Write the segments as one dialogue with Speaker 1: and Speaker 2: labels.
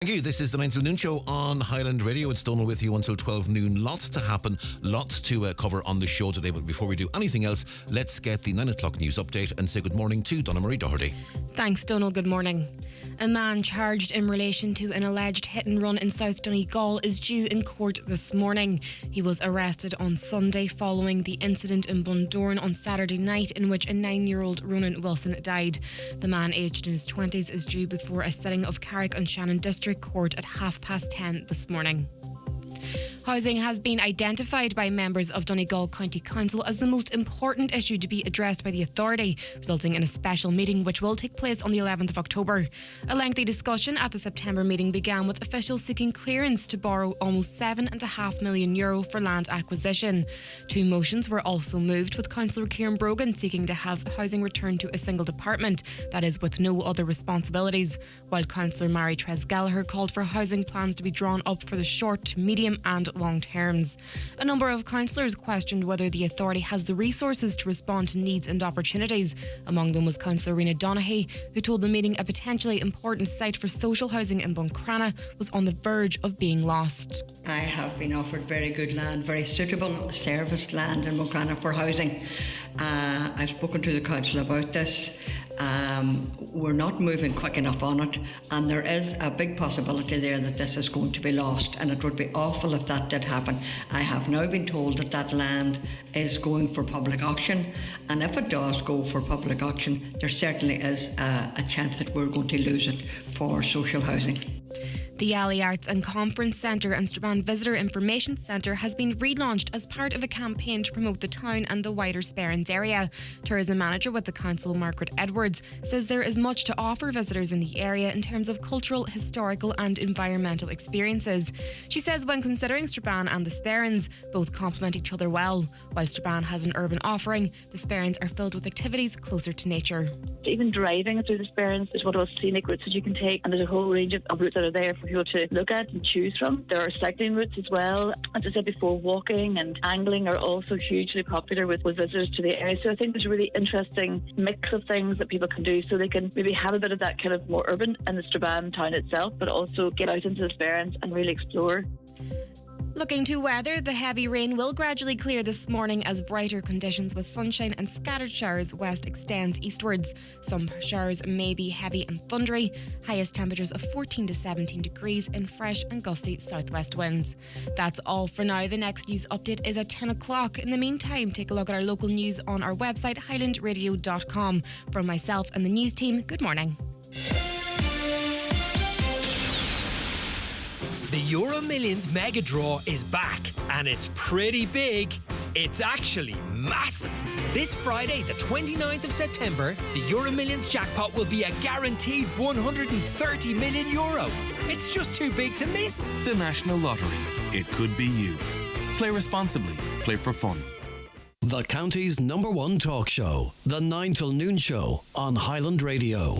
Speaker 1: Thank you. This is the 9 till noon show on Highland Radio. It's Donal with you until 12 noon. Lots to happen, lots to cover on the show today. But before we do anything else, let's get the 9 o'clock news update and say good morning to Donna Marie Doherty.
Speaker 2: Thanks, Donal. Good morning. A man charged in relation to an alleged hit and run in South Donegal is due in court this morning. He was arrested on Sunday following the incident in Bundoran on Saturday night in which a 9-year-old Ronan Wilson died. The man, aged in his 20s, is due before a sitting of Carrick and Shannon District Court at 10:30 this morning. Housing has been identified by members of Donegal County Council as the most important issue to be addressed by the authority, resulting in a special meeting which will take place on the 11th of October. A lengthy discussion at the September meeting began with officials seeking clearance to borrow almost €7.5 million for land acquisition. 2 motions were also moved, with Councillor Kieran Brogan seeking to have housing returned to a single department, that is, with no other responsibilities, while Councillor Mary Tres Gallagher called for housing plans to be drawn up for the short, medium and long terms. A number of councillors questioned whether the authority has the resources to respond to needs and opportunities. Among them was Councillor Rena Donaghy, who told the meeting a potentially important site for social housing in Buncrana was on the verge of being lost.
Speaker 3: I have been offered very good land, very suitable serviced land in Buncrana for housing. I've spoken to the council about this. We're not moving quick enough on it, and there is a big possibility there that this is going to be lost, and it would be awful if that did happen. I have now been told that that land is going for public auction, and if it does go for public auction, there certainly is a chance that we're going to lose it for social housing.
Speaker 2: The Alley Arts and Conference Centre and Strabane Visitor Information Centre has been relaunched as part of a campaign to promote the town and the wider Sperrins area. Tourism Manager with the Council, Margaret Edwards, says there is much to offer visitors in the area in terms of cultural, historical and environmental experiences. She says when considering Strabane and the Sperrins, both complement each other well. While Strabane has an urban offering, the Sperrins are filled with activities closer to nature.
Speaker 4: Even driving through the Sperrins is one of those scenic routes that you can take, and there's a whole range of routes that are there for people to look at and choose from. There are cycling routes as well. As I said before, walking and angling are also hugely popular with visitors to the area. So I think there's a really interesting mix of things that people can do, so they can maybe have a bit of that kind of more urban in the Strabane town itself, but also get out into the Sperrins and really explore.
Speaker 2: Looking to weather, the heavy rain will gradually clear this morning as brighter conditions with sunshine and scattered showers west extends eastwards. Some showers may be heavy and thundery. Highest temperatures of 14 to 17 degrees in fresh and gusty southwest winds. That's all for now. The next news update is at 10 o'clock. In the meantime, take a look at our local news on our website, highlandradio.com. From myself and the news team, good morning.
Speaker 5: The Euro Millions Mega Draw is back, and it's pretty big. It's actually massive. This Friday, the 29th of September, the Euro Millions jackpot will be a guaranteed €130 million. It's just too big to miss.
Speaker 6: The National Lottery. It could be you. Play responsibly. Play for fun.
Speaker 7: The county's #1 talk show, the 9 till noon show on Highland Radio.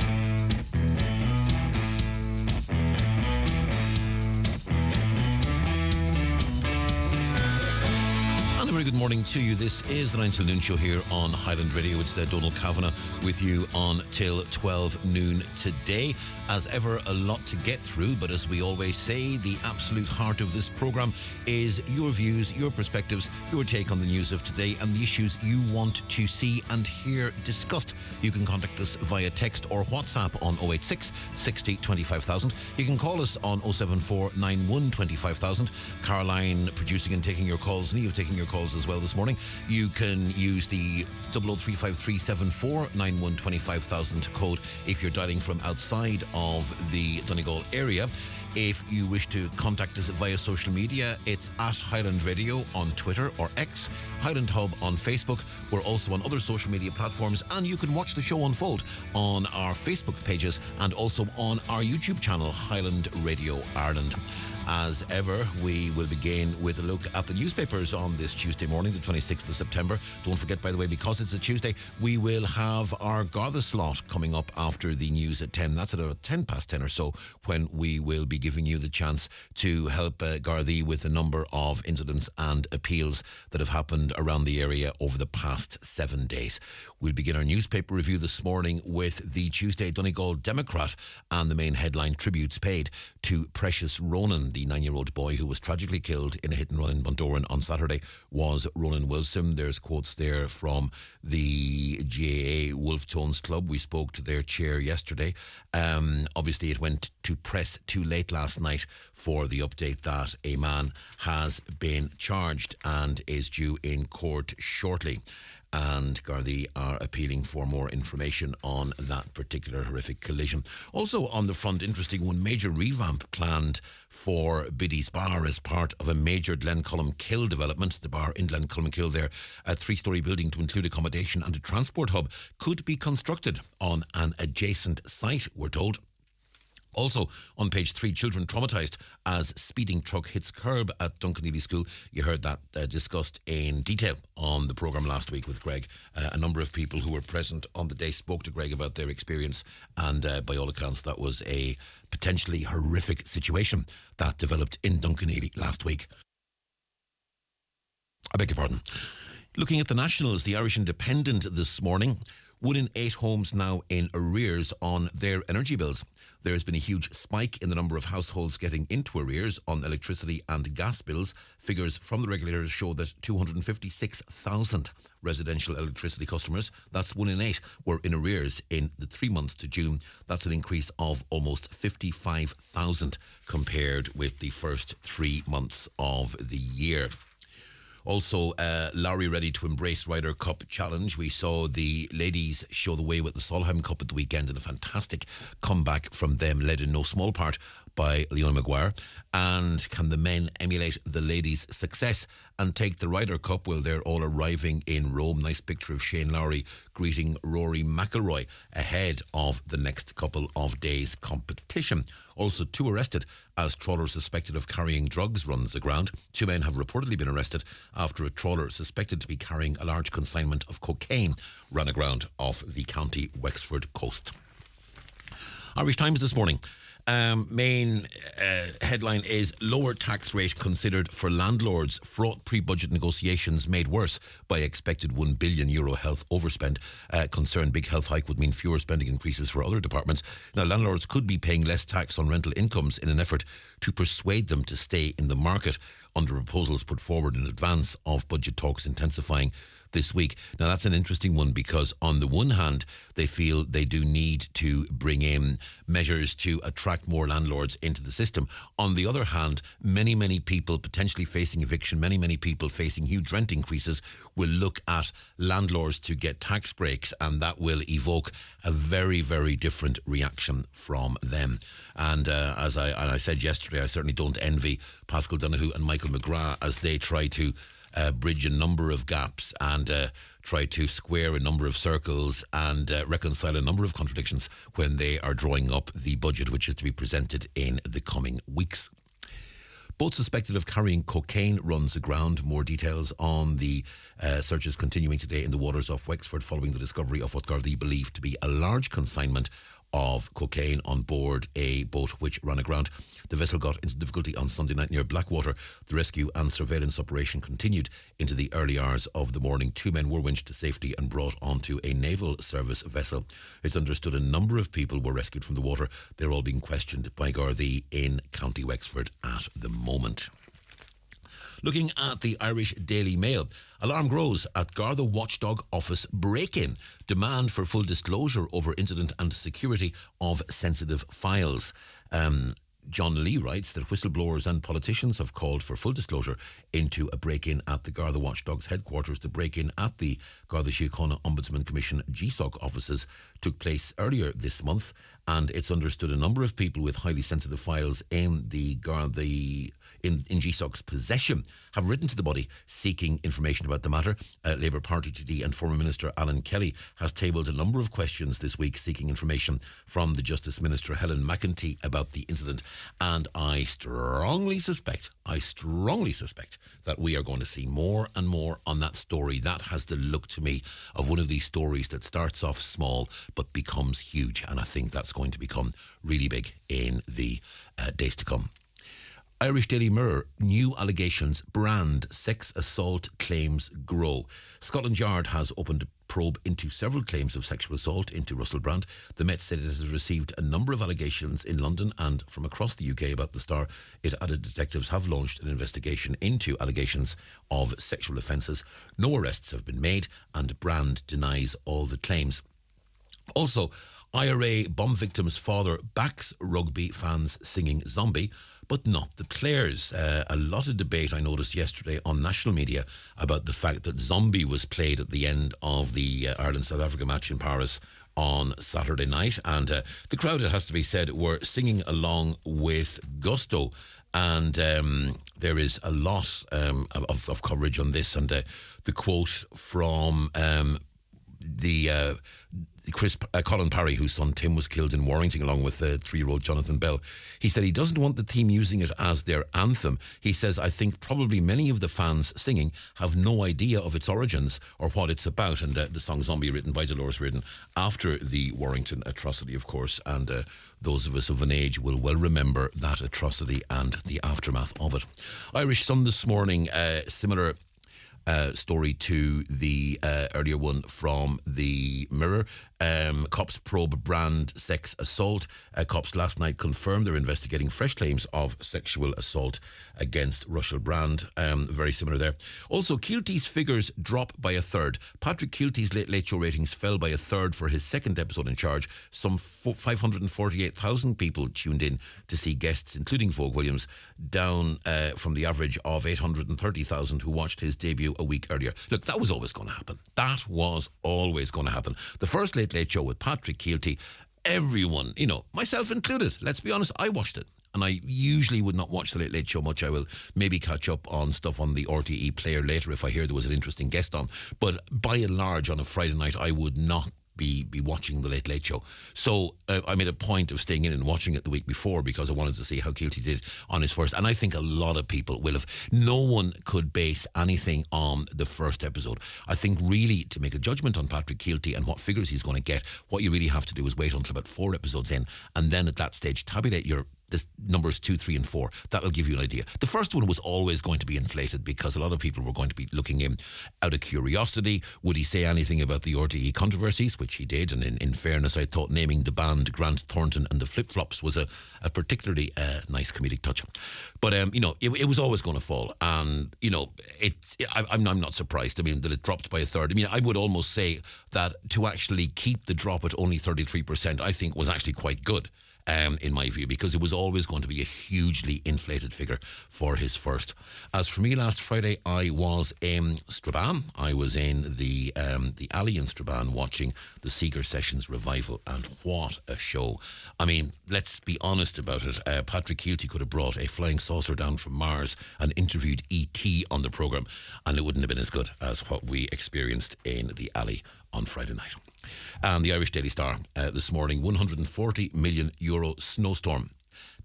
Speaker 1: A very good morning to you. This is the 9 till noon show here on Highland Radio. It's Donal Kavanagh with you on till 12 noon today. As ever, a lot to get through, but as we always say, the absolute heart of this programme is your views, your perspectives, your take on the news of today and the issues you want to see and hear discussed. You can contact us via text or WhatsApp on 086 60 25000. You can call us on 074 91 25000. Caroline producing and taking your calls, Neve taking your calls as well this morning. You can use the 0035374 91 25000 code if you're dialing from outside of the Donegal area. If you wish to contact us via social media, it's at Highland Radio on Twitter or X, Highland Hub on Facebook. We're also on other social media platforms, and you can watch the show unfold on our Facebook pages and also on our YouTube channel, Highland Radio Ireland. As ever, we will begin with a look at the newspapers on this Tuesday morning, the 26th of September. Don't forget, by the way, because it's a Tuesday, we will have our Garda slot coming up after the news at 10. That's at about 10 past 10 or so when we will be giving you the chance to help Garda with a number of incidents and appeals that have happened around the area over the past 7 days. We'll begin our newspaper review this morning with the Tuesday Donegal Democrat and the main headline: tributes paid to Precious Ronan. The 9-year-old boy who was tragically killed in a hit and run in Bundoran on Saturday was Ronan Wilson. There's quotes there from the GAA Wolf Tones Club. We spoke to their chair yesterday. Obviously it went to press too late last night for the update that a man has been charged and is due in court shortly. And Garda are appealing for more information on that particular horrific collision. Also on the front, interesting one, major revamp planned for Biddy's Bar as part of a major Glencullen-Kill development. The bar in Glencullen-Kill there, a 3-storey building to include accommodation and a transport hub, could be constructed on an adjacent site, we're told. Also, on page 3, children traumatised as speeding truck hits curb at Duncanely School. You heard that discussed in detail on the programme last week with Greg. A number of people who were present on the day spoke to Greg about their experience, and by all accounts that was a potentially horrific situation that developed in Duncanely last week. I beg your pardon. Looking at the Nationals, the Irish Independent this morning, 1 in 8 homes now in arrears on their energy bills. There's been a huge spike in the number of households getting into arrears on electricity and gas bills. Figures from the regulators show that 256,000 residential electricity customers, that's 1 in 8, were in arrears in the 3 months to June. That's an increase of almost 55,000 compared with the first 3 months of the year. Also, Lowry ready to embrace Ryder Cup challenge. We saw the ladies show the way with the Solheim Cup at the weekend, and a fantastic comeback from them, led in no small part by Leon Maguire. And can the men emulate the ladies' success and take the Ryder Cup? Well, they're all arriving in Rome. Nice picture of Shane Lowry greeting Rory McIlroy ahead of the next couple of days' competition. Also, 2 arrested as trawler suspected of carrying drugs runs aground. 2 men have reportedly been arrested after a trawler suspected to be carrying a large consignment of cocaine ran aground off the County Wexford coast. Irish Times this morning. Main headline is lower tax rate considered for landlords. Fraught pre-budget negotiations made worse by expected €1 billion health overspend. Concerned big health hike would mean fewer spending increases for other departments. Now, landlords could be paying less tax on rental incomes in an effort to persuade them to stay in the market, under proposals put forward in advance of budget talks intensifying this week. Now, that's an interesting one because on the one hand, they feel they do need to bring in measures to attract more landlords into the system. On the other hand, many people potentially facing eviction, many people facing huge rent increases will look at landlords to get tax breaks, and that will evoke a very different reaction from them. And as I said yesterday, I certainly don't envy Pascal Donoghue and Michael McGrath as they try to bridge a number of gaps and try to square a number of circles and reconcile a number of contradictions when they are drawing up the budget which is to be presented in the coming weeks. Both suspected of carrying cocaine runs aground. More details on the searches continuing today in the waters of Wexford following the discovery of what Garda believed to be a large consignment of cocaine on board a boat which ran aground. The vessel got into difficulty on Sunday night near Blackwater. The rescue and surveillance operation continued into the early hours of the morning. 2 men were winched to safety and brought onto a naval service vessel. It's understood a number of people were rescued from the water. They're all being questioned by Garda in County Wexford at the moment. Looking at the Irish Daily Mail, alarm grows at Garda Watchdog Office break-in. Demand for full disclosure over incident and security of sensitive files. John Lee writes that whistleblowers and politicians have called for full disclosure into a break-in at the Garda Watchdog's headquarters. The break-in at the Garda Síochána Ombudsman Commission GSOC offices took place earlier this month, and it's understood a number of people with highly sensitive files in the Garda in GSOC's possession have written to the body seeking information about the matter. Labour Party TD and former Minister Alan Kelly has tabled a number of questions this week seeking information from the Justice Minister Helen McEntee about the incident. And I strongly suspect that we are going to see more and more on that story. That has the look to me of one of these stories that starts off small but becomes huge. And I think that's going to become really big in the days to come. Irish Daily Mirror, new allegations, Brand sex assault claims grow. Scotland Yard has opened a probe into several claims of sexual assault into Russell Brand. The Met said it has received a number of allegations in London and from across the UK about the star. It added detectives have launched an investigation into allegations of sexual offences. No arrests have been made and Brand denies all the claims. Also, IRA bomb victim's father backs rugby fans singing Zombie, but not the players. A lot of debate I noticed yesterday on national media about the fact that Zombie was played at the end of the Ireland-South Africa match in Paris on Saturday night. And the crowd, it has to be said, were singing along with gusto. And there is a lot of coverage on this. And the quote from Colin Parry, whose son Tim was killed in Warrington along with 3-year-old Jonathan Bell. He said he doesn't want the team using it as their anthem. He says, I think probably many of the fans singing have no idea of its origins or what it's about. And the song Zombie, written by Dolores Riordan after the Warrington atrocity, of course. And those of us of an age will well remember that atrocity and the aftermath of it. Irish Sun this morning, similar story to the earlier one from the Mirror. Cops probe Brand sex assault. Cops last night confirmed they're investigating fresh claims of sexual assault against Russell Brand. Very similar there. Also, Keelty's figures drop by a third. Patrick Keelty's Late Late Show ratings fell by a third for his second episode in charge. Some 548,000 people tuned in to see guests, including Vogue Williams, down from the average of 830,000 who watched his debut a week earlier. Look, that was always going to happen. That was always going to happen. The first Late Late Show with Patrick Keelty, everyone, myself included, let's be honest, I watched it. And I usually would not watch the Late Late Show much. I will maybe catch up on stuff on the RTE player later if I hear there was an interesting guest on. But by and large, on a Friday night, I would not be watching the Late Late Show. So I made a point of staying in and watching it the week before because I wanted to see how Keelty did on his first. And I think a lot of people will have. No one could base anything on the first episode. I think really to make a judgment on Patrick Keelty and what figures he's going to get, what you really have to do is wait until about 4 episodes in and then at that stage tabulate your the numbers 2, 3 and 4. That'll give you an idea. The first one was always going to be inflated because a lot of people were going to be looking in out of curiosity. Would he say anything about the RTE controversies, which he did, and in fairness I thought naming the band Grant Thornton and the Flip-Flops was a particularly nice comedic touch. But it was always going to fall, and I'm not surprised. That it dropped by a third. I would almost say that to actually keep the drop at only 33%, I think was actually quite good. In my view, because it was always going to be a hugely inflated figure for his first. As for me, last Friday, I was in Strabane. I was in the alley in Strabane watching the Seizure Sessions revival, and what a show. Let's be honest about it. Patrick Keelty could have brought a flying saucer down from Mars and interviewed E.T. on the programme, and it wouldn't have been as good as what we experienced in the alley on Friday night. And the Irish Daily Star this morning, €140 million snowstorm.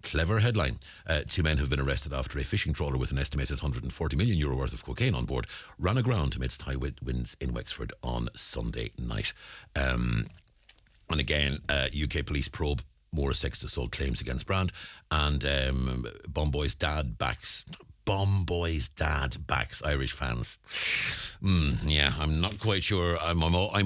Speaker 1: Clever headline. 2 men have been arrested after a fishing trawler with an estimated €140 million worth of cocaine on board ran aground amidst high winds in Wexford on Sunday night. And again, UK police probe more sex assault claims against Brand, and Bomboy's dad backs Irish fans. I'm not quite sure. I'm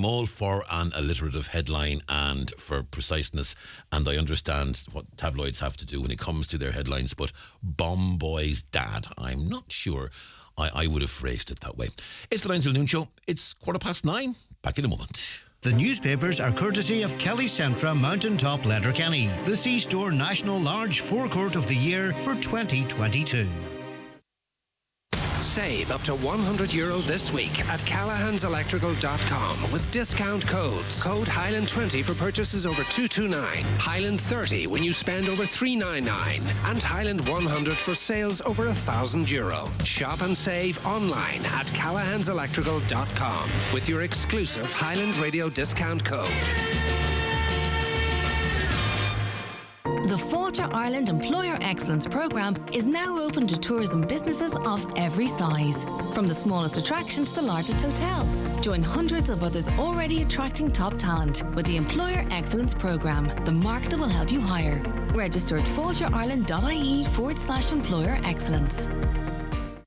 Speaker 1: all for an alliterative headline and for preciseness, and I understand what tabloids have to do when it comes to their headlines, but Bomboy's dad, I'm not sure I would have phrased it that way. It's the 9 till noon show. It's 9:15. Back in a moment.
Speaker 8: The newspapers are courtesy of Kelly Centra Mountaintop Letterkenny, the C-Store National Large Forecourt of the Year for 2022.
Speaker 9: Save up to €100 this week at CallahansElectrical.com with discount codes. Code Highland20 for purchases over $229, Highland30 when you spend over $399, and Highland100 for sales over €1,000. Shop and save online at CallahansElectrical.com with your exclusive Highland Radio discount code.
Speaker 10: The Fáilte Ireland Employer Excellence Programme is now open to tourism businesses of every size, from the smallest attraction to the largest hotel. Join hundreds of others already attracting top talent with the Employer Excellence Programme, the mark that will help you hire. Register at fáilteIreland.ie/employer excellence.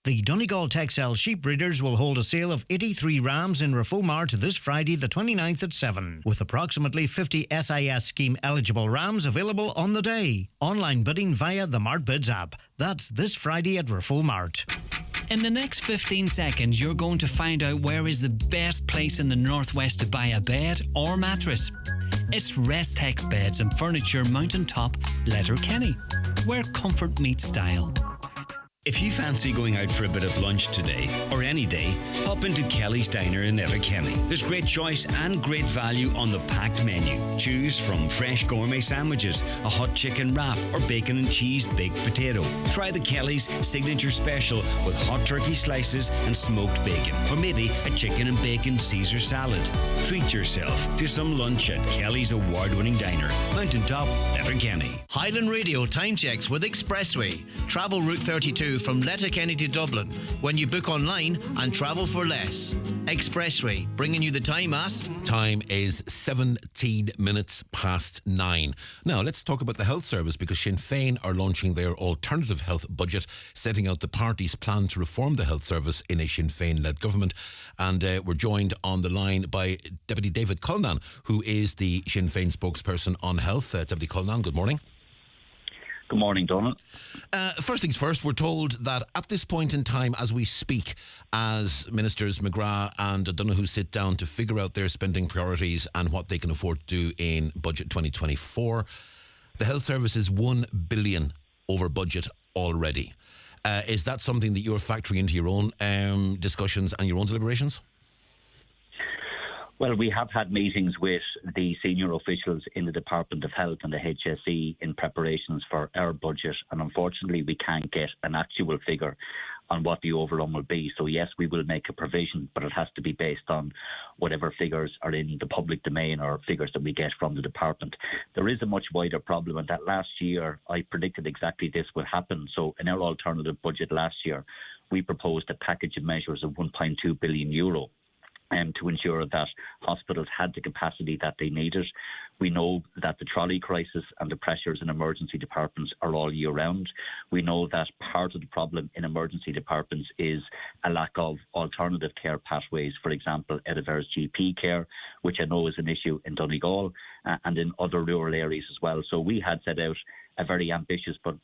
Speaker 8: The Donegal Texel Sheep Breeders will hold a sale of 83 rams in Reformart this Friday the 29th at 7, with approximately 50 SIS scheme eligible rams available on the day. Online bidding via the Mart Bids app. That's this Friday at Reformart.
Speaker 11: In the next 15 seconds, you're going to find out where is the best place in the Northwest to buy a bed or mattress. It's Restex Beds and Furniture Mountaintop, Letterkenny, where comfort meets style.
Speaker 12: If you fancy going out for a bit of lunch today, or any day, pop into Kelly's Diner in Letterkenny. There's great choice and great value on the packed menu. Choose from fresh gourmet sandwiches, a hot chicken wrap, or bacon and cheese baked potato. Try the Kelly's signature special with hot turkey slices and smoked bacon, or maybe a chicken and bacon Caesar salad. Treat yourself to some lunch at Kelly's award-winning diner, Mountaintop, Letterkenny.
Speaker 13: Highland Radio time checks with Expressway. Travel Route 32 from Letterkenny to Dublin when you book online and travel for less. Expressway, bringing you the time at...
Speaker 1: Time is 17 minutes past 9. Now, let's talk about the health service, because Sinn Féin are launching their alternative health budget, setting out the party's plan to reform the health service in a Sinn Féin-led government. And we're joined on the line by Deputy David Cullinan, who is the Sinn Féin spokesperson on health. Deputy Cullinan, good morning.
Speaker 14: Good morning, Donal.
Speaker 1: First things first, we're told that at this point in time, as we speak, as Ministers McGrath and O'Donoghue sit down to figure out their spending priorities and what they can afford to do in Budget 2024, the health service is $1 billion over budget already. Is that something that you're factoring into your own discussions and your own deliberations?
Speaker 14: Well, we have had meetings with the senior officials in the Department of Health and the HSE in preparations for our budget, and unfortunately we can't get an actual figure on what the overrun will be. So yes, we will make a provision, but it has to be based on whatever figures are in the public domain or figures that we get from the department. There is a much wider problem, and that last year I predicted exactly this would happen. So in our alternative budget last year, we proposed a package of measures of €1.2 billion to ensure that hospitals had the capacity that they needed. We know that the trolley crisis and the pressures in emergency departments are all year round. We know that part of the problem in emergency departments is a lack of alternative care pathways, for example, Edinburgh's GP care, which I know is an issue in Donegal and in other rural areas as well. So we had set out a very ambitious but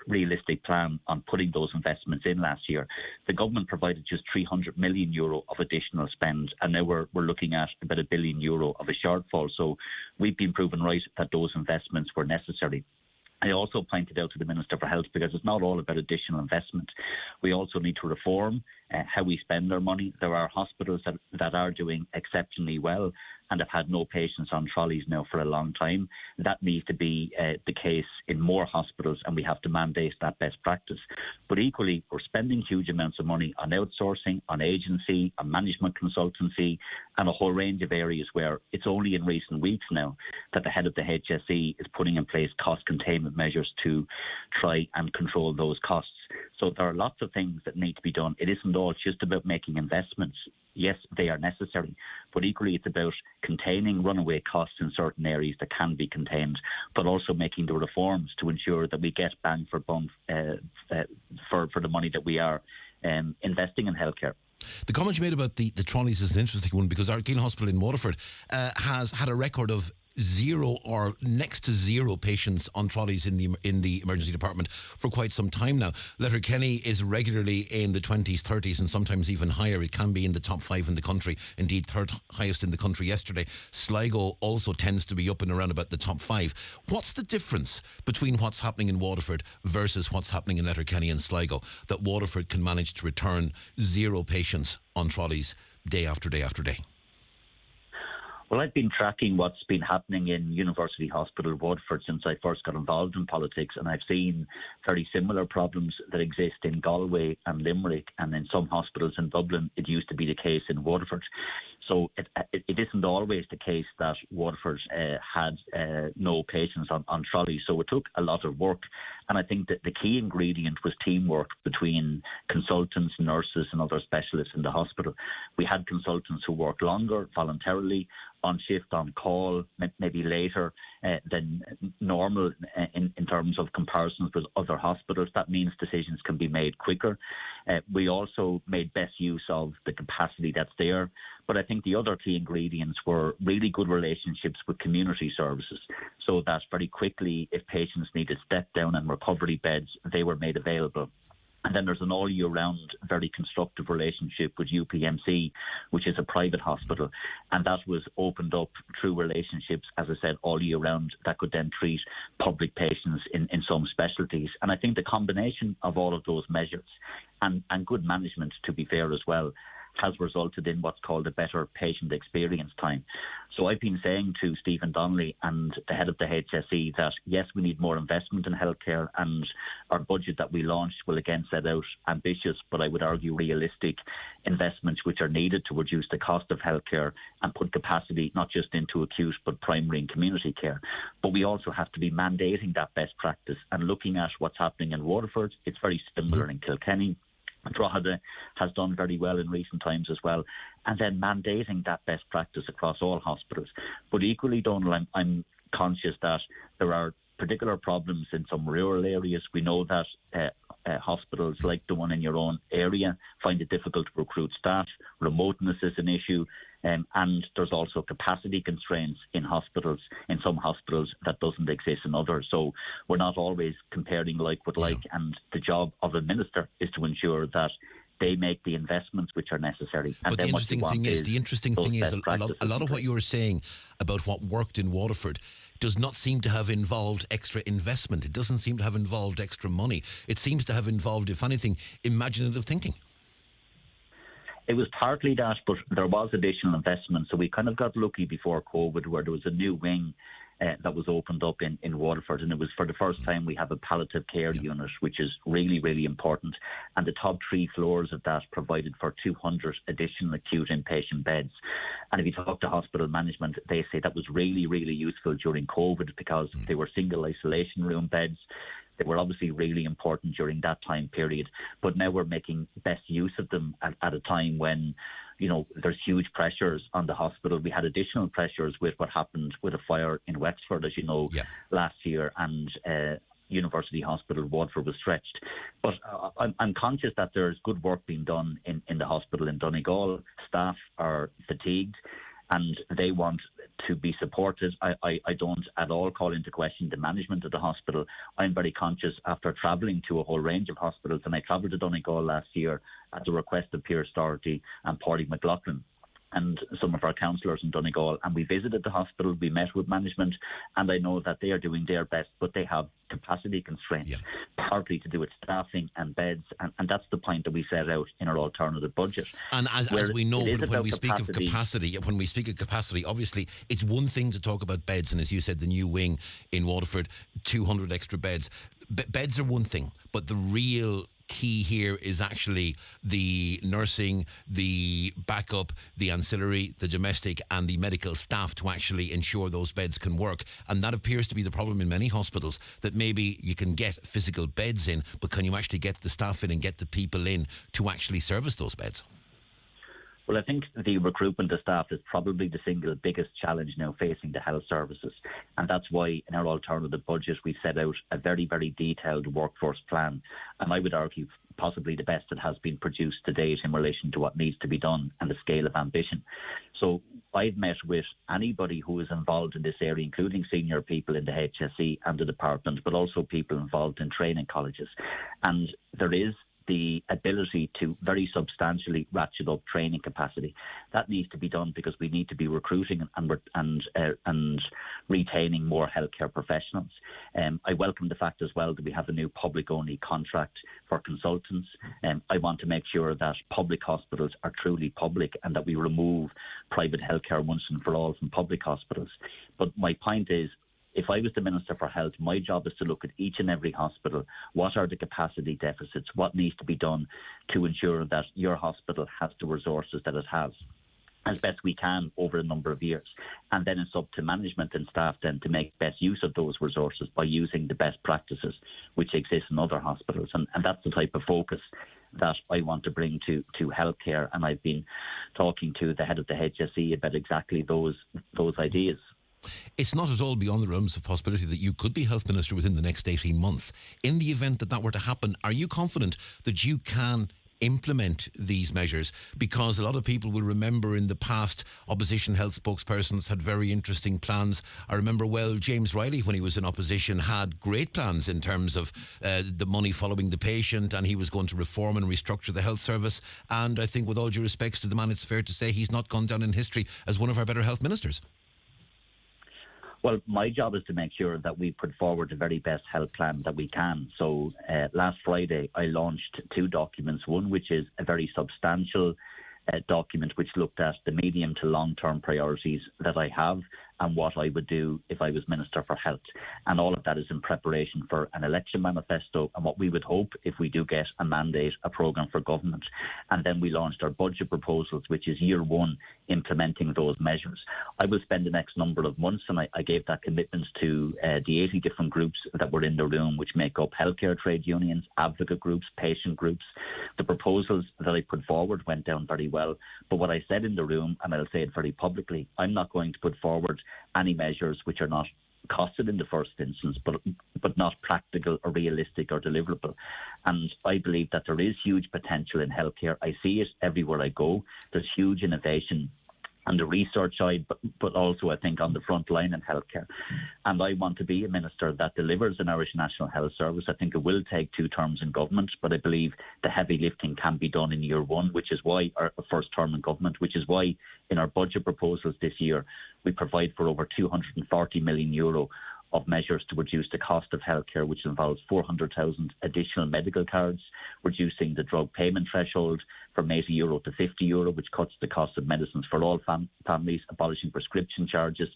Speaker 14: realistic plan on putting those investments in last year. The government provided just €300 million of additional spend, and now we're looking at about €1 billion of a shortfall. So we've been proven right that those investments were necessary. I also pointed out to the Minister for Health, because it's not all about additional investment. We also need to reform how we spend our money. There are hospitals that are doing exceptionally well and have had no patients on trolleys now for a long time. That needs to be the case in more hospitals, and we have to mandate that best practice. But equally, we're spending huge amounts of money on outsourcing, on agency, on management consultancy, and a whole range of areas where it's only in recent weeks now that the head of the HSE is putting in place cost containment measures to try and control those costs. So there are lots of things that need to be done. It isn't all just about making investments. Yes, they are necessary, but equally it's about containing runaway costs in certain areas that can be contained, but also making the reforms to ensure that we get bang for buck for the money that we are investing in healthcare.
Speaker 1: The comment you made about the trolleys is an interesting one, because Argyll Hospital in Waterford has had a record of 0 or next to 0 patients on trolleys in the emergency department for quite some time now. Letterkenny is regularly in the 20s, 30s and sometimes even higher. It can be in the top 5 in the country, indeed third highest in the country yesterday. Sligo also tends to be up and around about the top 5. What's the difference between what's happening in Waterford versus what's happening in Letterkenny and Sligo, that Waterford can manage to return 0 patients on trolleys day after day after day?
Speaker 14: Well, I've been tracking what's been happening in University Hospital Waterford since I first got involved in politics, and I've seen very similar problems that exist in Galway and Limerick, and in some hospitals in Dublin. It used to be the case in Waterford. So it isn't always the case that Waterford had no patients on trolleys. So it took a lot of work. And I think that the key ingredient was teamwork between consultants, nurses and other specialists in the hospital. We had consultants who worked longer, voluntarily, on shift, on call, maybe later than normal in terms of comparisons with other hospitals. That means decisions can be made quicker. We also made best use of the capacity that's there. But I think the other key ingredients were really good relationships with community services, so that very quickly, if patients needed step-down and recovery beds, they were made available. And then there's an all-year-round, very constructive relationship with UPMC, which is a private hospital. And that was opened up through relationships, as I said, all year round, that could then treat public patients in some specialties. And I think the combination of all of those measures and good management, to be fair as well, has resulted in what's called a better patient experience time. So I've been saying to Stephen Donnelly and the head of the HSE that, yes, we need more investment in healthcare, and our budget that we launched will again set out ambitious, but I would argue realistic investments which are needed to reduce the cost of healthcare and put capacity not just into acute but primary and community care. But we also have to be mandating that best practice and looking at what's happening in Waterford. It's very similar in Kilkenny. Drogheda has done very well in recent times as well, and then mandating that best practice across all hospitals. But equally, Donal, I'm conscious that there are particular problems in some rural areas. We know that hospitals like the one in your own area find it difficult to recruit staff. Remoteness is an issue. And there's also capacity constraints in hospitals, in some hospitals, that doesn't exist in others. So we're not always comparing like with like. And the job of a minister is to ensure that they make the investments which are necessary. And
Speaker 1: but the interesting thing is, a lot of what you were saying about what worked in Waterford does not seem to have involved extra investment. It doesn't seem to have involved extra money. It seems to have involved, if anything, imaginative thinking.
Speaker 14: It was partly that, but there was additional investment. So we kind of got lucky before COVID, where there was a new wing that was opened up in Waterford, and it was for the first time we have a palliative care unit, which is really, really important. And the top 3 floors of that provided for 200 additional acute inpatient beds. And if you talk to hospital management, they say that was really, really useful during COVID because they were single isolation room beds. They were obviously really important during that time period, but now we're making best use of them at a time when, you know, there's huge pressures on the hospital. We had additional pressures with what happened with a fire in Wexford, as you know, last year, and University Hospital Waterford was stretched. But I'm conscious that there's good work being done in the hospital in Donegal. Staff are fatigued and they want to be supported. I don't at all call into question the management of the hospital. I'm very conscious after travelling to a whole range of hospitals, and I travelled to Donegal last year at the request of Pierce Doherty and Pádraig McLaughlin and some of our councillors in Donegal, and we visited the hospital, we met with management, and I know that they are doing their best, but they have capacity constraints, partly to do with staffing and beds, and that's the point that we set out in our alternative budget.
Speaker 1: And as we know, when we speak of capacity, obviously it's one thing to talk about beds, and as you said, the new wing in Waterford, 200 extra beds. Beds are one thing, but the real key here is actually the nursing, the backup, the ancillary, the domestic and the medical staff to actually ensure those beds can work. And that appears to be the problem in many hospitals, that maybe you can get physical beds in, but can you actually get the staff in and get the people in to actually service those beds?
Speaker 14: Well, I think the recruitment of staff is probably the single biggest challenge now facing the health services. And that's why in our alternative budget we set out a very, very detailed workforce plan. And I would argue possibly the best that has been produced to date in relation to what needs to be done and the scale of ambition. So I've met with anybody who is involved in this area, including senior people in the HSE and the department, but also people involved in training colleges. And there is the ability to very substantially ratchet up training capacity. That needs to be done because we need to be recruiting and retaining more healthcare professionals. I welcome the fact as well that we have a new public-only contract for consultants. I want to make sure that public hospitals are truly public and that we remove private healthcare once and for all from public hospitals. But my point is, if I was the Minister for Health, my job is to look at each and every hospital. What are the capacity deficits? What needs to be done to ensure that your hospital has the resources that it has? as best we can over a number of years. And then it's up to management and staff then to make best use of those resources by using the best practices which exist in other hospitals. And that's the type of focus that I want to bring to healthcare. And I've been talking to the head of the HSE about exactly those ideas.
Speaker 1: It's not at all beyond the realms of possibility that you could be Health Minister within the next 18 months. In the event that were to happen, are you confident that you can implement these measures? Because a lot of people will remember in the past opposition health spokespersons had very interesting plans. I remember well James Riley, when he was in opposition, had great plans in terms of the money following the patient, and he was going to reform and restructure the health service. And I think, with all due respects to the man, it's fair to say he's not gone down in history as one of our better health ministers.
Speaker 14: Well, my job is to make sure that we put forward the very best health plan that we can. So last Friday, I launched 2 documents, one which is a very substantial document which looked at the medium to long-term priorities that I have and what I would do if I was Minister for Health. And all of that is in preparation for an election manifesto and what we would hope, if we do get a mandate, a programme for government. And then we launched our budget proposals, which is year 1 implementing those measures. I will spend the next number of months, and I gave that commitment to the 80 different groups that were in the room, which make up healthcare trade unions, advocate groups, patient groups. The proposals that I put forward went down very well. But what I said in the room, and I'll say it very publicly, I'm not going to put forward any measures which are not costed in the first instance, but not practical or realistic or deliverable. And I believe that there is huge potential in healthcare. I see it everywhere I go. There's huge innovation on the research side, but also I think on the front line in healthcare. And I want to be a minister that delivers an Irish National Health Service. I think it will take 2 terms in government, but I believe the heavy lifting can be done in year 1, which is why our first term in government, which is why in our budget proposals this year, we provide for over €240 million of measures to reduce the cost of healthcare, which involves 400,000 additional medical cards, reducing the drug payment threshold from €80 to €50, which cuts the cost of medicines for all families, abolishing prescription charges.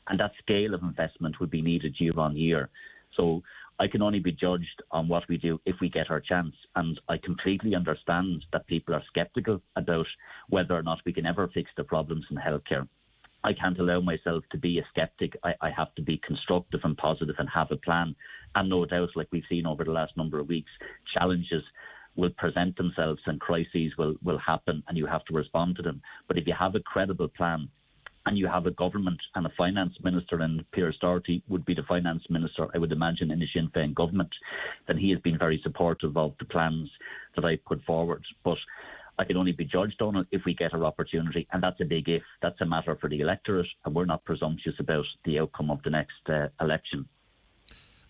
Speaker 14: And that scale of investment would be needed year on year. So I can only be judged on what we do if we get our chance. And I completely understand that people are sceptical about whether or not we can ever fix the problems in healthcare. I can't allow myself to be a sceptic. I have to be constructive and positive and have a plan. And no doubt, like we've seen over the last number of weeks, challenges will present themselves and crises will happen, and you have to respond to them. But if you have a credible plan and you have a government and a finance minister, and Pearse Doherty would be the finance minister, I would imagine, in the Sinn Féin government, then he has been very supportive of the plans that I put forward. But I can only be judged, Donal, if we get our opportunity, and that's a big if. That's a matter for the electorate, and we're not presumptuous about the outcome of the next election.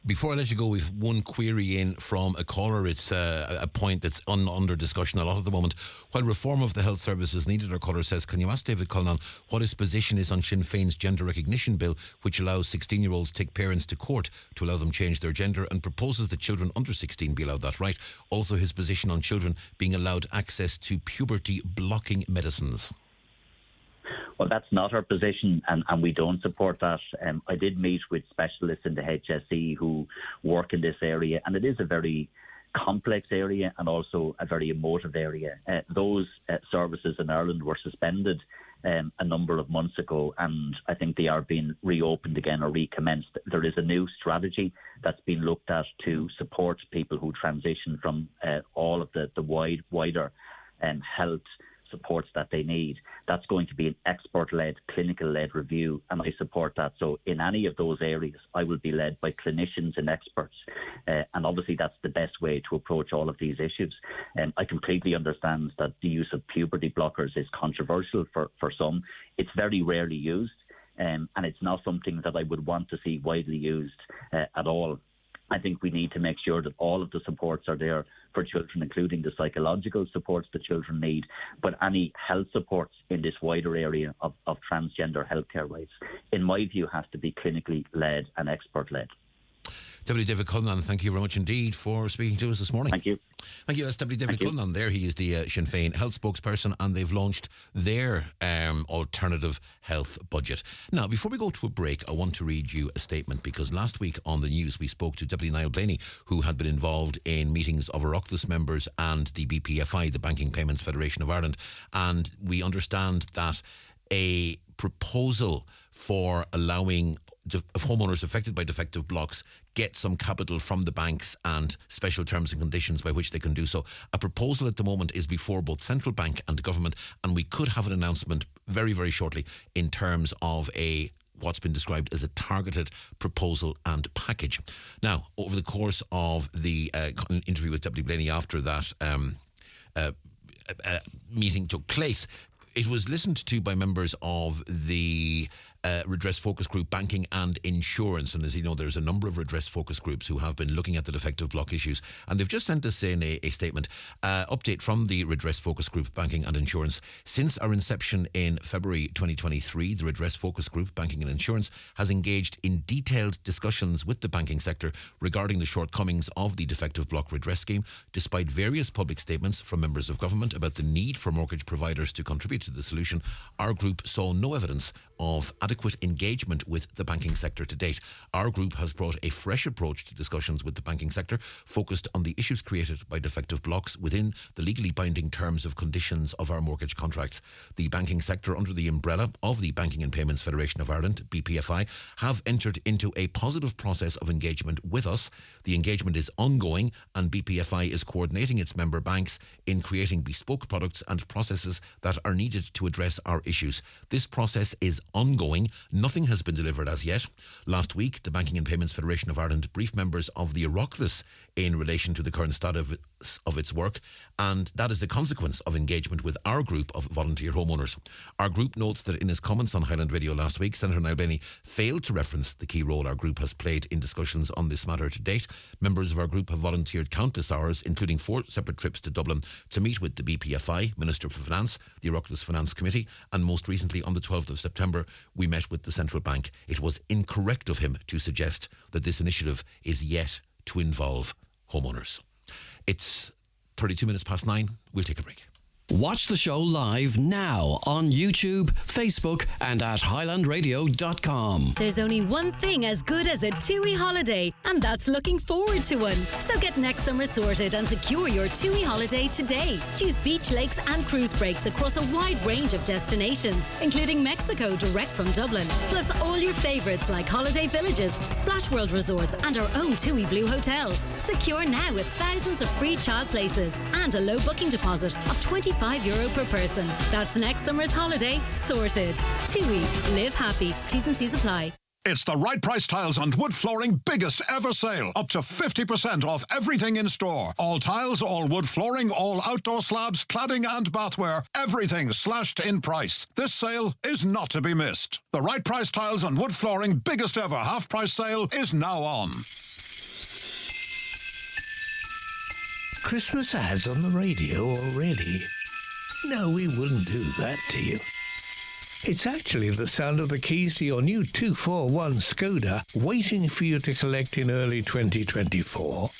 Speaker 1: Before I let you go, we've one query in from a caller. It's a point that's under discussion a lot at the moment. While reform of the health service is needed, our caller says, can you ask David Cullinan what his position is on Sinn Féin's gender recognition bill, which allows 16-year-olds to take parents to court to allow them change their gender, and proposes that children under 16 be allowed that right. Also his position on children being allowed access to puberty-blocking medicines.
Speaker 14: Well, that's not our position, and we don't support that. I did meet with specialists in the HSE who work in this area, and it is a very complex area and also a very emotive area. Those services in Ireland were suspended a number of months ago, and I think they are being reopened again or recommenced. There is a new strategy that's been looked at to support people who transition from all of the wider health supports that they need. That's going to be an expert-led, clinical-led review, and I support that. So in any of those areas, I will be led by clinicians and experts, and obviously that's the best way to approach all of these issues. I completely understand that the use of puberty blockers is controversial for some. It's very rarely used, and it's not something that I would want to see widely used at all. I think we need to make sure that all of the supports are there for children, including the psychological supports that children need, but any health supports in this wider area of transgender healthcare rights, in my view, has to be clinically led and expert-led.
Speaker 1: Deputy David Cullinan, thank you very much indeed for speaking to us this morning.
Speaker 14: Thank you.
Speaker 1: Thank you. That's Deputy David Cullinan there. He is the Sinn Féin health spokesperson, and they've launched their alternative health budget. Now, before we go to a break, I want to read you a statement, because last week on the news we spoke to Deputy Niall Blaney, who had been involved in meetings of Oireachtas members and the BPFI, the Banking Payments Federation of Ireland, and we understand that a proposal for allowing homeowners affected by defective blocks get some capital from the banks and special terms and conditions by which they can do so. A proposal at the moment is before both central bank and government, and we could have an announcement very, very shortly in terms of what's been described as a targeted proposal and package. Now, over the course of the interview with Deputy Blaney after that meeting took place, it was listened to by members of the redress focus group Banking and Insurance, and as you know, there's a number of redress focus groups who have been looking at the defective block issues, and they've just sent us in a statement update from the redress focus group Banking and Insurance. Since our inception in February 2023, the redress focus group Banking and Insurance has engaged in detailed discussions with the banking sector regarding the shortcomings of the defective block redress scheme. Despite various public statements from members of government about the need for mortgage providers to contribute to the solution, our group saw no evidence of adequate engagement with the banking sector to date. Our group has brought a fresh approach to discussions with the banking sector, focused on the issues created by defective blocks within the legally binding terms of conditions of our mortgage contracts. The banking sector, under the umbrella of the Banking and Payments Federation of Ireland, BPFI, have entered into a positive process of engagement with us. The engagement is ongoing, and BPFI is coordinating its member banks in creating bespoke products and processes that are needed to address our issues. This process is ongoing. Nothing has been delivered as yet. Last week, the Banking and Payments Federation of Ireland briefed members of the Oireachtas in relation to the current status of its work, and that is a consequence of engagement with our group of volunteer homeowners. Our group notes that in his comments on Highland Radio last week, Senator Niall Blaney failed to reference the key role our group has played in discussions on this matter to date. Members of our group have volunteered countless hours, including 4 separate trips to Dublin, to meet with the BPFI, Minister for Finance, the Oireachtas Finance Committee, and most recently on the 12th of September, we met with the Central Bank. It was incorrect of him to suggest that this initiative is yet to involve homeowners. It's 32 minutes past 9. We'll take a break.
Speaker 7: Watch the show live now on YouTube, Facebook and at highlandradio.com.
Speaker 15: There's only one thing as good as a TUI holiday, and that's looking forward to one. So get next summer sorted and secure your TUI holiday today. Choose beach, lakes and cruise breaks across a wide range of destinations, including Mexico direct from Dublin, plus all your favourites like holiday villages, Splash World resorts and our own TUI Blue hotels. Secure now with thousands of free child places and a low booking deposit of €25 per person. That's next summer's holiday sorted. TUI, live happy. T's and C's apply.
Speaker 16: It's the Right Price Tiles and Wood Flooring biggest ever sale. Up to 50% off everything in store. All tiles, all wood flooring, all outdoor slabs, cladding and bathware. Everything slashed in price. This sale is not to be missed. The Right Price Tiles and Wood Flooring biggest ever half-price sale is now on.
Speaker 17: Christmas ads on the radio already? No, we wouldn't do that to you. It's actually the sound of the keys to your new 241 Skoda waiting for you to collect in early 2024.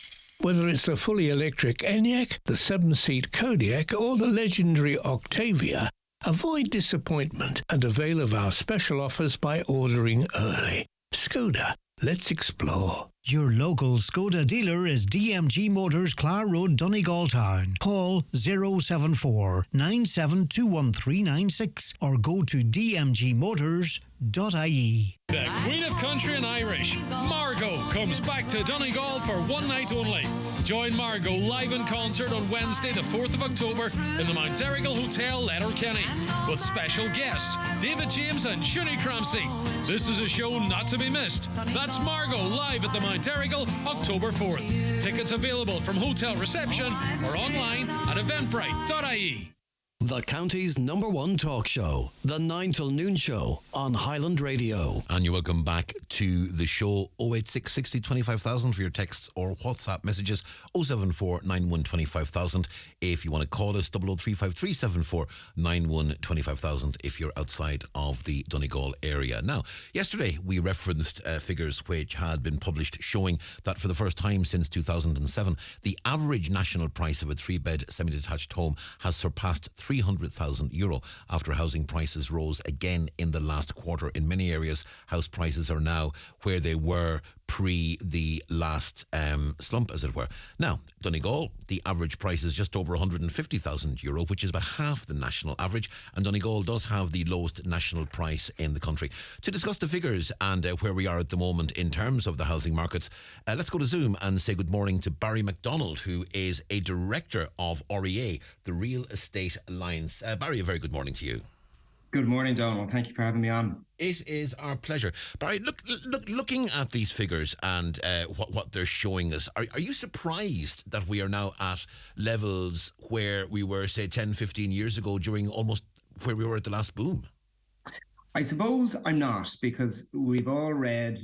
Speaker 17: Whether it's the fully electric Enyaq, the 7-seat Kodiaq or the legendary Octavia, avoid disappointment and avail of our special offers by ordering early. Skoda, let's explore.
Speaker 8: Your local Skoda dealer is DMG Motors, Clar Road, Donegal Town. Call 074 9721 or go to dmgmotors.ie.
Speaker 18: The Queen of Country and Irish, Margot, comes back to Donegal for one night only. Join Margot live in concert on Wednesday the 4th of October in the Mount Erigal Hotel, Letterkenny, with special guests David James and Shuni Cramsey. This is a show not to be missed. That's Margot live at the Mount Erigal, October 4th. Tickets available from hotel reception or online at eventbrite.ie.
Speaker 7: The county's #1 talk show, the 9 till noon show on Highland Radio.
Speaker 1: And you're welcome back to the show. 086 60 25,000 for your texts or WhatsApp messages. 074 91 25,000 if you want to call us. 0035374 91 25,000 if you're outside of the Donegal area. Now, yesterday we referenced figures which had been published showing that for the first time since 2007, the average national price of a 3-bed semi-detached home has surpassed €300,000 after housing prices rose again in the last quarter. In many areas, house prices are now where they were pre the last slump, as it were. Now, Donegal, the average price is just over €150,000, which is about half the national average, and Donegal does have the lowest national price in the country. To discuss the figures and where we are at the moment in terms of the housing markets, let's go to Zoom and say good morning to Barry MacDonald, who is a director of REA, the Real Estate Alliance. Barry, a very good morning to you.
Speaker 19: Good morning, Donal. Thank you for having me on.
Speaker 1: It is our pleasure. Barry, looking at these figures and what they're showing us, are you surprised that we are now at levels where we were, say, 10, 15 years ago during almost where we were at the last boom?
Speaker 19: I suppose I'm not, because we've all read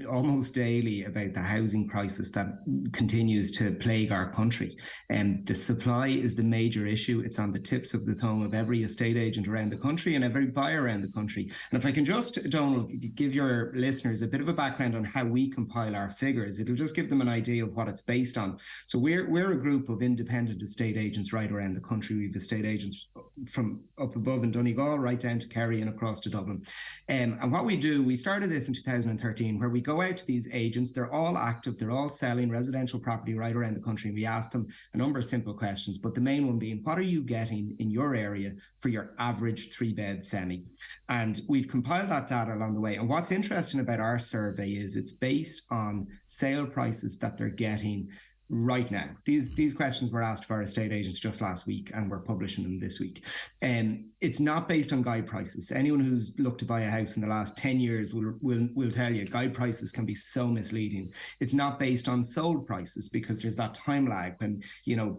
Speaker 19: almost daily about the housing crisis that continues to plague our country. And the supply is the major issue. It's on the tips of the tongue of every estate agent around the country and every buyer around the country. And if I can just, Donal, give your listeners a bit of a background on how we compile our figures, it'll just give them an idea of what it's based on. So we're a group of independent estate agents right around the country. We've estate agents from up above in Donegal right down to Kerry and across to Dublin. And what we do, we started this in 2013, where we go out to these agents. They're all active. They're all selling residential property right around the country. And we ask them a number of simple questions, but the main one being, what are you getting in your area for your average 3-bed semi? And we've compiled that data along the way. And what's interesting about our survey is it's based on sale prices that they're getting right now. These questions were asked for our estate agents just last week, and we're publishing them this week. And it's not based on guide prices. Anyone who's looked to buy a house in the last 10 years will tell you guide prices can be so misleading. It's not based on sold prices, because there's that time lag when,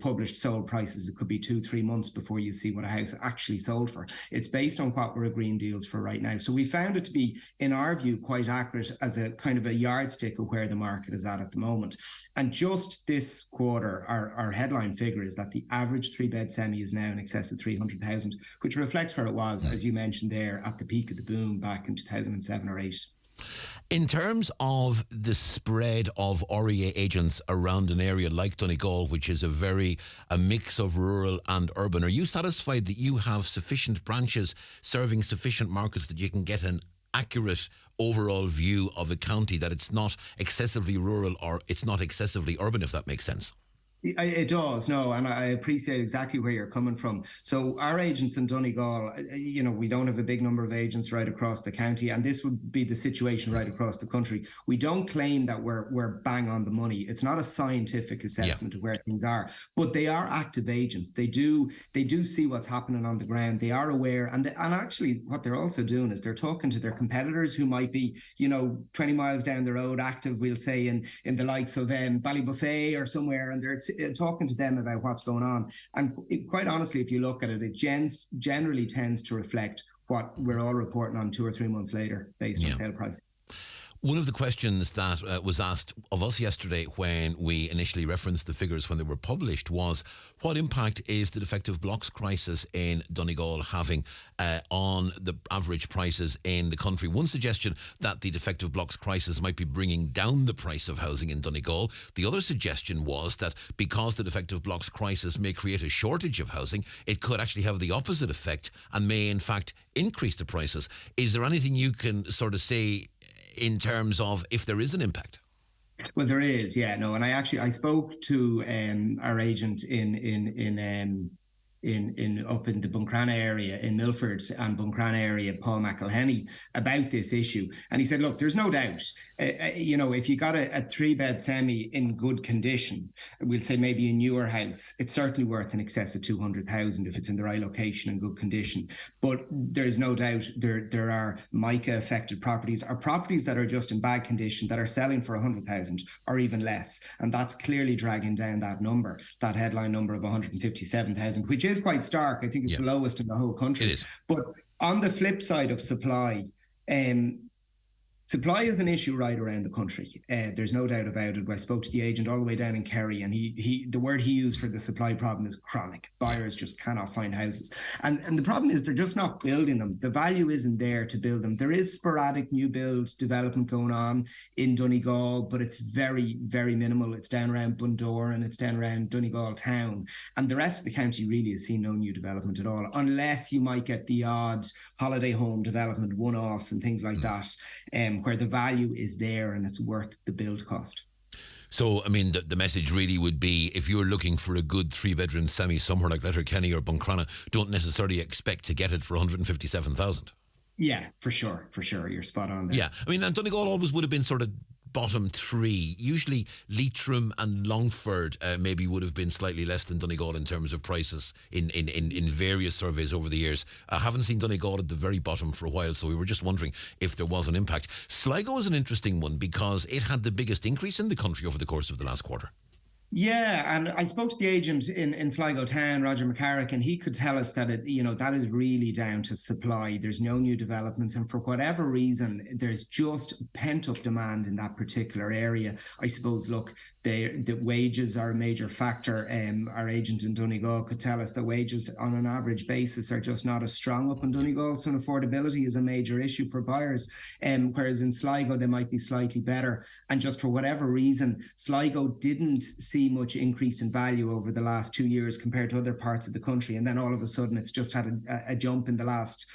Speaker 19: published sold prices, it could be 2-3 months before you see what a house actually sold for. It's based on what we're agreeing deals for right now. So we found it to be, in our view, quite accurate as a kind of a yardstick of where the market is at the moment. And just this quarter, our headline figure is that the average 3-bed semi is now in excess of 300,000, which reflects where it was, as you mentioned there, at the peak of the boom back in 2007 or 8.
Speaker 1: In terms of the spread of REA agents around an area like Donegal, which is a mix of rural and urban, are you satisfied that you have sufficient branches serving sufficient markets that you can get an accurate overall view of a county, that it's not excessively rural or it's not excessively urban, if that makes sense?
Speaker 19: It does, no, and I appreciate exactly where you're coming from. So our agents in Donegal, we don't have a big number of agents right across the county, and this would be the situation right across the country. We don't claim that we're bang on the money. It's not a scientific assessment of where things are, but they are active agents. They do see what's happening on the ground. They are aware, and actually what they're also doing is they're talking to their competitors who might be, 20 miles down the road, active, we'll say, in the likes of Ballybuffet or somewhere, and they're talking to them about what's going on. And quite honestly, if you look at it, it generally tends to reflect what we're all reporting on 2 or 3 months later based on sale prices.
Speaker 1: One of the questions that was asked of us yesterday when we initially referenced the figures when they were published was, what impact is the defective blocks crisis in Donegal having on the average prices in the country? One suggestion that the defective blocks crisis might be bringing down the price of housing in Donegal. The other suggestion was that because the defective blocks crisis may create a shortage of housing, it could actually have the opposite effect and may in fact increase the prices. Is there anything you can sort of say in terms of if there is an impact?
Speaker 19: Well, there is, and I spoke to our agent up in the Buncrana area, in Milford and Buncrana area, Paul McElhenney, about this issue. And he said, look, there's no doubt, if you got a 3-bed semi in good condition, we'll say maybe a newer house, it's certainly worth in excess of 200,000 if it's in the right location and good condition. But there's no doubt there are mica affected properties, or properties that are just in bad condition that are selling for 100,000 or even less. And that's clearly dragging down that number, that headline number of 157,000, which is quite stark. I think it's the lowest in the whole country.
Speaker 1: It is.
Speaker 19: But on the flip side of supply, supply is an issue right around the country. There's no doubt about it. I spoke to the agent all the way down in Kerry, and the word he used for the supply problem is chronic. Buyers just cannot find houses. And the problem is they're just not building them. The value isn't there to build them. There is sporadic new build development going on in Donegal, but it's very, very minimal. It's down around Bundoran and it's down around Donegal town. And the rest of the county really has seen no new development at all, unless you might get the odd holiday home development one-offs and things like that, where the value is there and it's worth the build cost.
Speaker 1: So, I mean, the message really would be, if you're looking for a good 3-bedroom semi somewhere like Letterkenny or Buncrana, don't necessarily expect to get it for 157,000.
Speaker 19: Yeah, for sure. You're spot on there.
Speaker 1: Yeah, I mean, and Donegal always would have been sort of bottom three. Usually Leitrim and Longford maybe would have been slightly less than Donegal in terms of prices in various surveys over the years. I haven't seen Donegal at the very bottom for a while, so we were just wondering if there was an impact. Sligo is an interesting one because it had the biggest increase in the country over the course of the last quarter.
Speaker 19: Yeah, and I spoke to the agent in Sligo Town, Roger McCarrick, and he could tell us that that is really down to supply. There's no new developments, and for whatever reason, there's just pent-up demand in that particular area. I suppose, look, the wages are a major factor. Our agent in Donegal could tell us that wages on an average basis are just not as strong up in Donegal, so affordability is a major issue for buyers. Whereas in Sligo, they might be slightly better. And just for whatever reason, Sligo didn't see much increase in value over the last 2 years compared to other parts of the country. And then all of a sudden, it's just had a jump in the last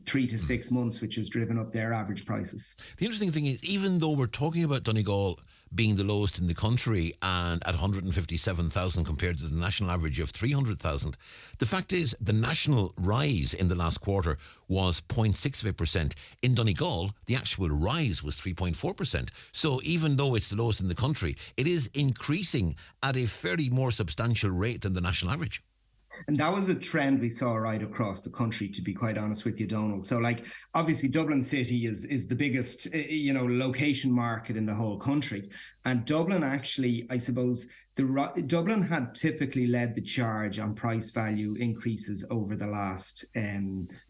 Speaker 19: 3 to 6 months, which has driven up their average prices.
Speaker 1: The interesting thing is, even though we're talking about Donegal being the lowest in the country and at 157,000 compared to the national average of 300,000, the fact is the national rise in the last quarter was 0.68%. In Donegal, the actual rise was 3.4%. So even though it's the lowest in the country, it is increasing at a fairly more substantial rate than the national average.
Speaker 19: And that was a trend we saw right across the country, to be quite honest with you, Donal. So, obviously, Dublin City is the biggest, location market in the whole country. And Dublin actually, I suppose, Dublin had typically led the charge on price value increases over the last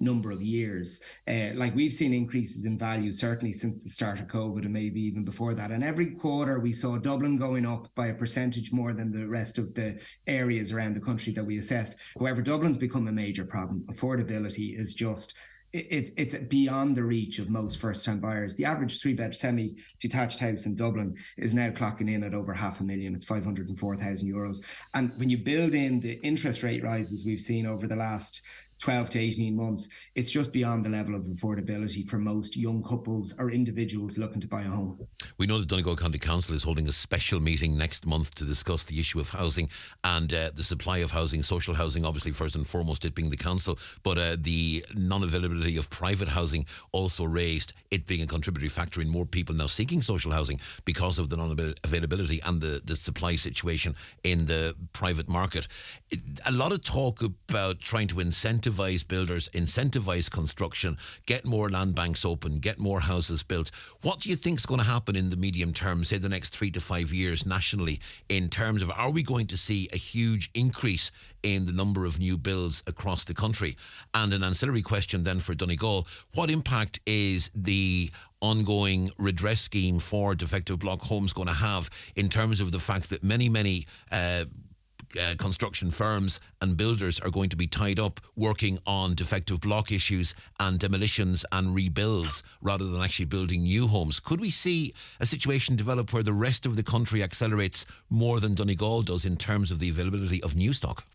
Speaker 19: number of years. We've seen increases in value certainly since the start of COVID and maybe even before that. And every quarter we saw Dublin going up by a percentage more than the rest of the areas around the country that we assessed. However, Dublin's become a major problem. Affordability is just... It's beyond the reach of most first-time buyers. The average 3-bed semi-detached house in Dublin is now clocking in at over €500,000. It's €504,000. And when you build in the interest rate rises we've seen over the last 12 to 18 months, it's just beyond the level of affordability for most young couples or individuals looking to buy a home.
Speaker 1: We know that Donegal County Council is holding a special meeting next month to discuss the issue of housing and the supply of housing, social housing, obviously first and foremost it being the council, but the non-availability of private housing also raised, it being a contributory factor in more people now seeking social housing because of the non-availability and the supply situation in the private market. A lot of talk about trying to incentivize builders, incentivize construction, get more land banks open, get more houses built. What do you think is going to happen in the medium term, say the next 3 to 5 years nationally, in terms of, are we going to see a huge increase in the number of new builds across the country? And an ancillary question then for Donegal, what impact is the ongoing redress scheme for defective block homes going to have in terms of the fact that many construction firms and builders are going to be tied up working on defective block issues and demolitions and rebuilds rather than actually building new homes? Could we see a situation develop where the rest of the country accelerates more than Donegal does in terms of the availability of new stock?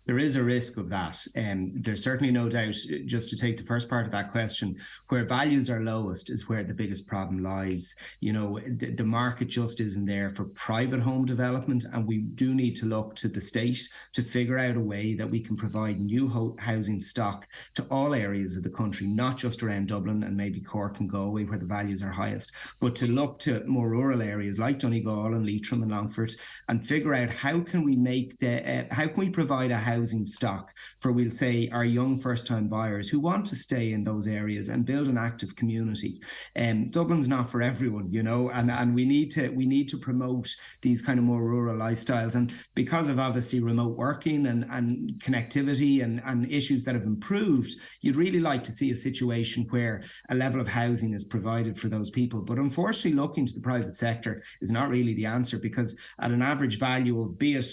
Speaker 19: There is a risk of that. There's certainly no doubt, just to take the first part of that question, where values are lowest is where the biggest problem lies. The market just isn't there for private home development, and we do need to look to the state to figure out a way that we can provide new housing stock to all areas of the country, not just around Dublin and maybe Cork and Galway where the values are highest, but to look to more rural areas like Donegal and Leitrim and Longford and figure out how can we provide a housing stock for, we'll say, our young first-time buyers who want to stay in those areas and build an active community. Dublin's not for everyone, and we need to promote these kind of more rural lifestyles. And because of obviously remote working and connectivity and issues that have improved, you'd really like to see a situation where a level of housing is provided for those people. But unfortunately, looking to the private sector is not really the answer, because at an average value of, be it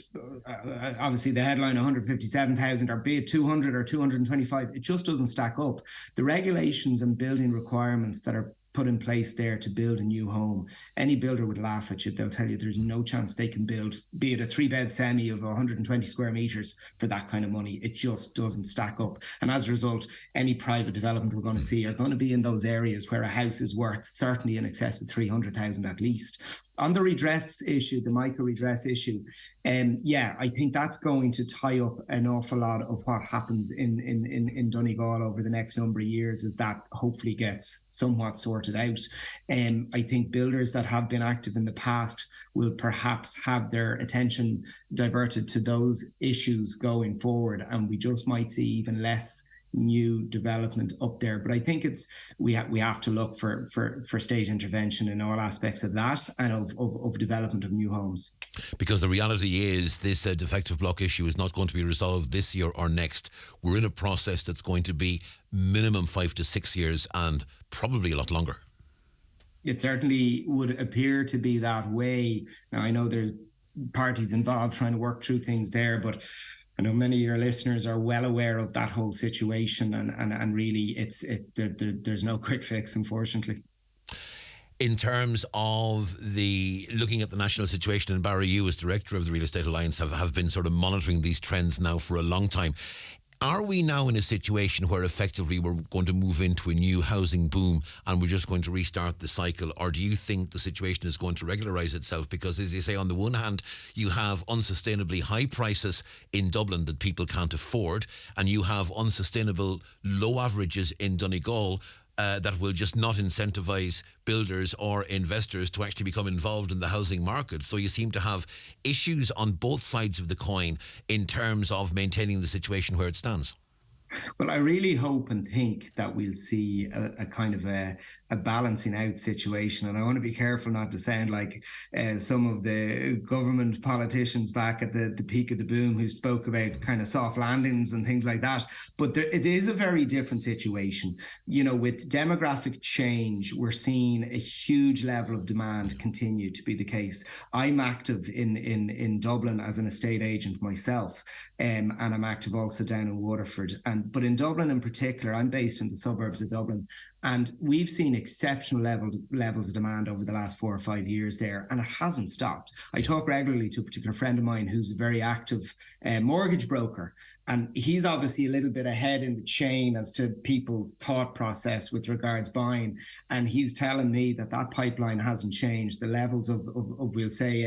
Speaker 19: obviously the headline 157,000 or be it 200 or 225, it just doesn't stack up. The regulations and building requirements that are put in place there to build a new home, any builder would laugh at you. They'll tell you there's no chance they can build, be it a 3-bed semi of 120 square metres for that kind of money. It just doesn't stack up. And as a result, any private development we're going to see are going to be in those areas where a house is worth certainly in excess of 300,000 at least. On the redress issue, the micro redress issue, I think that's going to tie up an awful lot of what happens in Donegal over the next number of years, as that hopefully gets somewhat sorted out. I think builders that have been active in the past will perhaps have their attention diverted to those issues going forward, and we just might see even less new development up there. But I think we have to look for state intervention in all aspects of that and of development of new homes.
Speaker 1: Because the reality is this defective block issue is not going to be resolved this year or next. We're in a process that's going to be minimum 5 to 6 years and probably a lot longer.
Speaker 19: It certainly would appear to be that way. Now, I know there's parties involved trying to work through things there, but I know many of your listeners are well aware of that whole situation, and really there's no quick fix, unfortunately.
Speaker 1: In terms of looking at the national situation, and Barry, you as director of the Real Estate Alliance have been sort of monitoring these trends now for a long time. Are we now in a situation where effectively we're going to move into a new housing boom and we're just going to restart the cycle? Or do you think the situation is going to regularise itself? Because, as you say, on the one hand, you have unsustainably high prices in Dublin that people can't afford, and you have unsustainable low averages in Donegal that will just not incentivise builders or investors to actually become involved in the housing market. So you seem to have issues on both sides of the coin in terms of maintaining the situation where it stands.
Speaker 19: Well, I really hope and think that we'll see a kind of a balancing out situation. And I want to be careful not to sound like some of the government politicians back at the peak of the boom who spoke about kind of soft landings and things like that. But it is a very different situation. You know, with demographic change, we're seeing a huge level of demand continue to be the case. I'm active in Dublin as an estate agent myself, and I'm active also down in Waterford. But in Dublin in particular, I'm based in the suburbs of Dublin, and we've seen exceptional levels of demand over the last 4 or 5 years there, and it hasn't stopped. I talk regularly to a particular friend of mine who's a very active mortgage broker, and he's obviously a little bit ahead in the chain as to people's thought process with regards buying, and he's telling me that pipeline hasn't changed. The levels of we'll say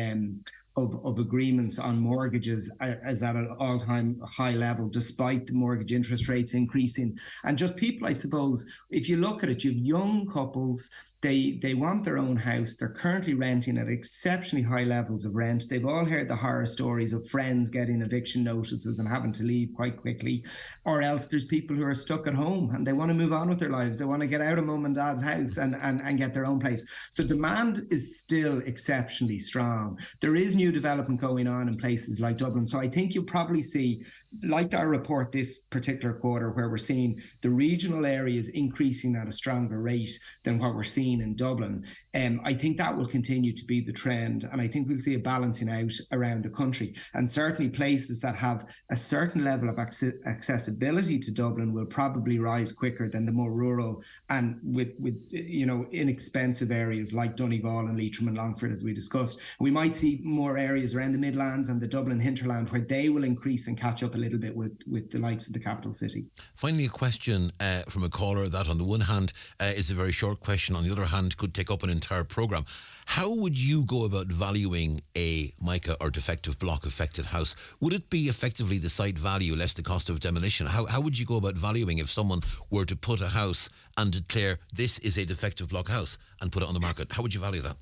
Speaker 19: of agreements on mortgages is at an all-time high level, despite the mortgage interest rates increasing. And just people, I suppose, if you look at it, you have young couples, they want their own house. They're currently renting at exceptionally high levels of rent. They've all heard the horror stories of friends getting eviction notices and having to leave quite quickly. Or else there's people who are stuck at home and they want to move on with their lives. They want to get out of mum and dad's house and get their own place. So demand is still exceptionally strong. There is new development going on in places like Dublin. So I think you'll probably see, like our report this particular quarter, where we're seeing the regional areas increasing at a stronger rate than what we're seeing in Dublin. I think that will continue to be the trend, and I think we'll see a balancing out around the country. And certainly places that have a certain level of accessibility to Dublin will probably rise quicker than the more rural and with inexpensive areas like Donegal and Leitrim and Longford, as we discussed. We might see more areas around the Midlands and the Dublin hinterland where they will increase and catch up a little bit with the likes of the capital city.
Speaker 1: Finally, a question from a caller that on the one hand is a very short question, on the other hand could take up an entire programme. How would you go about valuing a mica or defective block affected house? Would it be effectively the site value less the cost of demolition? How would you go about valuing if someone were to put a house and declare this is a defective block house and put it on the market? How would you value that?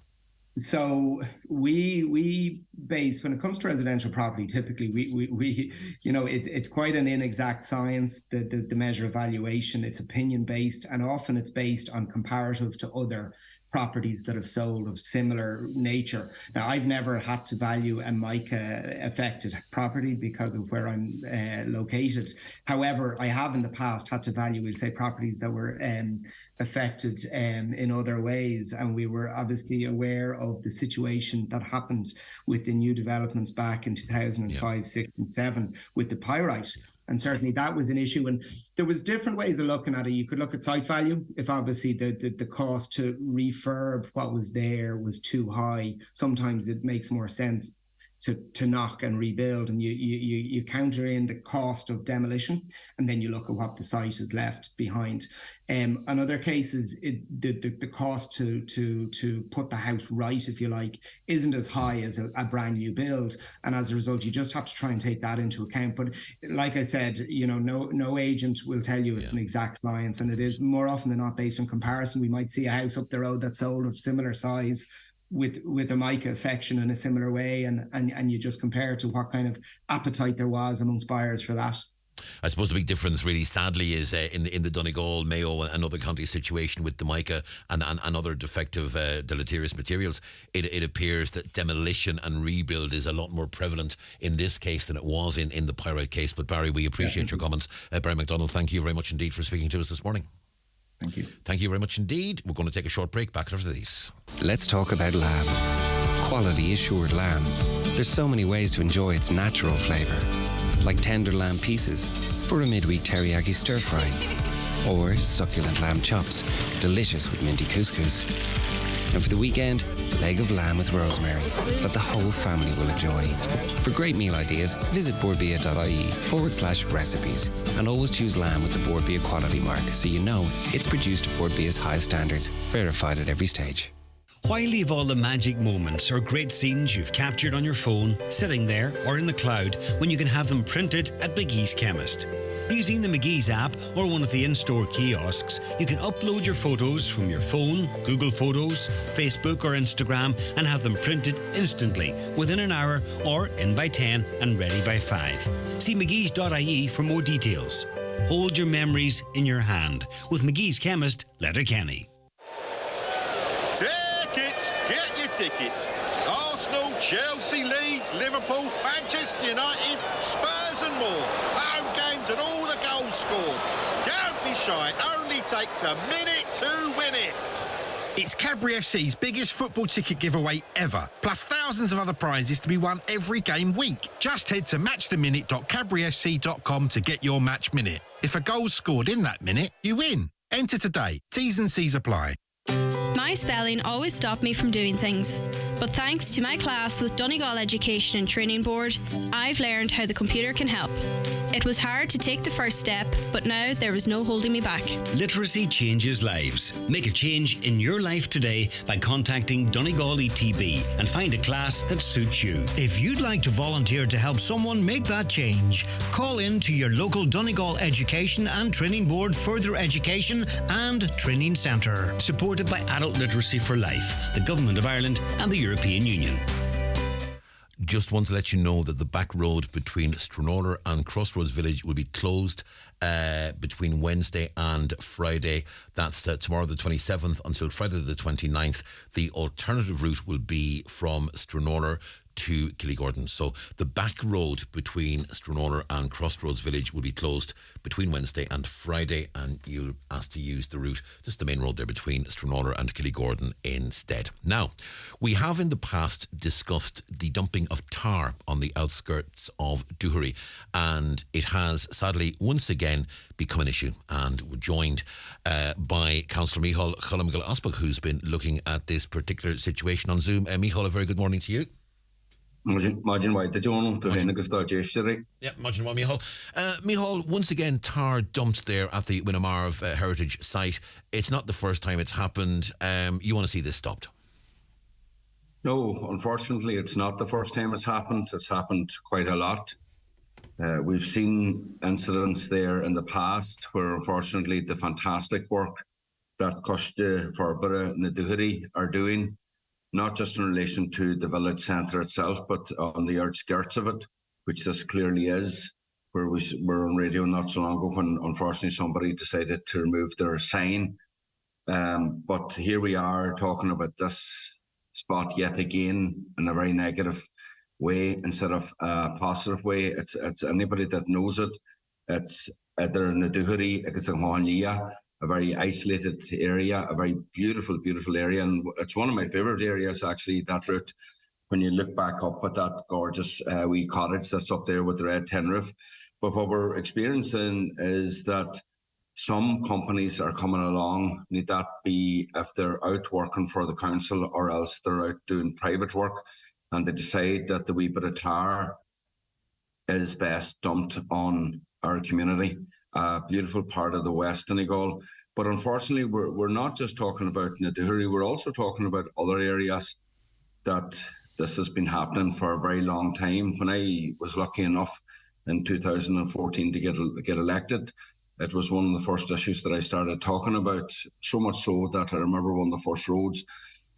Speaker 19: So we base, when it comes to residential property, typically we it's quite an inexact science, the measure of valuation. It's opinion based, and often it's based on comparative to other properties that have sold of similar nature. Now, I've never had to value a mica affected property because of where I'm located. However, I have in the past had to value, we'll say, properties that were affected in other ways. And we were obviously aware of the situation that happened with the new developments back in 2005, 6 and 7 with the pyrite. And certainly that was an issue. And there was different ways of looking at it. You could look at site value. If obviously the cost to refurb what was there was too high, sometimes it makes more sense to knock and rebuild, and you counter in the cost of demolition, and then you look at what the site is left behind. In other cases, the cost to put the house right, if you like, isn't as high as a brand new build, and as a result, you just have to try and take that into account. But like I said, no agent will tell you it's an exact science, and it is more often than not based on comparison. We might see a house up the road that's sold of similar size with a mica affection in a similar way, and you just compare it to what kind of appetite there was amongst buyers for that.
Speaker 1: I suppose the big difference really, sadly, is in the Donegal, Mayo and other counties situation with the mica and other defective deleterious materials. It appears that demolition and rebuild is a lot more prevalent in this case than it was in the pyrite case. But Barry, we appreciate your comments. Barry McDonald, thank you very much indeed for speaking to us this morning.
Speaker 19: Thank you.
Speaker 1: Thank you very much indeed. We're going to take a short break. Back after these.
Speaker 9: Let's talk about lamb. Quality assured lamb. There's so many ways to enjoy its natural flavour, like tender lamb pieces for a midweek teriyaki stir fry, or succulent lamb chops, delicious with minty couscous. And for the weekend, leg of lamb with rosemary that the whole family will enjoy. For great meal ideas, visit boardbia.ie/recipes, and always choose lamb with the Boardbia quality mark, so you know it's produced to Boardbia's high standards, verified at every stage.
Speaker 12: Why leave all the magic moments or great scenes you've captured on your phone sitting there or in the cloud when you can have them printed at McGee's Chemist? Using the McGee's app or one of the in-store kiosks, you can upload your photos from your phone, Google Photos, Facebook or Instagram, and have them printed instantly within an hour, or in by 10 and ready by 5. See mcgees.ie for more details. Hold your memories in your hand with McGee's Chemist, Letterkenny.
Speaker 20: Tickets! Get your tickets! Arsenal, Chelsea, Leeds, Liverpool, Manchester United, Spurs and more. Home games and all the goals scored. Don't be shy, it only takes a minute to win it.
Speaker 21: It's Cadbury FC's biggest football ticket giveaway ever, plus thousands of other prizes to be won every game week. Just head to matchtheminute.cadburyfc.com to get your match minute. If a goal's scored in that minute, you win. Enter today. T's and C's apply.
Speaker 22: My spelling always stopped me from doing things, but thanks to my class with Donegal Education and Training Board, I've learned how the computer can help. It was hard to take the first step, but now there is no holding me back.
Speaker 12: Literacy changes lives. Make a change in your life today by contacting Donegal ETB and find a class that suits you.
Speaker 8: If you'd like to volunteer to help someone make that change, call in to your local Donegal Education and Training Board Further Education and Training Centre.
Speaker 12: Supported by Adult Literacy for Life, the Government of Ireland and the European Union.
Speaker 1: Just want to let you know that the back road between Stranorlar and Crossroads Village will be closed between Wednesday and Friday. That's tomorrow the 27th until Friday the 29th. The alternative route will be from Stranorlar to Killygordon. So the back road between Stranorlar and Crossroads Village will be closed between Wednesday and Friday, and you're asked to use the route, just the main road there between Stranorlar and Killygordon instead. Now, we have in the past discussed the dumping of tar on the outskirts of Duherry, and it has sadly once again become an issue, and we're joined by Councillor Micheál Chulaimgil-Osbach, who's been looking at this particular situation on Zoom. Micheál, a very good morning to you.
Speaker 23: Imagine why the Donal to
Speaker 1: Yeah, imagine why, Micheál. Micheál, once again, tar dumped there at the Winnamarv Heritage site. It's not the first time it's happened. You want to see this stopped?
Speaker 23: No, unfortunately, it's not the first time it's happened. It's happened quite a lot. We've seen incidents there in the past where, unfortunately, the fantastic work that Costa Forbara and the Duherry are doing, not just in relation to the village centre itself, but on the outskirts of it, which this clearly is, where we were on radio not so long ago when, unfortunately, somebody decided to remove their sign. But here we are talking about this spot yet again in a very negative way instead of a positive way. It's anybody that knows it. It's either in the Duherry, it's in Hohanlia, a very isolated area, a very beautiful, beautiful area. And it's one of my favourite areas, actually, that route. When you look back up at that gorgeous wee cottage that's up there with the red tin roof. But what we're experiencing is that some companies are coming along, need that be if they're out working for the council or else they're out doing private work, and they decide that the wee bit of tar is best dumped on our community, a beautiful part of the West Donegal. But unfortunately, we're not just talking about Nadoohary, we're also talking about other areas that this has been happening for a very long time. When I was lucky enough in 2014 to get elected, it was one of the first issues that I started talking about, so much so that I remember one of the first roads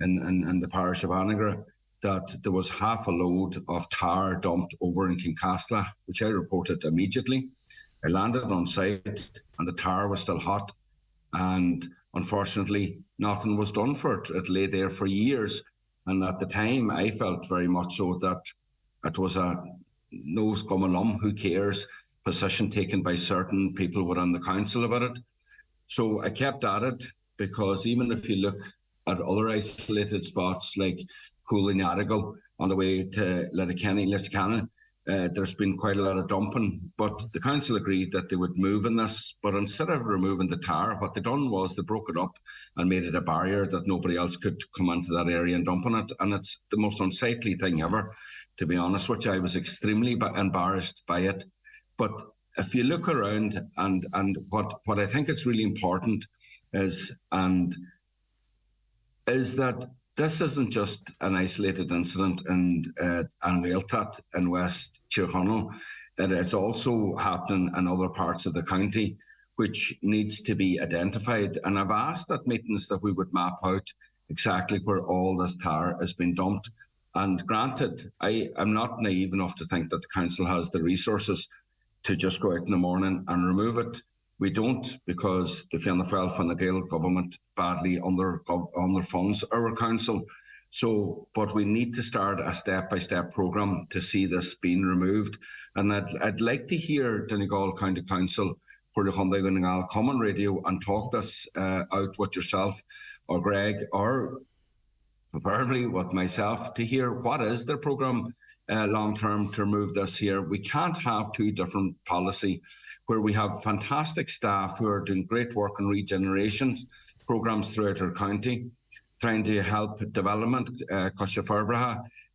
Speaker 23: in the parish of Kavanagh, that there was half a load of tar dumped over in Kincastle, which I reported immediately. I landed on site and the tar was still hot, and unfortunately nothing was done for it. It lay there for years, and at the time I felt very much so that it was a no scum alum, who cares, position taken by certain people within the council about it. So I kept at it, because even if you look at other isolated spots like Cooley-Nadigal on the way to Letterkenny, there's been quite a lot of dumping, but the council agreed that they would move in this. But instead of removing the tar, what they done was they broke it up and made it a barrier that nobody else could come into that area and dump on it. And it's the most unsightly thing ever, to be honest with you. I was extremely embarrassed by it. But if you look around, and what I think it's really important is that this isn't just an isolated incident in Realtat in West Chirchonnell. It is also happening in other parts of the county, which needs to be identified. And I've asked at meetings that we would map out exactly where all this tar has been dumped. And granted, I'm not naive enough to think that the council has the resources to just go out in the morning and remove it. We don't, because the Fianna Fáil and the Gael government badly underfunds our council. So, but we need to start a step-by-step programme to see this being removed. And I'd like to hear Donegal County Council for the Donegal come on radio and talk this out with yourself or Greg, or preferably with myself, to hear what is their programme long-term to remove this here. We can't have two different policy where we have fantastic staff who are doing great work in regeneration programmes throughout our county, trying to help development,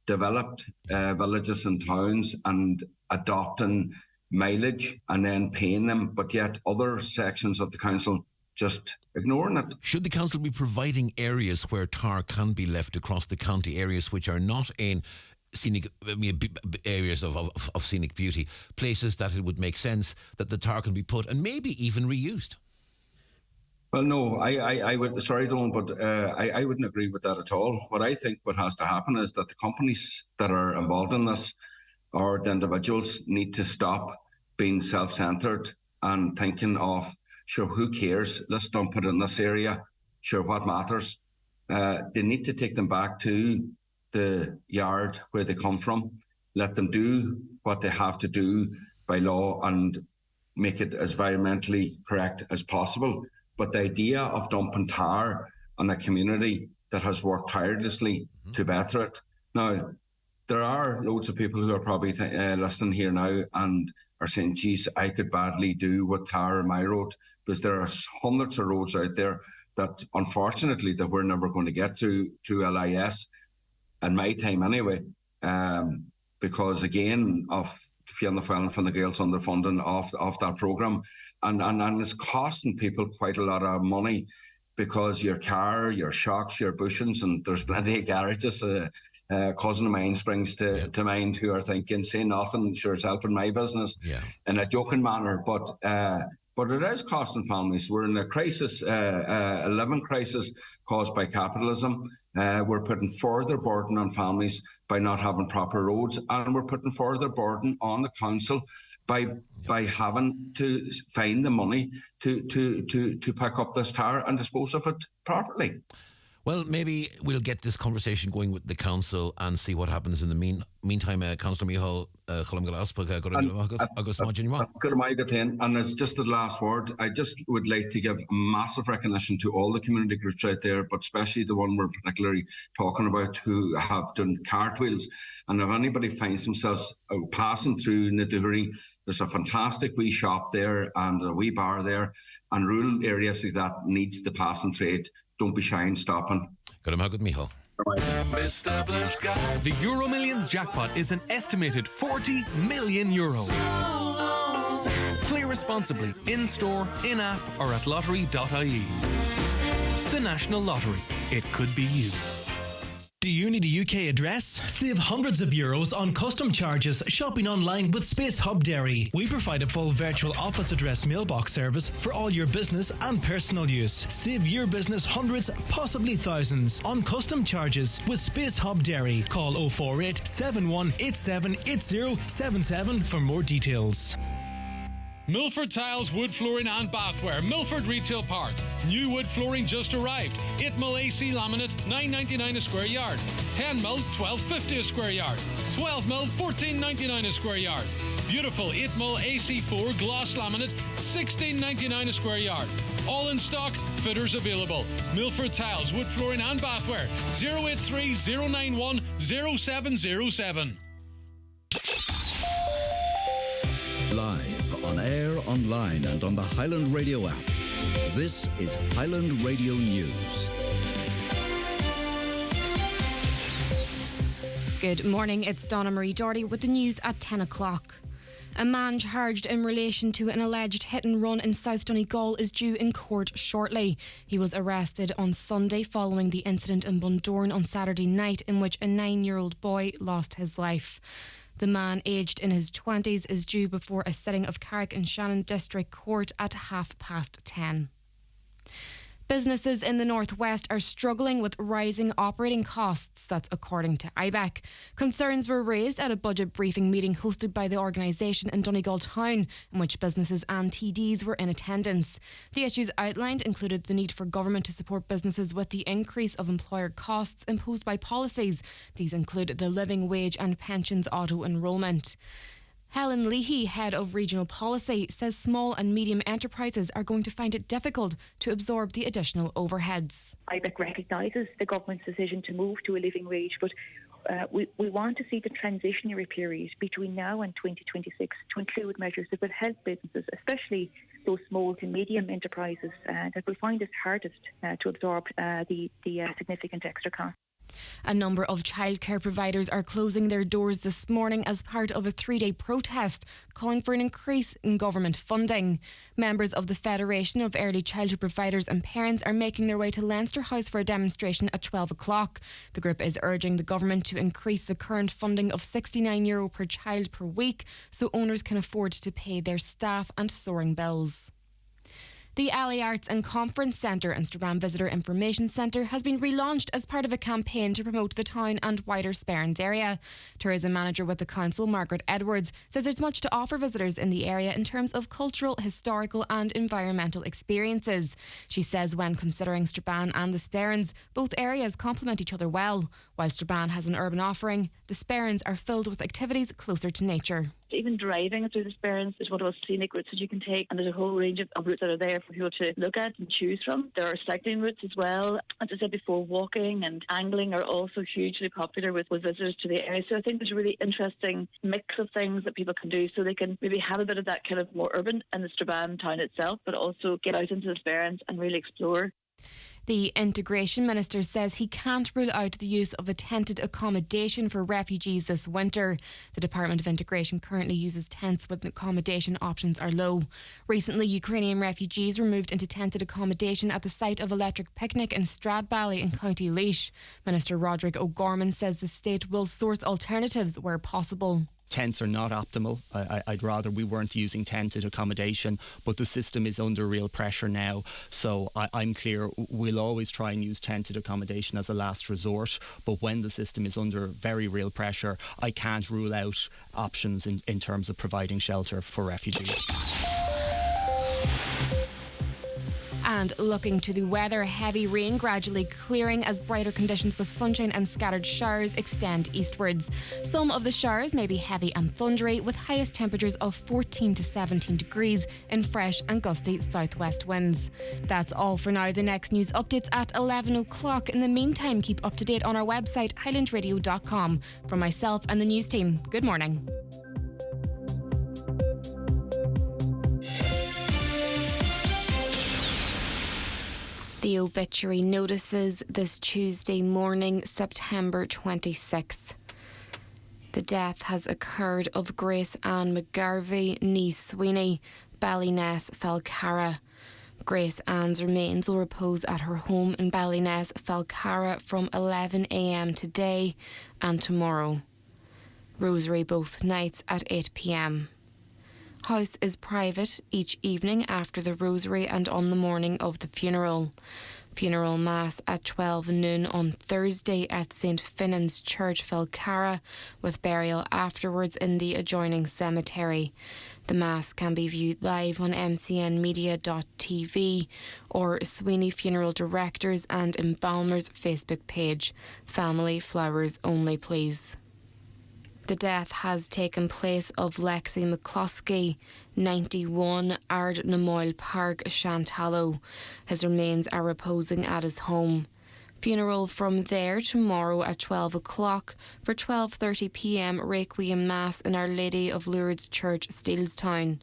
Speaker 23: developed villages and towns, and adopting mileage and then paying them, but yet other sections of the council just ignoring it.
Speaker 1: Should the council be providing areas where tar can be left across the county, areas which are not in scenic areas of scenic beauty, places that it would make sense that the tar can be put and maybe even reused?
Speaker 23: Well, no, I would, sorry, Donal, but I wouldn't agree with that at all. What I think what has to happen is that the companies that are involved in this, or the individuals, need to stop being self-centred and thinking of, sure, who cares? Let's dump it in this area. Sure, what matters? They need to take them back to the yard where they come from, let them do what they have to do by law and make it as environmentally correct as possible. But the idea of dumping tar on a community that has worked tirelessly to better it. Now, there are loads of people who are probably listening here now and are saying, geez, I could badly do with tar on my road, because there are hundreds of roads out there that unfortunately that we're never going to get to through LIS. In my time anyway, because again of Fianna Fáil and the Gaels underfunding of that programme, and it's costing people quite a lot of money, because your car, your shocks, your bushings, and there's plenty of garages. Cousin of mine springs to mind who are thinking, say nothing, sure it's helping my business, in a joking manner, but it is costing families. We're in a crisis, a living crisis caused by capitalism. We're putting further burden on families by not having proper roads, and we're putting further burden on the council by having to find the money to pick up this tar and dispose of it properly.
Speaker 1: Well, maybe we'll get this conversation going with the council and see what happens in the meantime. Councillor Micheál,
Speaker 23: and it's just the last word. I just would like to give massive recognition to all the community groups out there, but especially the one we're particularly talking about who have done cartwheels. And if anybody finds themselves passing through Niduri, there's a fantastic wee shop there and a wee bar there, and rural areas like that needs the passing trade. Don't be shy in stopping.
Speaker 1: Good luck with Micheál.
Speaker 6: Mr. Blue Sky. The Euro Millions jackpot is an estimated €40 million. Play responsibly in-store, in-app or at lottery.ie. The National Lottery. It could be you.
Speaker 2: Do you need a UK address? Save hundreds of euros on custom charges shopping online with Space Hub Dairy. We provide a full virtual office address mailbox service for all your business and personal use. Save your business hundreds, possibly thousands on custom charges with Space Hub Dairy. Call 048 7187 8077 for more details.
Speaker 18: Milford Tiles, Wood Flooring and Bathware, Milford Retail Park. New wood flooring just arrived. 8 mil AC laminate, $9.99 a square yard. 10 mil, $12.50 a square yard. 12 mil, $14.99 a square yard. Beautiful 8 mil AC4 gloss laminate, $16.99 a square yard. All in stock, fitters available. Milford Tiles, Wood Flooring and Bathware, 083 091 0707.
Speaker 3: Live, on air, online and on the Highland Radio app. This is Highland Radio News.
Speaker 4: Good morning, it's Donna Marie Doherty with the news at 10 o'clock. A man charged in relation to an alleged hit and run in South Donegal is due in court shortly. He was arrested on Sunday following the incident in Bundoran on Saturday night in which a 9-year-old boy lost his life. The man, aged in his 20s, is due before a sitting of Carrick and Shannon District Court at 10:30. Businesses in the northwest are struggling with rising operating costs, that's according to IBEC. Concerns were raised at a budget briefing meeting hosted by the organisation in Donegal Town, in which businesses and TDs were in attendance. The issues outlined included the need for government to support businesses with the increase of employer costs imposed by policies. These include the living wage and pensions auto-enrolment. Helen Leahy, head of regional policy, says small and medium enterprises are going to find it difficult to absorb the additional overheads.
Speaker 24: IBEC recognises the government's decision to move to a living wage, but we want to see the transitionary period between now and 2026 to include measures that will help businesses, especially those small to medium enterprises that will find it hardest to absorb the significant extra cost.
Speaker 4: A number of childcare providers are closing their doors this morning as part of a 3-day protest calling for an increase in government funding. Members of the Federation of Early Childhood Providers and Parents are making their way to Leinster House for a demonstration at 12 o'clock. The group is urging the government to increase the current funding of €69 per child per week so owners can afford to pay their staff and soaring bills. The Alley Arts and Conference Centre and Strabane Visitor Information Centre has been relaunched as part of a campaign to promote the town and wider Sperrins area. Tourism Manager with the Council, Margaret Edwards, says there's much to offer visitors in the area in terms of cultural, historical and environmental experiences. She says when considering Strabane and the Sperrins, both areas complement each other well. While Strabane has an urban offering, the Sperrins are filled with activities closer to nature.
Speaker 24: Even driving through the Sperrins is one of those scenic routes that you can take, and there's a whole range of routes that are there for people to look at and choose from. There are cycling routes as well. As I said before, walking and angling are also hugely popular with visitors to the area. So I think there's a really interesting mix of things that people can do, so they can maybe have a bit of that kind of more urban in the Strabane town itself, but also get out into the Sperrins and really explore.
Speaker 4: The Integration Minister says he can't rule out the use of a tented accommodation for refugees this winter. The Department of Integration currently uses tents when accommodation options are low. Recently, Ukrainian refugees were moved into tented accommodation at the site of Electric Picnic in Stradbally in County Laois. Minister Roderick O'Gorman says the state will source alternatives where possible.
Speaker 25: Tents are not optimal. I'd rather we weren't using tented accommodation, but the system is under real pressure now. So I'm clear we'll always try and use tented accommodation as a last resort, but when the system is under very real pressure, I can't rule out options in terms of providing shelter for refugees.
Speaker 4: And looking to the weather, heavy rain gradually clearing as brighter conditions with sunshine and scattered showers extend eastwards. Some of the showers may be heavy and thundery, with highest temperatures of 14 to 17 degrees in fresh and gusty southwest winds. That's all for now. The next news updates at 11 o'clock. In the meantime, keep up to date on our website, highlandradio.com. From myself and the news team, good morning. The obituary notices this Tuesday morning, September 26th. The death has occurred of Grace Ann McGarvey, nee Sweeney, Ballyness, Falcarra. Grace Ann's remains will repose at her home in Ballyness, Falcarra from 11 a.m. today and tomorrow. Rosary both nights at 8 p.m. House is private each evening after the rosary and on the morning of the funeral. Funeral Mass at 12 noon on Thursday at St. Finan's Church, Falcarra, with burial afterwards in the adjoining cemetery. The Mass can be viewed live on mcnmedia.tv or Sweeney Funeral Directors and Embalmers Facebook page. Family flowers only, please. The death has taken place of Lexi McCloskey, 91, Ardnamoyle Park, Shantallow. His remains are reposing at his home. Funeral from there tomorrow at 12 o'clock for 12:30 p.m. Requiem Mass in Our Lady of Lourdes Church, Steelstown.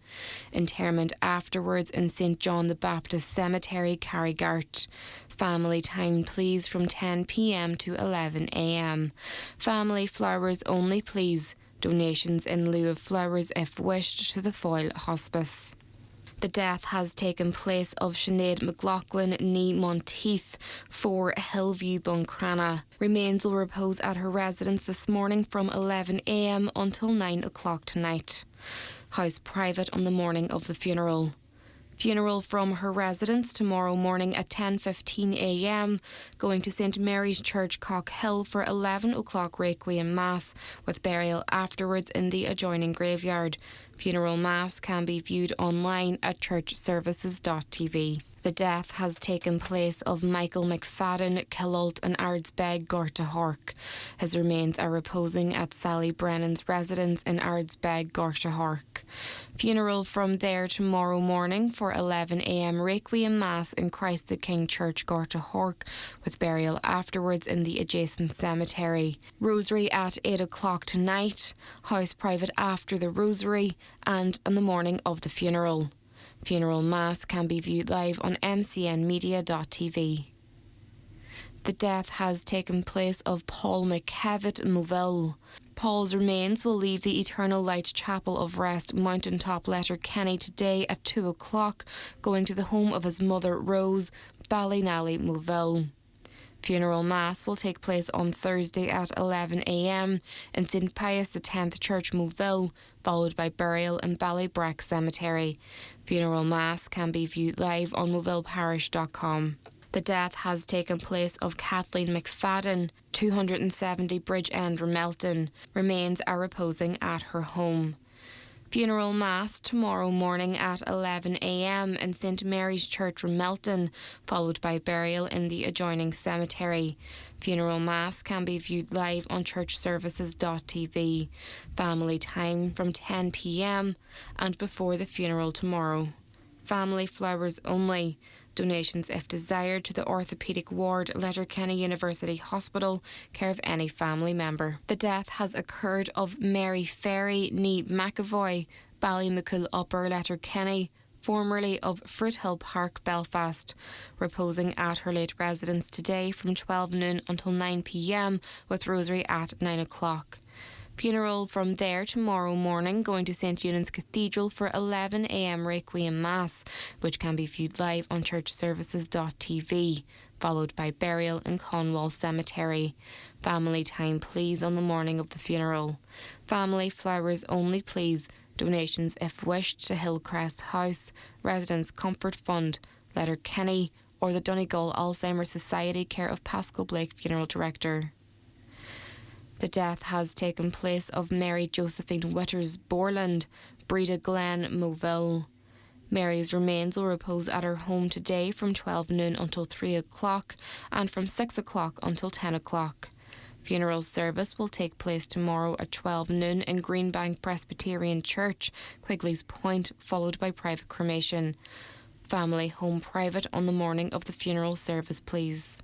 Speaker 4: Interment afterwards in St. John the Baptist Cemetery, Carrigart. Family time, please, from 10 p.m. to 11 a.m. Family flowers only, please. Donations in lieu of flowers if wished to the Foyle Hospice. The death has taken place of Sinead McLaughlin, nee Monteith, 4 Hillview, Buncrana. Remains will repose at her residence this morning from 11 a.m. until 9 o'clock tonight. House private on the morning of the funeral. Funeral from her residence tomorrow morning at 10:15 a.m. Going to St. Mary's Church, Cockhill for 11 o'clock Requiem Mass, with burial afterwards in the adjoining graveyard. Funeral Mass can be viewed online at churchservices.tv. The death has taken place of Michael McFadden, Killalt and Ardsbeg, Gorta Hork. His remains are reposing at Sally Brennan's residence in Ardsbeg, Gorta Hork. Funeral from there tomorrow morning for 11 a.m. Requiem Mass in Christ the King Church, Gorta Hork, with burial afterwards in the adjacent cemetery. Rosary at 8 o'clock tonight. House private after the rosary and on the morning of the funeral. Funeral Mass can be viewed live on mcnmedia.tv. The death has taken place of Paul McKevitt Moville. Paul's remains will leave the Eternal Light Chapel of Rest, Mountaintop, Letterkenny today at 2 o'clock, going to the home of his mother Rose, Ballynally, Moville. Funeral Mass will take place on Thursday at 11 a.m. in St. Pius X Church, Moville, followed by burial in Ballybreck Cemetery. Funeral Mass can be viewed live on movilleparish.com. The death has taken place of Kathleen McFadden, 270 Bridge End, Ramelton. Remains are reposing at her home. Funeral Mass tomorrow morning at 11 a.m. in St. Mary's Church, Ramelton, followed by burial in the adjoining cemetery. Funeral Mass can be viewed live on churchservices.tv. Family time from 10 p.m. and before the funeral tomorrow. Family flowers only. Donations if desired to the Orthopaedic Ward, Letterkenny University Hospital, care of any family member. The death has occurred of Mary Ferry, nee McAvoy, Ballymacool Upper, Letterkenny, formerly of Fruithill Park, Belfast, reposing at her late residence today from 12 noon until 9 p.m. with rosary at 9 o'clock. Funeral from there tomorrow morning, going to St. Eunan's Cathedral for 11 a.m. Requiem Mass, which can be viewed live on churchservices.tv, followed by burial in Conwall Cemetery. Family time, please, on the morning of the funeral. Family flowers only, please. Donations if wished to Hillcrest House, Residents Comfort Fund, Letterkenny, or the Donegal Alzheimer's Society, care of Pascal Blake, Funeral Director. The death has taken place of Mary Josephine Witters Borland, Breda Glen, Moville. Mary's remains will repose at her home today from 12 noon until 3 o'clock and from 6 o'clock until 10 o'clock. Funeral service will take place tomorrow at 12 noon in Greenbank Presbyterian Church, Quigley's Point, followed by private cremation. Family home private on the morning of the funeral service, please.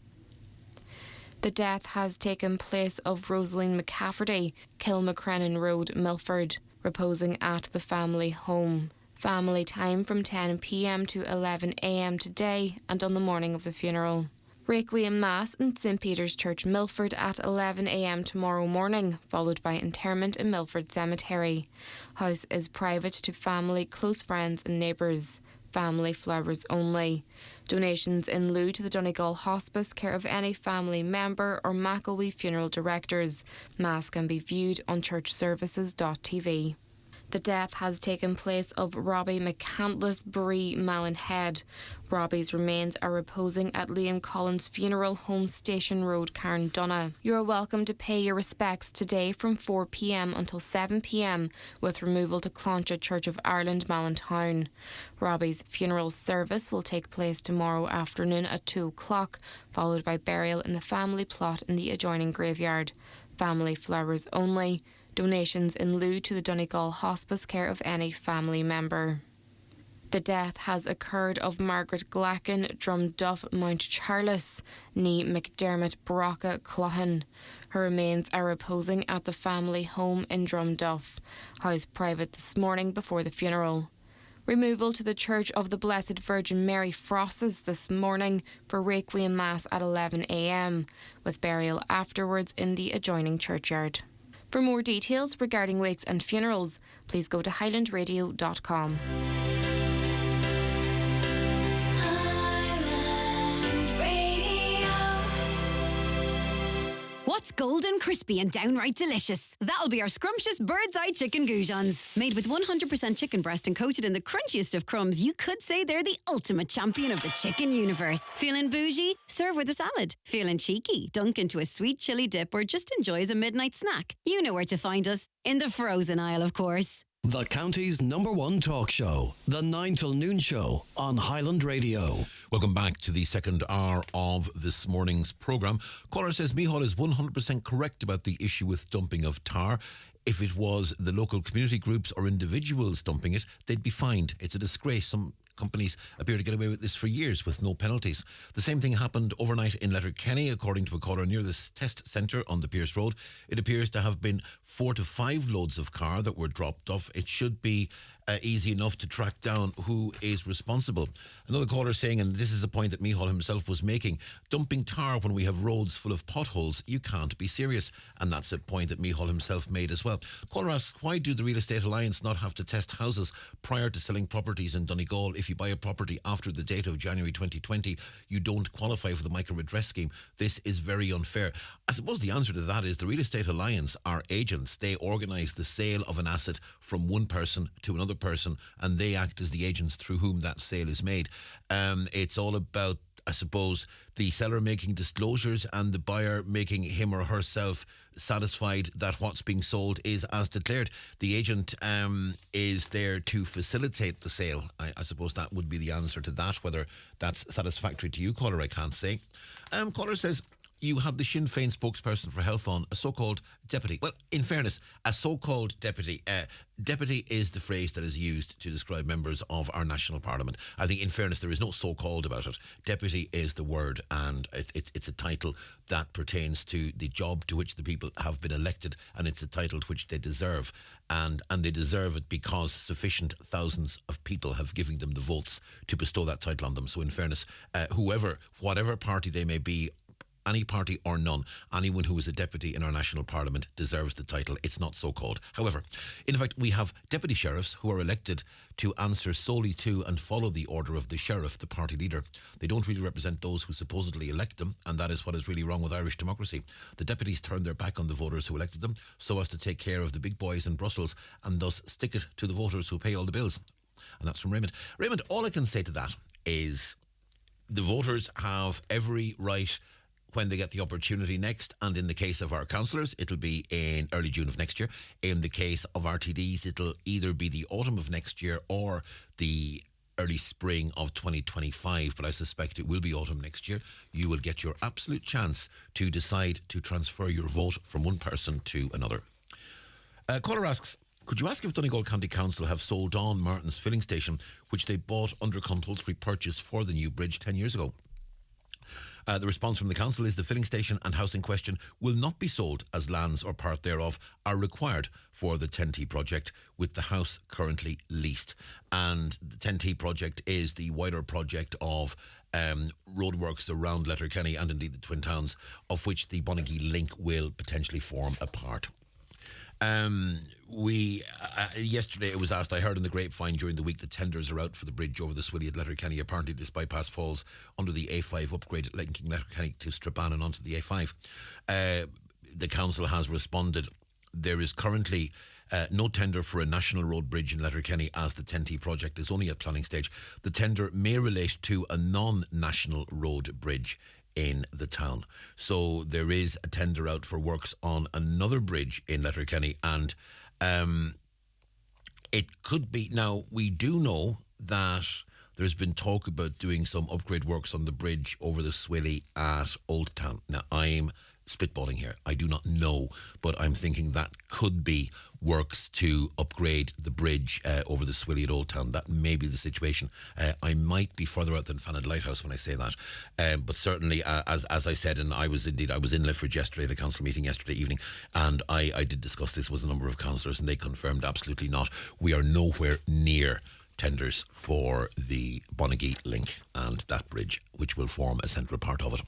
Speaker 4: The death has taken place of Rosaline McCafferty, Kilmacrennan Road, Milford, reposing at the family home. Family time from 10 p.m. to 11 a.m. today and on the morning of the funeral. Requiem Mass in St Peter's Church, Milford at 11 a.m. tomorrow morning, followed by interment in Milford Cemetery. House is private to family, close friends and neighbours. Family flowers only. Donations in lieu to the Donegal Hospice, care of any family member or McElwee funeral directors. Mass can be viewed on churchservices.tv. The death has taken place of Robbie McCandless, Bree, Mallinhead. Robbie's remains are reposing at Liam Collins Funeral Home, Station Road, Carndonagh. You are welcome to pay your respects today from 4 p.m. until 7 p.m. with removal to Cloncha Church of Ireland, Mallintown. Robbie's funeral service will take place tomorrow afternoon at 2 o'clock, followed by burial in the family plot in the adjoining graveyard. Family flowers only. Donations in lieu to the Donegal Hospice, care of any family member. The death has occurred of Margaret Glacken, Drumduff, Mount Charles, ní McDermott, Brocka, Clohan. Her remains are reposing at the family home in Drumduff. House private this morning before the funeral. Removal to the Church of the Blessed Virgin Mary Frosses this morning for Requiem Mass at 11 a.m, with burial afterwards in the adjoining churchyard. For more details regarding wakes and funerals, please go to highlandradio.com.
Speaker 5: What's golden, crispy and downright delicious? That'll be our scrumptious bird's eye chicken goujons. Made with 100% chicken breast and coated in the crunchiest of crumbs, you could say they're the ultimate champion of the chicken universe. Feeling bougie? Serve with a salad. Feeling cheeky? Dunk into a sweet chili dip or just enjoy as a midnight snack. You know where to find us. In the frozen aisle, of course.
Speaker 7: The county's #1 talk show, the 9 till noon show on Highland Radio.
Speaker 1: Welcome back to the second hour of this morning's programme. Caller says Micheál is 100% correct about the issue with dumping of tar. If it was the local community groups or individuals dumping it, they'd be fined. It's a disgrace. Some companies appear to get away with this for years with no penalties. The same thing happened overnight in Letterkenny, according to a caller near this test centre on the Pierce Road. It appears to have been 4 to 5 loads of car that were dropped off. It should be easy enough to track down who is responsible. Another caller saying, and this is a point that Micheál himself was making, dumping tar when we have roads full of potholes, you can't be serious. And that's a point that Micheál himself made as well. Caller asks, why do the Real Estate Alliance not have to test houses prior to selling properties in Donegal? If you buy a property after the date of January 2020, you don't qualify for the micro redress scheme. This is very unfair. I suppose the answer to that is the Real Estate Alliance are agents. They organise the sale of an asset from one person to another person, and they act as the agents through whom that sale is made. It's all about, I suppose, the seller making disclosures and the buyer making him or herself satisfied that what's being sold is as declared. The agent is there to facilitate the sale. I suppose that would be the answer to that. Whether that's satisfactory to you, caller, I can't say. Caller says, you had the Sinn Féin spokesperson for health on, a so-called deputy. Well, in fairness, a so-called deputy. Deputy is the phrase that is used to describe members of our national parliament. I think, in fairness, there is no so-called about it. Deputy is the word, and it's a title that pertains to the job to which the people have been elected, and it's a title to which they deserve. And they deserve it because sufficient thousands of people have given them the votes to bestow that title on them. So, in fairness, whatever party they may be, any party or none, anyone who is a deputy in our national parliament deserves the title. It's not so called. However, in fact, we have deputy sheriffs who are elected to answer solely to and follow the order of the sheriff, the party leader. They don't really represent those who supposedly elect them, and that is what is really wrong with Irish democracy. The deputies turn their back on the voters who elected them so as to take care of the big boys in Brussels and thus stick it to the voters who pay all the bills. And that's from Raymond. Raymond, all I can say to that is the voters have every right when they get the opportunity next, and in the case of our councillors, it'll be in early June of next year. In the case of RTDs, it'll either be the autumn of next year or the early spring of 2025, but I suspect it will be autumn next year. You will get your absolute chance to decide to transfer your vote from one person to another. Caller asks, could you ask if Donegal County Council have sold on Martin's filling station, which they bought under compulsory purchase for the new bridge 10 years ago? The response from the council is the filling station and house in question will not be sold, as lands or part thereof are required for the 10T project, with the house currently leased. And the 10T project is the wider project of roadworks around Letterkenny and indeed the Twin Towns, of which the Bonagee link will potentially form a part. Yesterday it was asked, I heard in the grapevine during the week the tenders are out for the bridge over the Swilly at Letterkenny. Apparently this bypass falls under the A5 upgrade linking Letterkenny to Strabane and onto the A5. The council has responded. There is currently no tender for a national road bridge in Letterkenny, as the 10T project is only at planning stage. The tender may relate to a non-national road bridge in the town. So there is a tender out for works on another bridge in Letterkenny, and it could be. Now, we do know that there's been talk about doing some upgrade works on the bridge over the Swilly at Old Town. Now, I'm spitballing here. I do not know, but I'm thinking that could be works to upgrade the bridge over the Swilly at Old Town. That may be the situation. I might be further out than Fanad Lighthouse when I say that, but certainly, as I said, and I was in Lifford yesterday at a council meeting yesterday evening, and I did discuss this with a number of councillors, and they confirmed absolutely not. We are nowhere near tenders for the Bonagee link and that bridge, which will form a central part of it.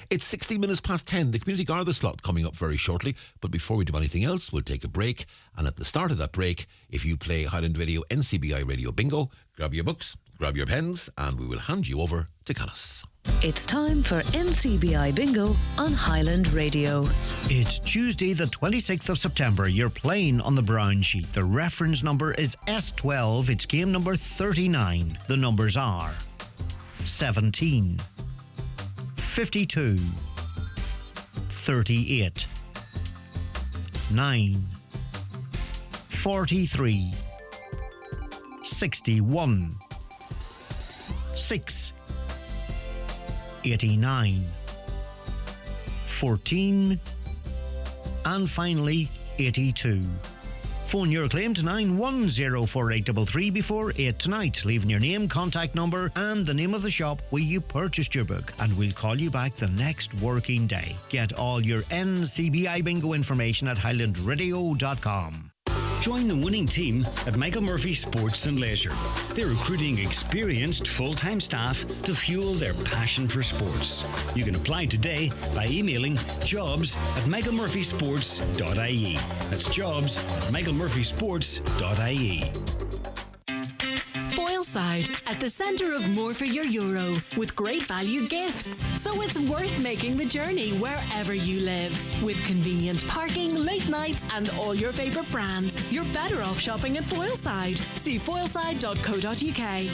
Speaker 1: It's 16 minutes past 10. The Community Garda slot coming up very shortly. But before we do anything else, we'll take a break. And at the start of that break, if you play Highland Radio NCBI Radio Bingo, grab your books, grab your pens, and we will hand you over to Canis.
Speaker 10: It's time for NCBI Bingo on Highland Radio.
Speaker 8: It's Tuesday the 26th of September. You're playing on the brown sheet. The reference number is S12. It's game number 39. The numbers are 17, 52, 38, 9, 43, 61, 6, 89, 14, and finally 82. Phone your claim to 9104833 before 8 tonight, leaving your name, contact number and the name of the shop where you purchased your book, and we'll call you back the next working day. Get all your NCBI Bingo information at highlandradio.com.
Speaker 12: Join the winning team at Michael Murphy Sports and Leisure. They're recruiting experienced full-time staff to fuel their passion for sports. You can apply today by emailing jobs@michaelmurphysports.ie. That's jobs@michaelmurphysports.ie.
Speaker 10: Foilside, at the centre of more for your euro, with great value gifts. So it's worth making the journey wherever you live. With convenient parking, late nights and all your favourite brands, you're better off shopping at Foilside. See foilside.co.uk.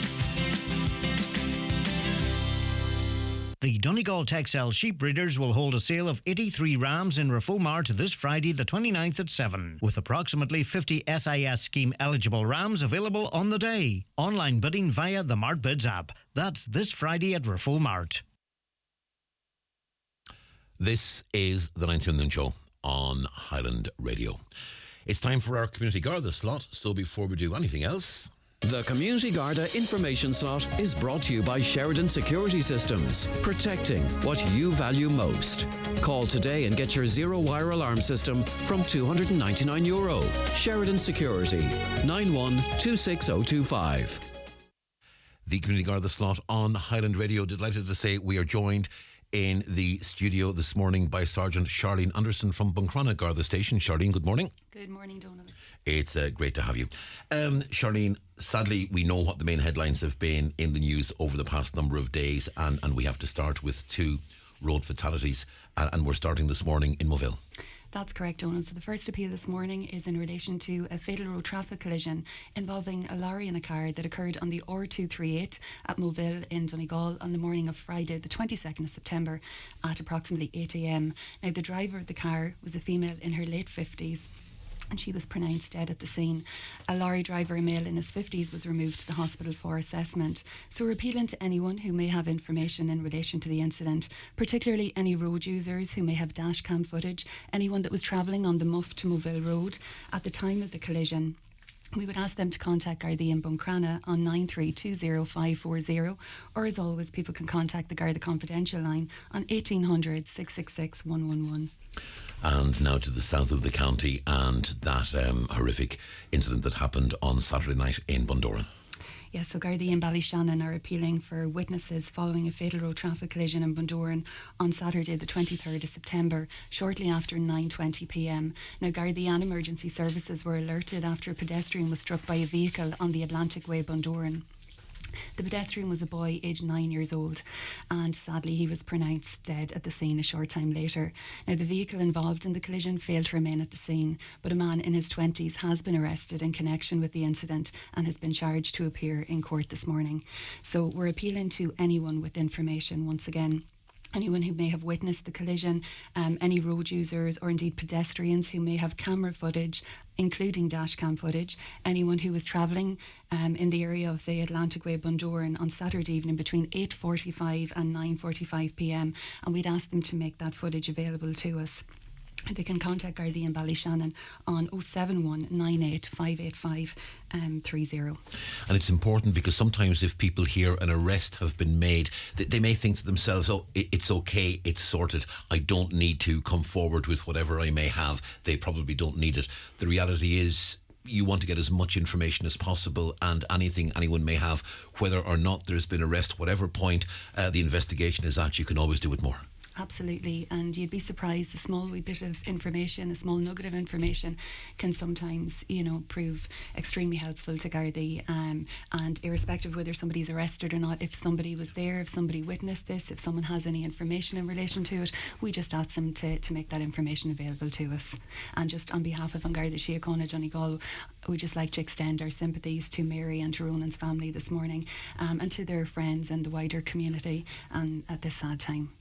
Speaker 8: The Donegal Texel sheep breeders will hold a sale of 83 rams in Reformart this Friday the 29th at 7, with approximately 50 SIS scheme eligible rams available on the day. Online bidding via the Mart Bids app. That's this Friday at Reformart.
Speaker 1: This is the 19 Noon Show on Highland Radio. It's time for our Community Garda slot, so before we do anything else...
Speaker 7: The Community Garda information slot is brought to you by Sheridan Security Systems, protecting what you value most. Call today and get your zero-wire alarm system from €299. Sheridan Security, 91-26025.
Speaker 1: The Community Garda slot on Highland Radio. Delighted to say we are joined in the studio this morning by Sergeant Charlene Anderson from Buncrana Garda Station. Charlene, good morning.
Speaker 11: Good morning, Donal.
Speaker 1: It's great to have you. Charlene, sadly, we know what the main headlines have been in the news over the past number of days, and we have to start with 2 road fatalities, and we're starting this morning in Moville.
Speaker 11: That's correct, Donal. So the first appeal this morning is in relation to a fatal road traffic collision involving a lorry and a car that occurred on the R238 at Moville in Donegal on the morning of Friday the 22nd of September at approximately 8 a.m. Now, the driver of the car was a female in her late 50s. and she was pronounced dead at the scene. A lorry driver, a male in his 50s, was removed to the hospital for assessment. So we're appealing to anyone who may have information in relation to the incident, particularly any road users who may have dash cam footage, anyone that was travelling on the Muff to Moville Road at the time of the collision. We would ask them to contact Garda in Buncrana on 9320540, or as always, people can contact the Garda Confidential line on 1800 666 111.
Speaker 1: And now to the south of the county and that horrific incident that happened on Saturday night in Bundoran.
Speaker 11: Yes, so Garda and Ballyshannon are appealing for witnesses following a fatal road traffic collision in Bundoran on Saturday the 23rd of September, shortly after 9:20pm. Now, Garda and emergency services were alerted after a pedestrian was struck by a vehicle on the Atlantic Way, Bundoran. The pedestrian was a boy aged 9 years old, and sadly he was pronounced dead at the scene a short time later. Now, the vehicle involved in the collision failed to remain at the scene, but a man in his 20s has been arrested in connection with the incident and has been charged to appear in court this morning. So we're appealing to anyone with information, once again, anyone who may have witnessed the collision, any road users or indeed pedestrians who may have camera footage, including dash cam footage, anyone who was travelling in the area of the Atlantic Way, Bundoran on Saturday evening between 8:45 and 9:45pm, and we'd ask them to make that footage available to us. They can contact Garda in Ballyshannon on 071 98 585 30.
Speaker 1: And it's important because sometimes if people hear an arrest have been made, they may think to themselves, oh, it's okay, it's sorted, I don't need to come forward with whatever I may have. They probably don't need it. The reality is, you want to get as much information as possible, and anything anyone may have, whether or not there's been arrest, whatever point the investigation is at, you can always do it more.
Speaker 11: Absolutely, and you'd be surprised, a small wee bit of information, a small nugget of information can sometimes, prove extremely helpful to Gardaí, and irrespective of whether somebody's arrested or not, if somebody was there, if somebody witnessed this, if someone has any information in relation to it, we just ask them to make that information available to us. And just on behalf of An Garda Síochána Donegal, we'd just like to extend our sympathies to Mary and to Ronan's family this morning, and to their friends and the wider community at this sad time.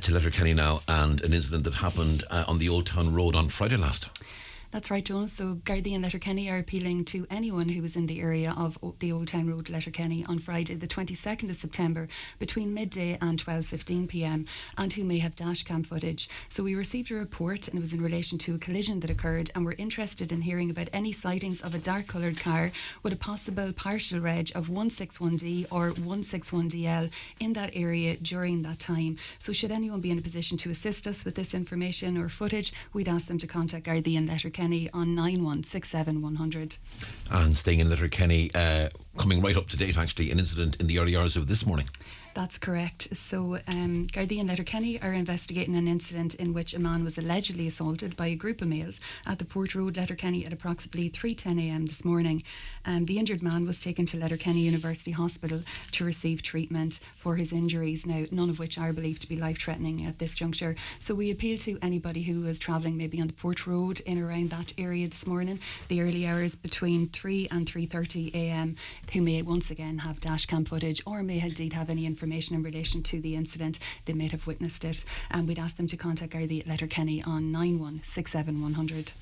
Speaker 1: To Letterkenny now, and an incident that happened on the Old Town Road on Friday last.
Speaker 11: That's right, Donal. So Garda and Letterkenny are appealing to anyone who was in the area of the Old Town Road, Letterkenny, on Friday the 22nd of September between midday and 12:15pm, and who may have dashcam footage. So we received a report, and it was in relation to a collision that occurred, and we're interested in hearing about any sightings of a dark coloured car with a possible partial reg of 161D or 161DL in that area during that time. So should anyone be in a position to assist us with this information or footage, we'd ask them to contact Garda and Letterkenny on 9167 100.
Speaker 1: And staying in Letterkenny, coming right up to date actually, an incident in the early hours of this morning.
Speaker 11: That's correct. So Garda and Letterkenny are investigating an incident in which a man was allegedly assaulted by a group of males at the Port Road, Letterkenny, at approximately 3:10am this morning. The injured man was taken to Letterkenny University Hospital to receive treatment for his injuries, now none of which are believed to be life-threatening at this juncture. So we appeal to anybody who was travelling maybe on the Port Road in around that area this morning, the early hours between 3 and 3:30am, who may once again have dashcam footage or may indeed have any information in relation to the incident. They may have witnessed it, and we'd ask them to contact Garda at Letterkenny on 9167 100.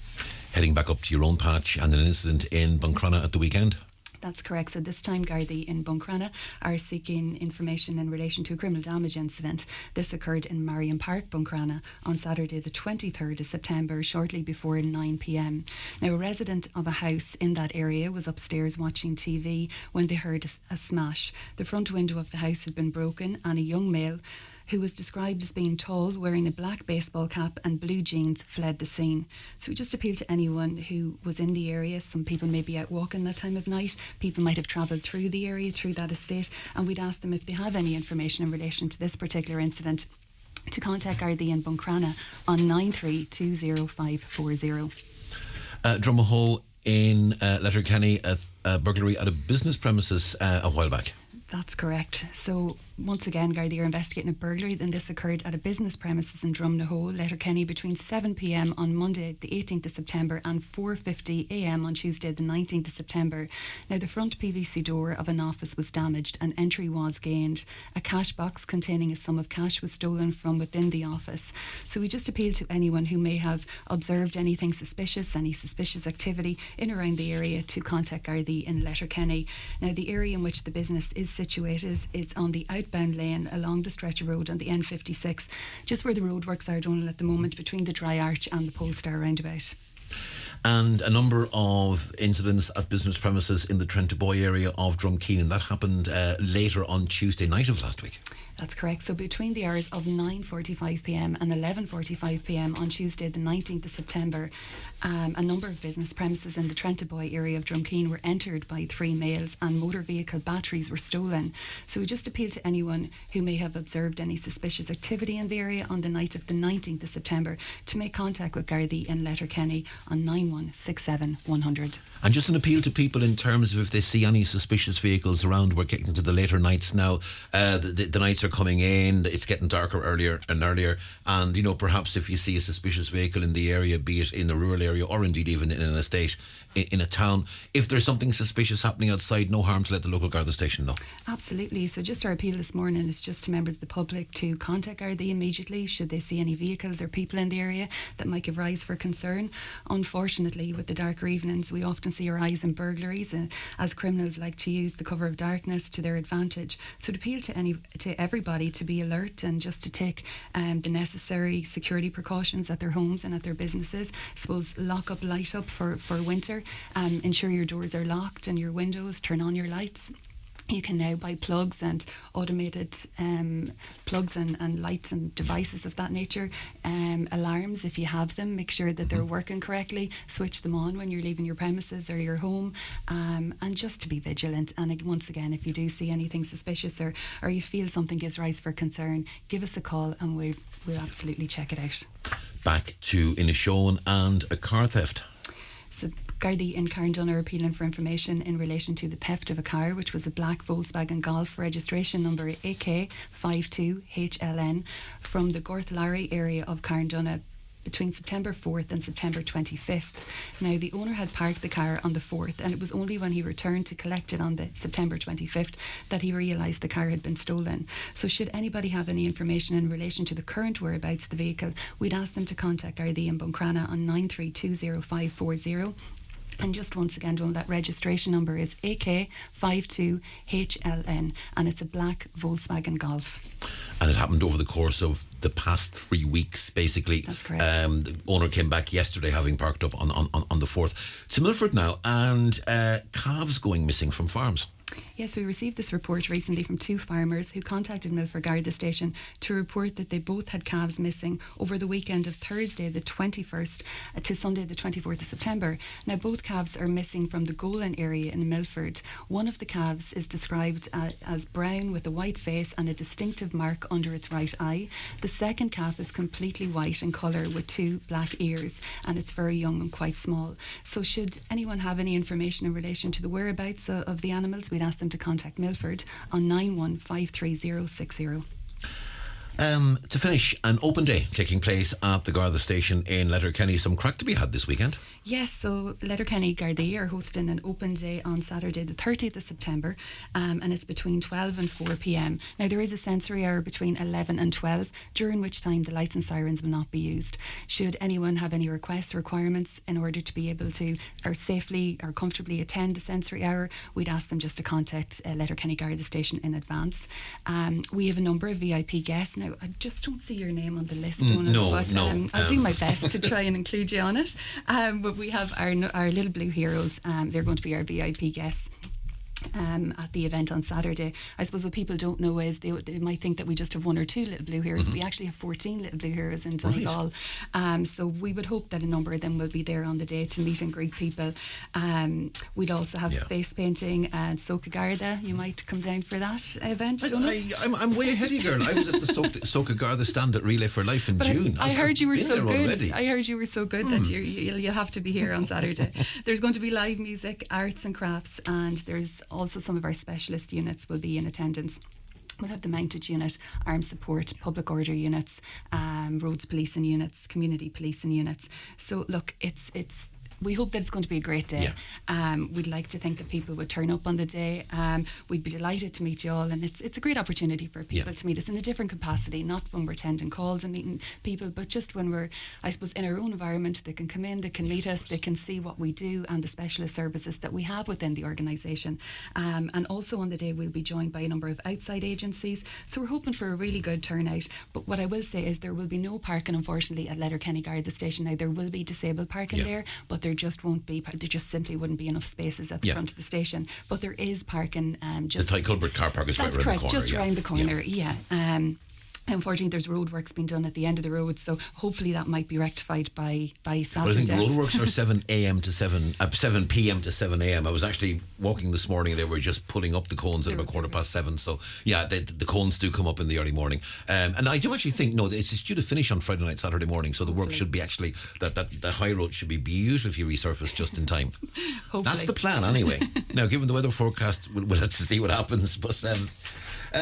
Speaker 1: Heading back up to your own patch, and an incident in Buncrana at the weekend.
Speaker 11: That's correct. So this time Garda in Buncrana are seeking information in relation to a criminal damage incident. This occurred in Marion Park, Buncrana, on Saturday the 23rd of September, shortly before 9pm. Now, a resident of a house in that area was upstairs watching TV when they heard a smash. The front window of the house had been broken, and a young male who was described as being tall, wearing a black baseball cap and blue jeans, fled the scene. So we just appeal to anyone who was in the area. Some people may be out walking that time of night. People might have travelled through the area, through that estate, and we'd ask them if they have any information in relation to this particular incident to contact Garda in Buncrana on 9320540.
Speaker 1: Drumahoe in Letterkenny, a burglary at a business premises a while back.
Speaker 11: That's correct. So once again, Garda are investigating a burglary. Then this occurred at a business premises in Drumnahoe, Letterkenny, between 7 p.m. on Monday the 18th of September and 4:50 a.m. on Tuesday the 19th of September. Now the front PVC door of an office was damaged and entry was gained. A cash box containing a sum of cash was stolen from within the office. So we just appeal to anyone who may have observed anything suspicious, any suspicious activity in or around the area, to contact Garda in Letterkenny. Now the area in which the business is situated, it's on the outbound lane along the stretch of road on the N56, just where the roadworks are, Donal, at the moment, between the Dry Arch and the Polestar roundabout.
Speaker 1: And a number of incidents at business premises in the Trentaboy area of Drumkeenan. That happened later on Tuesday night of last week.
Speaker 11: That's correct. So between the hours of 9:45pm and 11:45pm on Tuesday the 19th of September, a number of business premises in the Trentaboy area of Drumkeen were entered by 3 males and motor vehicle batteries were stolen. So we just appeal to anyone who may have observed any suspicious activity in the area on the night of the 19th of September to make contact with Garda in Letterkenny on 9167 100.
Speaker 1: And just an appeal to people in terms of if they see any suspicious vehicles around. We're getting to the later nights now. The nights are coming in, it's getting darker earlier and earlier, and you know, perhaps if you see a suspicious vehicle in the area, be it in a rural area or indeed even in an estate in a town, if there's something suspicious happening outside, no harm to let the local Garda station know.
Speaker 11: Absolutely. So just our appeal this morning is just to members of the public to contact Garda immediately should they see any vehicles or people in the area that might give rise for concern. Unfortunately, with the darker evenings, we often see a rise in burglaries, as criminals like to use the cover of darkness to their advantage. So to appeal to everybody to be alert and just to take the necessary security precautions at their homes and at their businesses. I suppose lock up, light up for winter. Ensure your doors are locked and your windows, turn on your lights. You can now buy plugs and automated plugs and lights and devices of that nature. Alarms, if you have them, make sure that they're working correctly. Switch them on when you're leaving your premises or your home. And just to be vigilant. And once again, if you do see anything suspicious or you feel something gives rise for concern, give us a call and we'll absolutely check it out.
Speaker 1: Back to Inishowen and a car theft.
Speaker 11: So Garda in Carndon are appealing for information in relation to the theft of a car, which was a black Volkswagen Golf, registration number AK52HLN, from the Gorthlari area of Carndon between September 4th and September 25th. Now, the owner had parked the car on the 4th, and it was only when he returned to collect it on the September 25th that he realised the car had been stolen. So should anybody have any information in relation to the current whereabouts of the vehicle, we'd ask them to contact Garda in Buncrana on 93200540. And just once again, Donal, that registration number is AK52HLN, and it's a black Volkswagen Golf.
Speaker 1: And it happened over the course of the past 3 weeks, basically.
Speaker 11: That's correct.
Speaker 1: The owner came back yesterday, having parked up on the 4th. To Milford now, and calves going missing from farms.
Speaker 11: Yes, we received this report recently from 2 farmers who contacted Milford Garda station to report that they both had calves missing over the weekend of Thursday the 21st to Sunday the 24th of September. Now, both calves are missing from the Golan area in Milford. One of the calves is described as brown with a white face and a distinctive mark under its right eye. The second calf is completely white in colour with 2 black ears, and it's very young and quite small. So should anyone have any information in relation to the whereabouts of the animals, we'd ask them to contact Milford on 91533060.
Speaker 1: To finish, an open day taking place at the Garda station in Letterkenny. Some crack to be had this weekend.
Speaker 11: Yes, so Letterkenny Garda are hosting an open day on Saturday the 30th of September, and it's between 12 and 4 p.m. Now, there is a sensory hour between 11 and 12, during which time the lights and sirens will not be used. Should anyone have any requests or requirements in order to be able to safely or comfortably attend the sensory hour, we'd ask them just to contact Letterkenny Garda station in advance. We have a number of VIP guests. Now, I just don't see your name on the list, Donal, but I'll do my best to try and include you on it. But we have our little blue heroes. They're going to be our VIP guests at the event on Saturday. I suppose what people don't know is they might think that we just have 1 or 2 little blue heroes. Mm-hmm. We actually have 14 little blue heroes in Donegal. Right. So we would hope that a number of them will be there on the day to meet and greet people. We'd also have face painting and Soca Garda. You might come down for that event.
Speaker 1: I'm way ahead of you, girl. I was at the Soca Garda stand at Relay for Life in June.
Speaker 11: I heard you were so good.
Speaker 1: Already.
Speaker 11: I heard you were so good that you'll have to be here on Saturday. There's going to be live music, arts and crafts, and there's Also, some of our specialist units will be in attendance. We'll have the mounted unit, armed support, public order units, roads policing units, community policing units. So look, we hope that it's going to be a great day. We'd like to think that people would turn up on the day. We'd be delighted to meet you all, and it's a great opportunity for people to meet us in a different capacity, not when we're attending calls and meeting people, but just when we're, I suppose, in our own environment. They can come in, they can meet us, they can see what we do and the specialist services that we have within the organisation. And also on the day we'll be joined by a number of outside agencies, so we're hoping for a really good turnout. But what I will say is there will be no parking, unfortunately, at Letterkenny Garda station. Now, there will be disabled parking there, but there just simply wouldn't be enough spaces at the front of the station. But there is parking. Just
Speaker 1: the Ty Culbert car park is right around the corner.
Speaker 11: Just around the corner, Unfortunately, there's roadworks being done at the end of the road, so hopefully that might be rectified by Saturday.
Speaker 1: Well, I think roadworks are 7 a.m. to 7 p.m. to 7 a.m. I was actually walking this morning. They were just putting up the cones at about 7:15. So yeah, the cones do come up in the early morning. And I do actually think it's due to finish on Friday night, Saturday morning. So the work should be actually that high road should be beautifully resurfaced just in time. That's the plan anyway. Now, given the weather forecast, we'll have to see what happens. But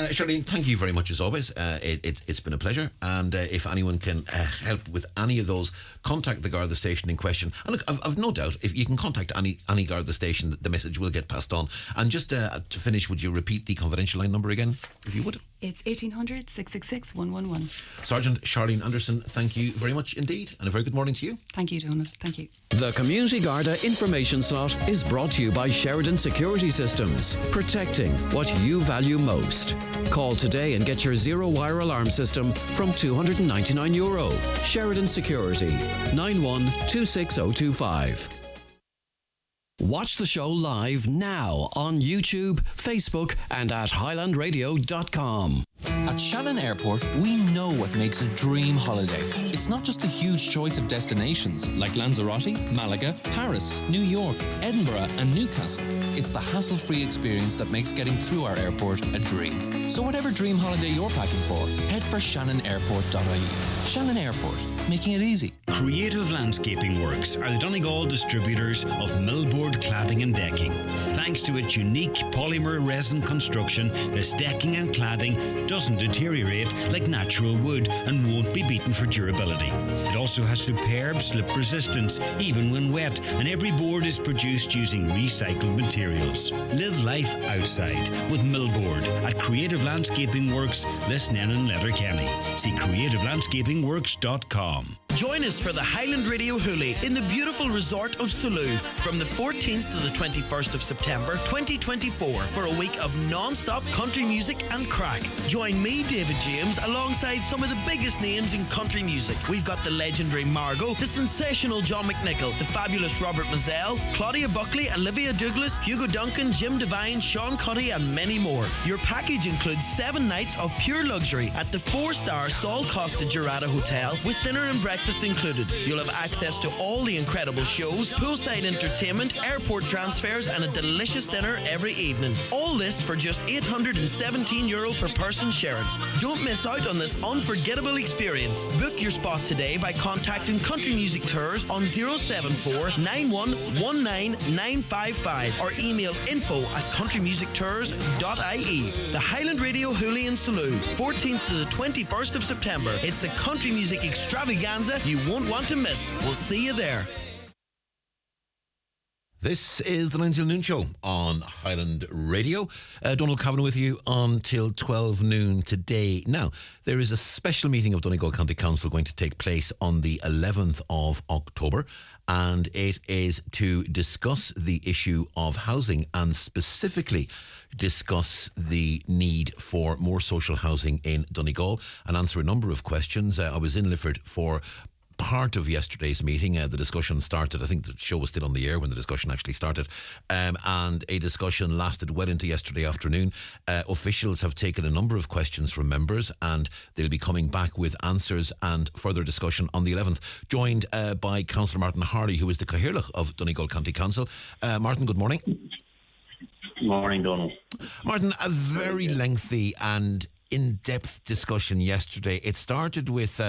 Speaker 1: Charlene, thank you very much as always. It's been a pleasure, and if anyone can help with any of those, contact the Garda station in question. And look, I've no doubt if you can contact any Garda station, the message will get passed on. And just to finish, would you repeat the confidential line number again, if you would?
Speaker 11: It's 1800 666 111.
Speaker 1: Sergeant Charlene Anderson, thank you very much indeed, and a very good morning to you.
Speaker 11: Thank you, Donal. Thank you.
Speaker 7: The Community Garda information slot is brought to you by Sheridan Security Systems, protecting what you value most. Call today and get your zero-wire alarm system from €299. Sheridan Security, 91-26025. Watch the show live now on YouTube, Facebook and at highlandradio.com.
Speaker 13: At Shannon Airport, we know what makes a dream holiday. It's not just a huge choice of destinations like Lanzarote, Malaga, Paris, New York, Edinburgh and Newcastle. It's the hassle-free experience that makes getting through our airport a dream. So whatever dream holiday you're packing for, head for shannonairport.ie. Shannon Airport, making it easy.
Speaker 12: Creative Landscaping Works are the Donegal distributors of millboard cladding and decking. Thanks to its unique polymer resin construction, this decking and cladding doesn't deteriorate like natural wood and won't be beaten for durability. It also has superb slip resistance even when wet, and every board is produced using recycled materials. Live life outside with millboard at Creative Landscaping Works, Lisnen and Letterkenny. See creativelandscapingworks.com.
Speaker 14: Join us for the Highland Radio Hoolie in the beautiful resort of Sulu from the 14th to the 21st of September 2024 for a week of non-stop country music and crack. Join me, David James, alongside some of the biggest names in country music. We've got the legendary Margot, the sensational John McNichol, the fabulous Robert Mazzell, Claudia Buckley, Olivia Douglas, Hugo Duncan, Jim Devine, Sean Cuddy and many more. Your package includes 7 nights of pure luxury at the 4-star Sol Costa Jurata Hotel with dinner and breakfast included. You'll have access to all the incredible shows, poolside entertainment, airport transfers and a delicious dinner every evening. All this for just €817 per person sharing. Don't miss out on this unforgettable experience. Book your spot today by contacting Country Music Tours on 074 9119 955 or email info@countrymusictours.ie. The Highland Radio Hoolie in Sulu, 14th to the 21st of September. It's the country music extravaganza you won't want to miss. We'll see you there.
Speaker 1: This is the 9 till noon show on Highland Radio. Donal Kavanagh with you until 12 noon today. Now, there is a special meeting of Donegal County Council going to take place on the 11th of October, and it is to discuss the issue of housing and specifically discuss the need for more social housing in Donegal and answer a number of questions. I was in Lifford for part of yesterday's meeting. The discussion started, I think the show was still on the air when the discussion actually started, and a discussion lasted well into yesterday afternoon. Officials have taken a number of questions from members and they'll be coming back with answers and further discussion on the 11th, joined by Councillor Martin Harley, who is the Cathaoirleach of Donegal County Council. Martin, good morning.
Speaker 15: Good morning, Donal.
Speaker 1: Martin, a very lengthy and in-depth discussion yesterday. It started with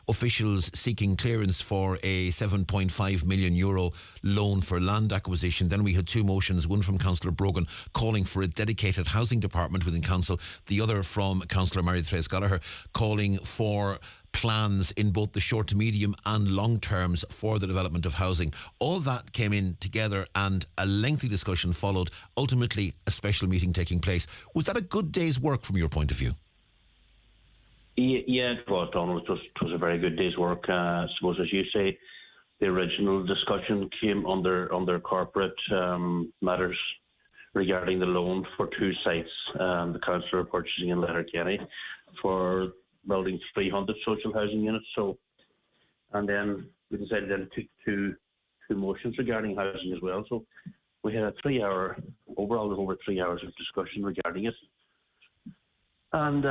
Speaker 1: officials seeking clearance for a €7.5 million loan for land acquisition. Then we had two motions, one from Councillor Brogan calling for a dedicated housing department within council, the other from Councillor Mary-Therese Gallagher calling for plans in both the short to medium and long terms for the development of housing. All that came in together and a lengthy discussion followed, ultimately a special meeting taking place. Was that a good day's work from your point of view?
Speaker 15: Yeah, it was, Donal. It was a very good day's work. I suppose, as you say, the original discussion came under corporate matters regarding the loan for two sites, the Council of Purchasing in Letterkenny, for building 300 social housing units. So, and then we decided then to take two motions regarding housing as well. So we had a 3 hour, overall over 3 hours of discussion regarding it. And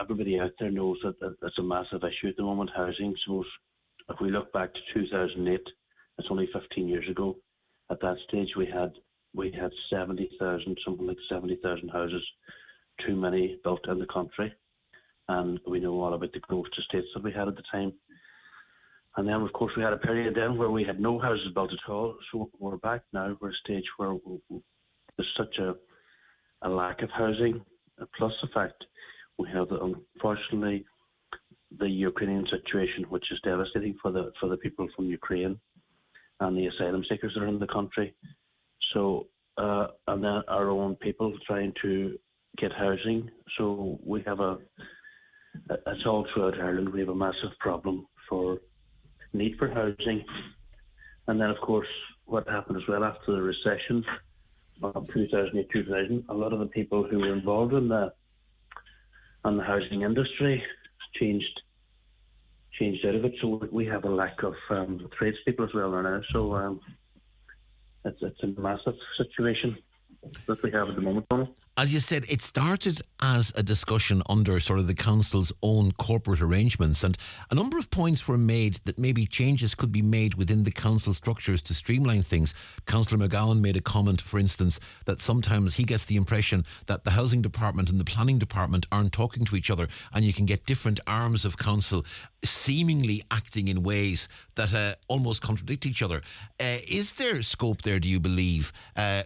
Speaker 15: everybody out there knows that that's a massive issue at the moment, housing. So if we look back to 2008, it's only 15 years ago. At that stage, we had 70,000, something like 70,000 houses, too many built in the country. And we know all about the growth estates that we had at the time. And then, of course, we had a period then where we had no houses built at all. So we're back now. We're at a stage where there's such a lack of housing, plus the fact we have, unfortunately, the Ukrainian situation, which is devastating for the people from Ukraine and the asylum seekers that are in the country. So, and then our own people trying to get housing. So we have it's all throughout Ireland. We have a massive problem for need for housing. And then, of course, what happened as well after the recession of 2008-2000, a lot of the people who were involved in the housing industry changed out of it. So we have a lack of tradespeople as well now. So it's a massive situation that we have at the moment.
Speaker 1: As you said, it started as a discussion under sort of the council's own corporate arrangements, and a number of points were made that maybe changes could be made within the council structures to streamline things. Councillor McGowan made a comment, for instance, that sometimes he gets the impression that the housing department and the planning department aren't talking to each other, and you can get different arms of council seemingly acting in ways that almost contradict each other. Is there scope there, do you believe,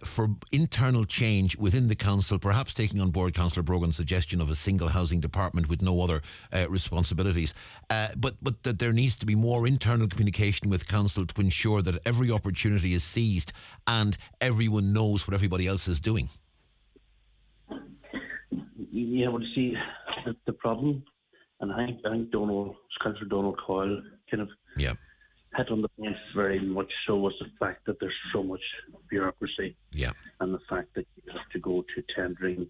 Speaker 1: for internal change within the council, perhaps taking on board Councillor Brogan's suggestion of a single housing department with no other responsibilities, but that there needs to be more internal communication with council to ensure that every opportunity is seized and everyone knows what everybody else is doing?
Speaker 15: Yeah, well, you see, the problem, and I think Councillor Donal Coyle kind of hit on the point very much so, was the fact that there's so much bureaucracy. Yeah. And the fact that you have to go to tendering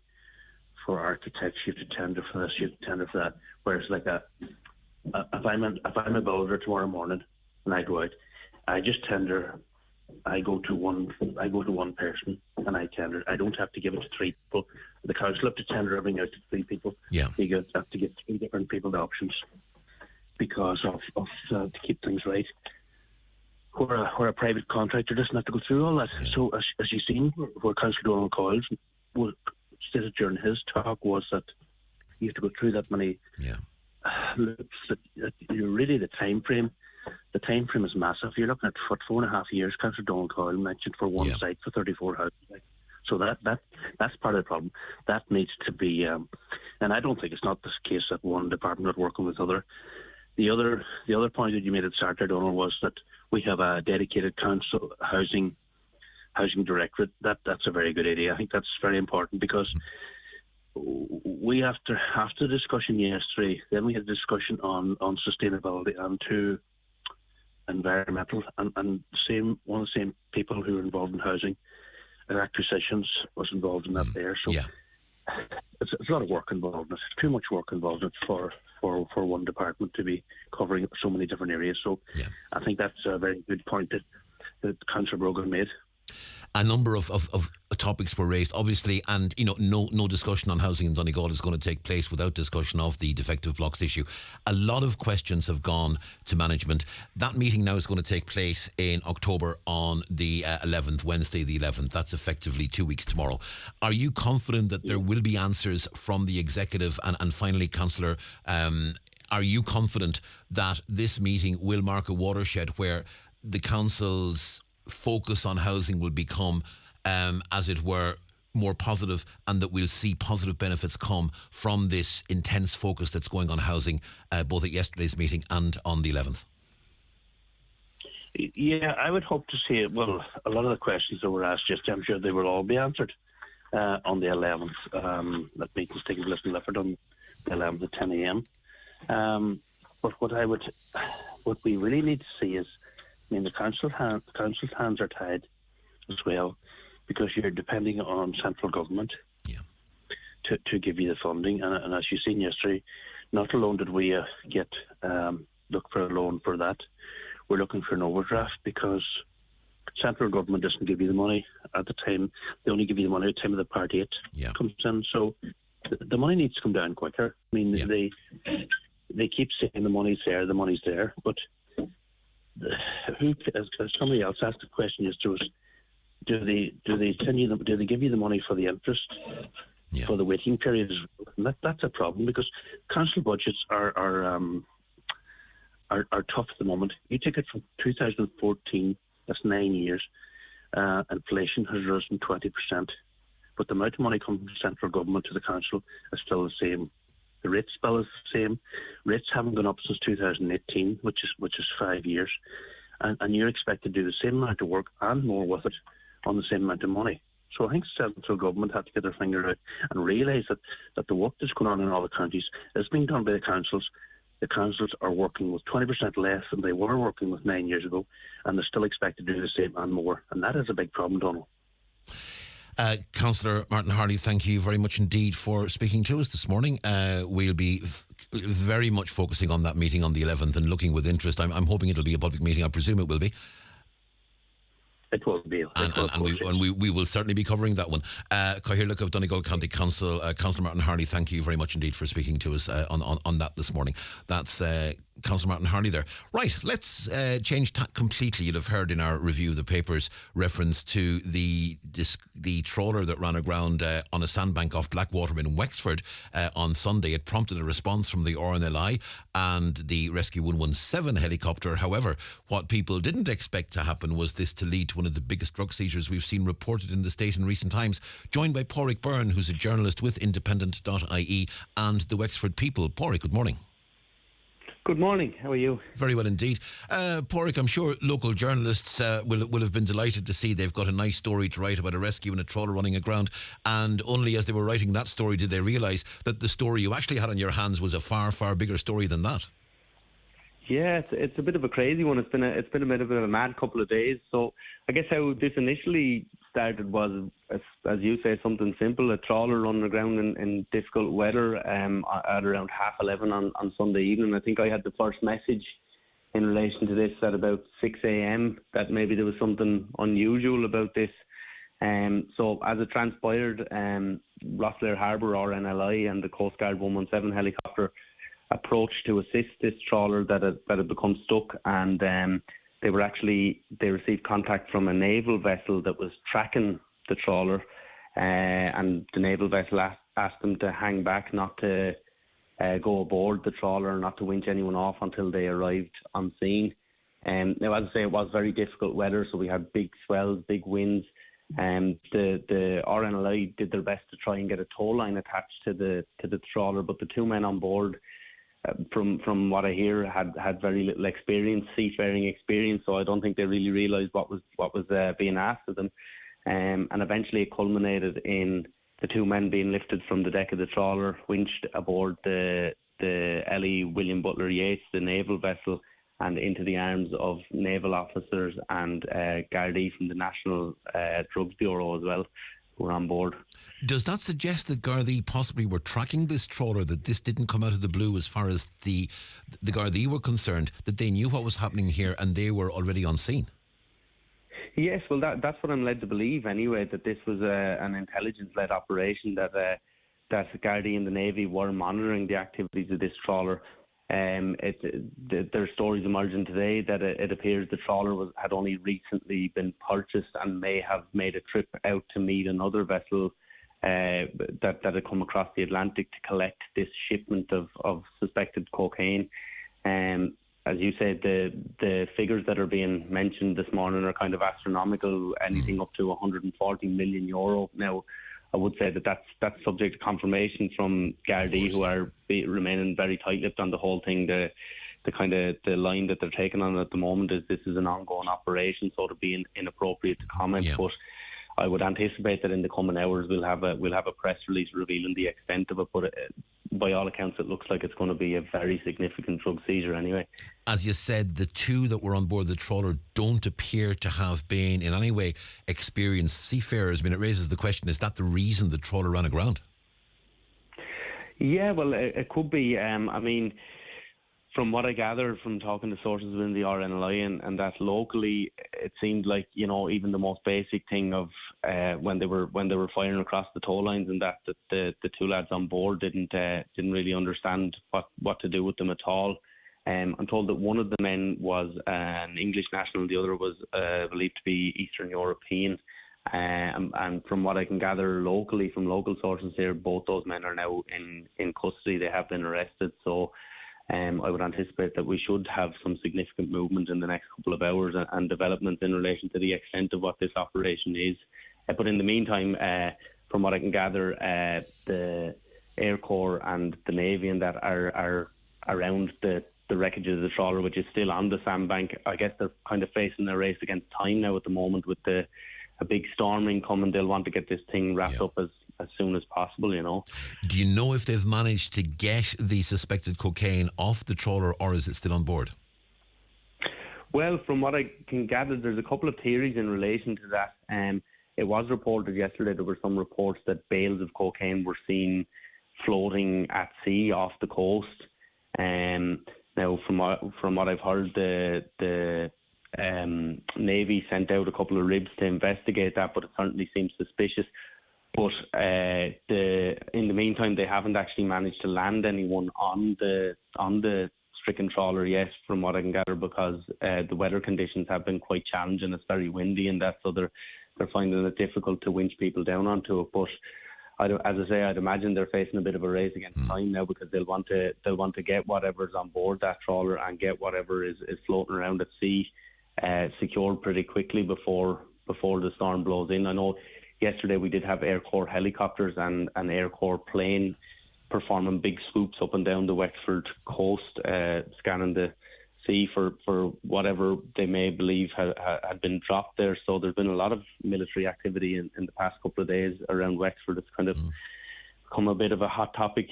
Speaker 15: for architects, you have to tender for this, you have to tender for that. Whereas like if I'm a builder tomorrow morning and I go out, I just tender. I go to one person and I tender. I don't have to give it to three people. The council have to tender everything out to three people. Yeah. You have to give three different people the options because of to keep things right. Where a private contractor doesn't have to go through all that. Yeah. So as you've seen, where Councillor Donal Coyle stated during his talk was that you have to go through that many loops. That really the time frame is massive. You're looking at 4.5 years. Councillor Donal Coyle mentioned for one site for 34 houses. So that's part of the problem. That needs to be, and I don't think it's not the case that one department not working with other. The other point that you made at Saturday, Donal, was that we have a dedicated council housing directorate. That's a very good idea. I think that's very important because we after the discussion yesterday, then we had a discussion on sustainability and to environmental and one of the same people who are involved in housing and acquisitions was involved in that there. So it's a lot of work involved in it. Too much work involved in it for one department to be covering so many different areas. So I think that's a very good point that Councillor Brogan made.
Speaker 1: A number of topics were raised, obviously, and no discussion on housing in Donegal is going to take place without discussion of the defective blocks issue. A lot of questions have gone to management. That meeting now is going to take place in October on the 11th, Wednesday the 11th. That's effectively 2 weeks tomorrow. Are you confident that there will be answers from the executive and finally Councillor are you confident that this meeting will mark a watershed where the council's focus on housing will become, as it were, more positive, and that we'll see positive benefits come from this intense focus that's going on housing, both at yesterday's meeting and on the 11th?
Speaker 15: Yeah, I would hope to see it. Well, a lot of the questions that were asked yesterday, I'm sure they will all be answered on the 11th. That meeting's taking place in Lifford on the 11th at 10 a.m. But what we really need to see is, I mean, the council's hands are tied as well, because you're depending on central government to give you the funding. And as you've seen yesterday, not alone did we look for a loan for that, we're looking for an overdraft, because central government doesn't give you the money at the time. They only give you the money at the time of the Part 8 comes in. So the money needs to come down quicker. I mean, they keep saying the money's there, but as somebody else asked the question yesterday, was do they give you the money for the interest for the waiting period? And that's a problem, because council budgets are tough at the moment. You take it from 2014, that's 9 years. Inflation has risen 20%, but the amount of money coming from central government to the council is still the same. The rates bill is the same. Rates haven't gone up since 2018, which is 5 years, and you're expected to do the same amount of work and more with it on the same amount of money. So I think central government have to get their finger out and realise that the work that's going on in all the counties is being done by the councils. The councils are working with 20% less than they were working with 9 years ago, and they're still expected to do the same and more. And that is a big problem, Donal.
Speaker 1: Councillor Martin Hardy, thank you very much indeed for speaking to us this morning. We'll be very much focusing on that meeting on the 11th and looking with interest. I'm hoping it'll be a public meeting. I presume it will be.
Speaker 15: It will be.
Speaker 1: And we will certainly be covering that one. Cathaoirleach of Donegal County Council, Councillor Martin Hardy, thank you very much indeed for speaking to us on that this morning. That's Councillor Martin Hardy there. Right, let's change tack completely. You'll have heard in our review of the papers reference to the trawler that ran aground on a sandbank off Blackwater in Wexford on Sunday. It prompted a response from the RNLI and the Rescue 117 helicopter. However, what people didn't expect to happen was this to lead to one of the biggest drug seizures we've seen reported in the state in recent times. Joined by Pádraig Byrne, who's a journalist with independent.ie and the Wexford People. Pádraig, good morning.
Speaker 9: Good morning. How are you?
Speaker 1: Very well indeed. Pádraig, I'm sure local journalists will have been delighted to see they've got a nice story to write about a rescue and a trawler running aground, and only as they were writing that story did they realise that the story you actually had on your hands was a far, far bigger story than that.
Speaker 9: Yeah, it's a bit of a crazy one. It's been a bit of a mad couple of days. So I guess how this initially started was, as you say, something simple: a trawler running aground in difficult weather at around 11:30 on Sunday evening. I think I had the first message in relation to this at about 6 a.m. that maybe there was something unusual about this. So as it transpired, Rosslare Harbour RNLI and the Coast Guard 117 helicopter approached to assist this trawler that had become stuck, and they received contact from a naval vessel that was tracking the trawler, and the naval vessel asked them to hang back, not to go aboard the trawler, not to winch anyone off until they arrived on scene. Now, as I say, it was very difficult weather, so we had big swells, big winds. The RNLI did their best to try and get a tow line attached to the trawler, but the two men on board, from what I hear, had very little seafaring experience, so I don't think they really realised what was being asked of them. And eventually it culminated in the two men being lifted from the deck of the trawler, winched aboard the Ellie William Butler Yeats, the naval vessel, and into the arms of naval officers and Garda from the National Drugs Bureau as well, who were on board.
Speaker 1: Does that suggest that Garda possibly were tracking this trawler, that this didn't come out of the blue as far as the Garda were concerned, that they knew what was happening here and they were already on scene?
Speaker 9: Yes, well, that's what I'm led to believe anyway, that this was an intelligence-led operation, that Garda and the Navy were monitoring the activities of this trawler. There are stories emerging today that it appears the trawler had only recently been purchased and may have made a trip out to meet another vessel that had come across the Atlantic to collect this shipment of suspected cocaine. As you said, the figures that are being mentioned this morning are kind of astronomical, anything up to 140 million euro. Now, I would say that that's subject to confirmation from Garda, who are remaining very tight-lipped on the whole thing. The line that they're taking on at the moment is this is an ongoing operation, so it'd be inappropriate to comment. Yeah. But I would anticipate that in the coming hours we'll have a press release revealing the extent of it. But by all accounts, it looks like it's going to be a very significant drug seizure anyway.
Speaker 1: As you said, the two that were on board the trawler don't appear to have been in any way experienced seafarers. I mean, it raises the question: is that the reason the trawler ran aground?
Speaker 9: Yeah, well, it could be. I mean, from what I gathered from talking to sources within the RNLI and that locally, it seemed like, you know, even the most basic thing of when they were firing across the tow lines and that the two lads on board didn't really understand what to do with them at all. I'm told that one of the men was an English national, the other was believed to be Eastern European. And from what I can gather locally from local sources here, both those men are now in custody. They have been arrested. So I would anticipate that we should have some significant movement in the next couple of hours and developments in relation to the extent of what this operation is. But in the meantime, from what I can gather, the Air Corps and the Navy and that are around the wreckage of the trawler, which is still on the sandbank. I guess they're kind of facing a race against time now at the moment with a big storming coming. They'll want to get this thing wrapped up as soon as possible, you know.
Speaker 1: Do you know if they've managed to get the suspected cocaine off the trawler, or is it still on board?
Speaker 9: Well, from what I can gather, there's a couple of theories in relation to that. It was reported yesterday, there were some reports that bales of cocaine were seen floating at sea off the coast. Now, from what I've heard, the Navy sent out a couple of ribs to investigate that, but it certainly seems suspicious. But in the meantime, they haven't actually managed to land anyone on the stricken trawler yet, from what I can gather, because the weather conditions have been quite challenging. It's very windy and that, so they're finding it difficult to winch people down onto it. But as I say, I'd imagine they're facing a bit of a race against time now, because they'll want to get whatever's on board that trawler and get whatever is floating around at sea secured pretty quickly before the storm blows in. I know yesterday we did have Air Corps helicopters and an Air Corps plane performing big scoops up and down the Wexford coast, scanning the sea for whatever they may believe had been dropped there. So there's been a lot of military activity in the past couple of days around Wexford. It's kind of become a bit of a hot topic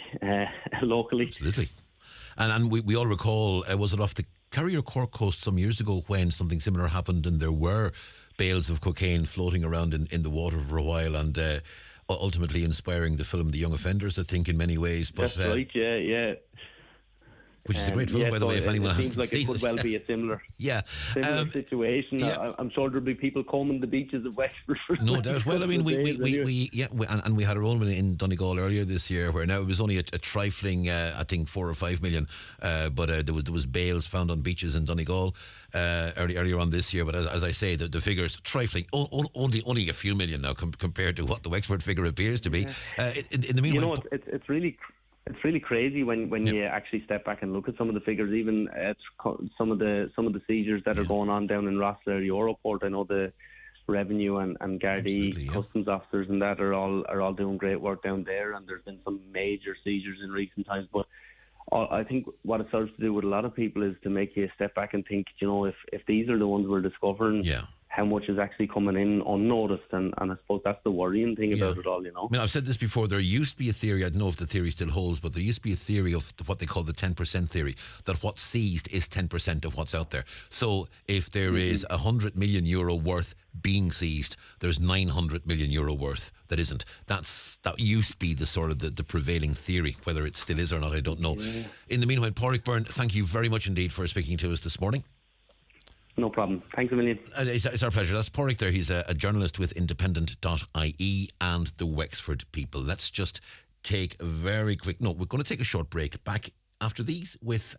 Speaker 9: locally.
Speaker 1: Absolutely. And we all recall, was it off the Kerry or Cork coast some years ago when something similar happened and there were bales of cocaine floating around in the water for a while, and ultimately inspiring the film The Young Offenders, I think, in many ways. But,
Speaker 9: that's right, yeah.
Speaker 1: Which is a great film, by the way, if anyone hasn't seen it.
Speaker 9: It seems like it could well be a similar situation.
Speaker 1: Yeah.
Speaker 9: I'm sure there'll be people combing the beaches of Wexford.
Speaker 1: No doubt. Well, I mean, we had our own one in Donegal earlier this year, where now it was only a trifling, I think, 4 or 5 million, but there was bales found on beaches in Donegal earlier on this year. But as I say, the figures trifling, only a few million now compared to what the Wexford figure appears to be. In the meanwhile,
Speaker 9: it's really crazy when you actually step back and look at some of the figures, even at some of the seizures that are going on down in Rosslare Europort. I know the revenue and Garda customs officers and that are all doing great work down there, and there's been some major seizures in recent times. But I think what it starts to do with a lot of people is to make you step back and think, you know, if these are the ones we're discovering, how much is actually coming in unnoticed, and I suppose that's the worrying thing about it all, you know.
Speaker 1: I mean, I've said this before, there used to be a theory, I don't know if the theory still holds, but there used to be a theory of what they call the 10% theory, that what's seized is 10% of what's out there. So if there is €100 million worth being seized, there's €900 million worth that isn't. That used to be the sort of the prevailing theory. Whether it still is or not, I don't know. In the meanwhile, Pádraig Byrne, thank you very much indeed for speaking to us this morning.
Speaker 9: No problem. Thanks a million.
Speaker 1: It's our pleasure. That's Pádraig there. He's a journalist with independent.ie and the Wexford People. Let's just take a very quick... No, we're going to take a short break. Back after these with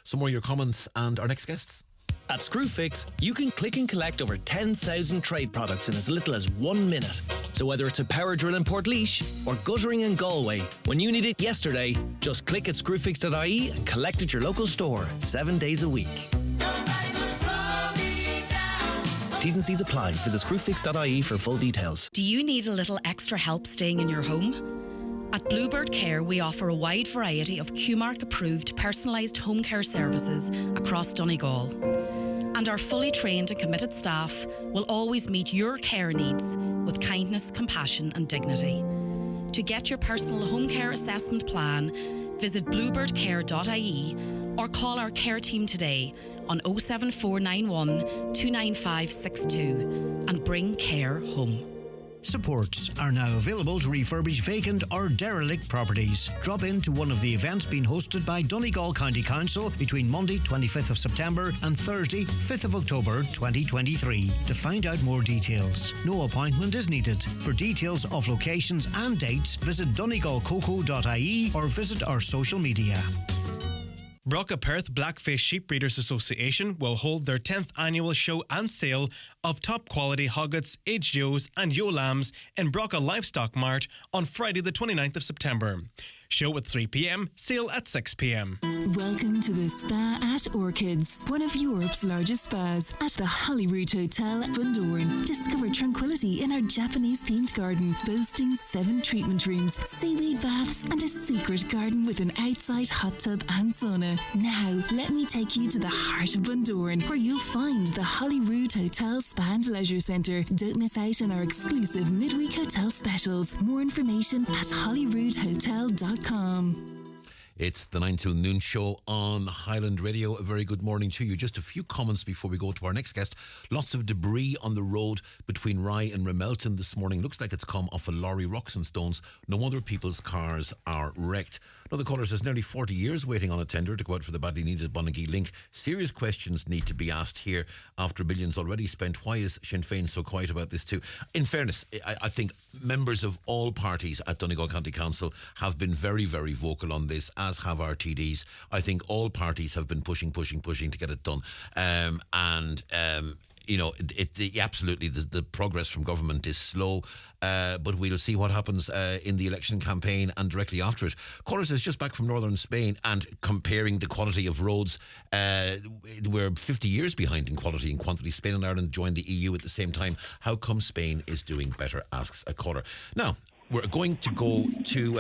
Speaker 1: some more of your comments and our next guests.
Speaker 16: At Screwfix, you can click and collect over 10,000 trade products in as little as 1 minute. So whether it's a power drill in Portlaoise or guttering in Galway, when you need it yesterday, just click at screwfix.ie and collect at your local store 7 days a week. T's and C's apply. Visit screwfix.ie for full details.
Speaker 17: Do you need a little extra help staying in your home? At Bluebird Care, we offer a wide variety of QMark approved personalised home care services across Donegal. And our fully trained and committed staff will always meet your care needs with kindness, compassion and dignity. To get your personal home care assessment plan, visit bluebirdcare.ie or call our care team today on 07491 29562 and bring care home.
Speaker 8: Supports are now available to refurbish vacant or derelict properties. Drop into one of the events being hosted by Donegal County Council between Monday 25th of September and Thursday 5th of October 2023 to find out more details. No appointment is needed. For details of locations and dates, visit donegalcoco.ie or visit our social media.
Speaker 2: Broca Perth Blackface Sheep Breeders Association will hold their 10th annual show and sale of top quality hoggets, aged ewes and ewe lambs in Broca Livestock Mart on Friday the 29th of September. Show at 3 p.m, sale at 6 p.m.
Speaker 19: Welcome to the Spa at Orchids, one of Europe's largest spas at the Holyrood Hotel, Bundoran. Discover tranquility in our Japanese-themed garden, boasting 7 treatment rooms, seaweed baths and a secret garden with an outside hot tub and sauna. Now, let me take you to the heart of Bundoran, where you'll find the Holyrood Hotel Spa and Leisure Centre. Don't miss out on our exclusive midweek hotel specials. More information at holyroodhotel.com.
Speaker 1: It's the 9 till noon show on Highland Radio. A very good morning to you. Just a few comments before we go to our next guest. Lots of debris on the road between Rye and Remelton this morning. Looks like it's come off a lorry. Rocks and stones. No other people's cars are wrecked. Another caller says nearly 40 years waiting on a tender to go out for the badly needed Bonagee link. Serious questions need to be asked here after billions already spent. Why is Sinn Féin so quiet about this too? In fairness, I think members of all parties at Donegal County Council have been very, very vocal on this, as have our TDs. I think all parties have been pushing to get it done. You know, absolutely the progress from government is slow, but we'll see what happens in the election campaign and directly after it. Caller says just back from northern Spain and comparing the quality of roads, we're 50 years behind in quality and quantity. Spain and Ireland joined the EU at the same time. How come Spain is doing better, asks a caller. Now, we're going to go to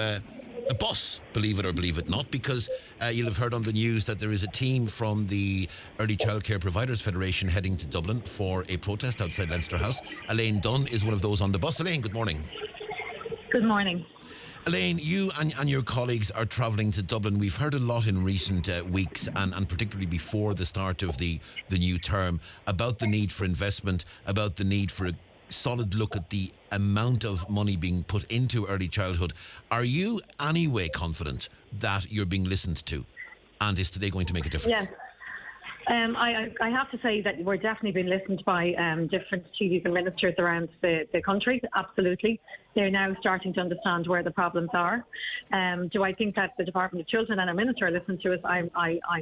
Speaker 1: a bus, believe it or believe it not, because you'll have heard on the news that there is a team from the Early Childcare Providers Federation heading to Dublin for a protest outside Leinster House. Elaine Dunn is one of those on the bus. Elaine, good morning.
Speaker 20: Good morning.
Speaker 1: Elaine, you and your colleagues are travelling to Dublin. We've heard a lot in recent weeks and particularly before the start of the new term about the need for investment, about the need for a solid look at the amount of money being put into early childhood. Are you anyway confident that you're being listened to and is today going to make a difference?
Speaker 20: Yes. I have to say that we're definitely being listened by different TDs and ministers around the country. Absolutely. They're now starting to understand where the problems are. Do I think that the Department of Children and our minister are listening to us? I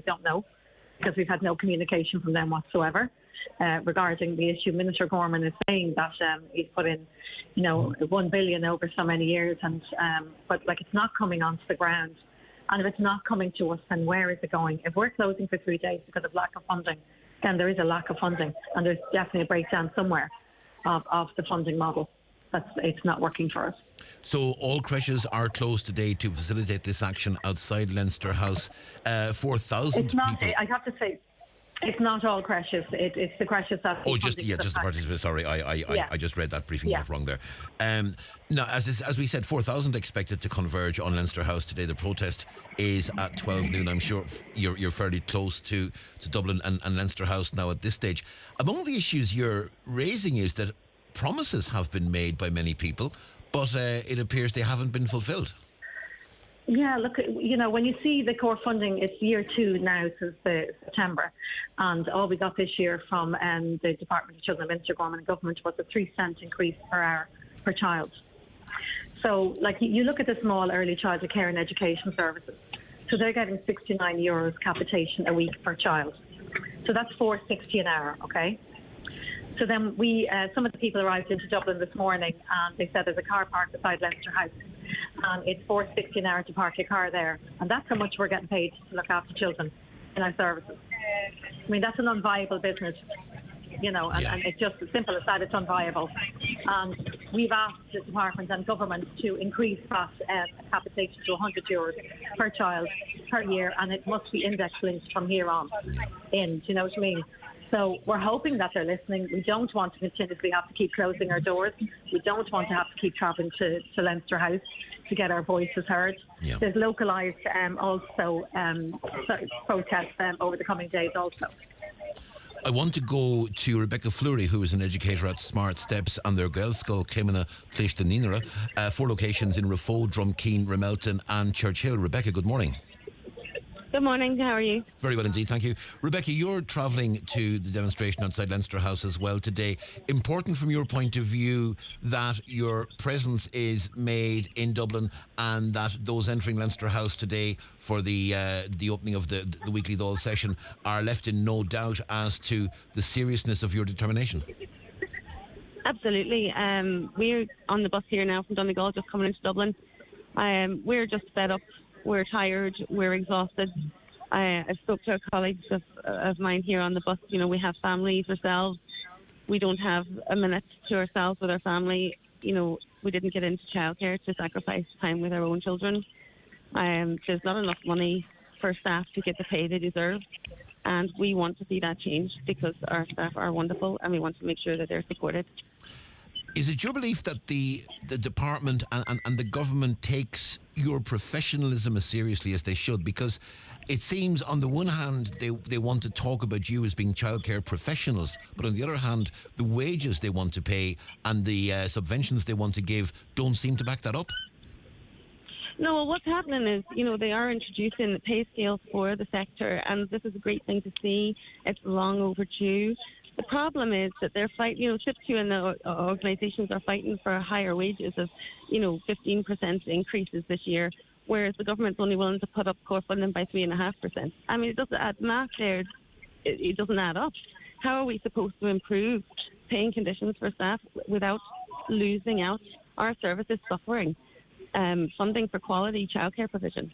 Speaker 20: don't know, because we've had no communication from them whatsoever. Regarding the issue, Minister Gorman is saying that he's put in, 1 billion over so many years, and but it's not coming onto the ground. And if it's not coming to us, then where is it going? If we're closing for 3 days because of lack of funding, then there is a lack of funding, and there's definitely a breakdown somewhere of the funding model. It's not working for us.
Speaker 1: So all creches are closed today to facilitate this action outside Leinster House. 4,000 people.
Speaker 20: I have to say, it's not all creches. It's the creches that.
Speaker 1: Just the participants. Sorry, I just read that briefing note wrong there. Now, as we said, 4,000 expected to converge on Leinster House today. The protest is at 12 noon. I'm sure you're fairly close to Dublin and Leinster House now at this stage. Among the issues you're raising is that promises have been made by many people, but it appears they haven't been fulfilled.
Speaker 20: Yeah, look, when you see the core funding, it's year 2 now since September, and all we got this year from the Department of Children and Minister Gorman and Government was a 3-cent increase per hour per child. So, you look at the small early childhood care and education services, so they're getting €69 capitation a week per child. So that's $4.60 an hour, okay? So then some of the people arrived into Dublin this morning, and they said there's a car park beside Leinster House. It's $4.60 an hour to park your car there, and that's how much we're getting paid to look after children in our services. I mean, that's an unviable business, and it's just as simple as that. It's unviable. And we've asked the department and government to increase that capitation to €100 per child per year, and it must be index linked from here on in. Do you know what I mean? So we're hoping that they're listening. We don't want to continuously have to keep closing our doors. We don't want to have to keep travelling to Leinster House to get our voices heard. Yeah. There's localised protests over the coming days also.
Speaker 1: I want to go to Rebecca Fleury, who is an educator at Smart Steps and their girls' school, Kavanagh, Cleishtanínera, 4 locations in Rafo, Drumkeen, Ramelton and Churchill. Rebecca, good morning.
Speaker 6: Good morning, how are you?
Speaker 1: Very well indeed, thank you. Rebecca, you're travelling to the demonstration outside Leinster House as well today. Important from your point of view that your presence is made in Dublin and that those entering Leinster House today for the opening of the weekly Dáil session are left in no doubt as to the seriousness of your determination.
Speaker 6: Absolutely. We're on the bus here now from Donegal, just coming into Dublin. We're just fed up. We're tired, we're exhausted. I spoke to our colleagues of mine here on the bus. We have families ourselves. We don't have a minute to ourselves with our family. We didn't get into childcare to sacrifice time with our own children. There's not enough money for staff to get the pay they deserve. And we want to see that change because our staff are wonderful and we want to make sure that they're supported.
Speaker 1: Is it your belief that the department and the government takes your professionalism as seriously as they should? Because it seems on the one hand they want to talk about you as being childcare professionals, but on the other hand the wages they want to pay and the subventions they want to give don't seem to back that up.
Speaker 6: No, what's happening is, they are introducing pay scales for the sector, and this is a great thing to see. It's long overdue. The problem is that they're fighting, SIP2 and the organisations are fighting for higher wages of, 15% increases this year, whereas the government's only willing to put up core funding by 3.5%. I mean, it doesn't add math there. It doesn't add up. How are we supposed to improve paying conditions for staff without losing out our services suffering? Funding for quality childcare provision.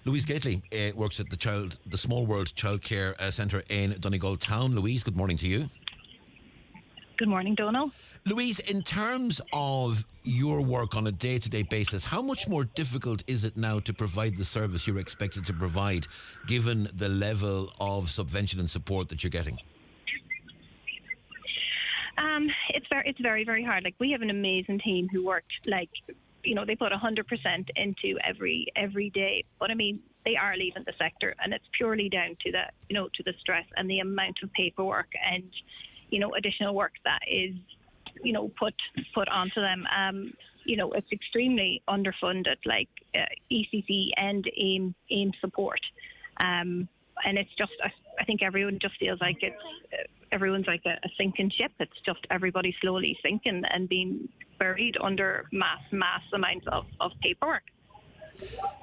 Speaker 1: Louise Gately works at the Small World Childcare Centre in Donegal Town. Louise, good morning to you.
Speaker 18: Good morning, Donal.
Speaker 1: Louise, in terms of your work on a day-to-day basis, how much more difficult is it now to provide the service you're expected to provide, given the level of subvention and support that you're getting?
Speaker 18: It's very, very hard. We have an amazing team who worked they put 100% into every day. But I mean, they are leaving the sector, and it's purely down to the stress and the amount of paperwork and additional work that is put onto them. It's extremely underfunded, ECC and AIM support, and it's just I think everyone just feels like everyone's like a sinking ship. It's just everybody slowly sinking and being buried under mass amounts of paperwork.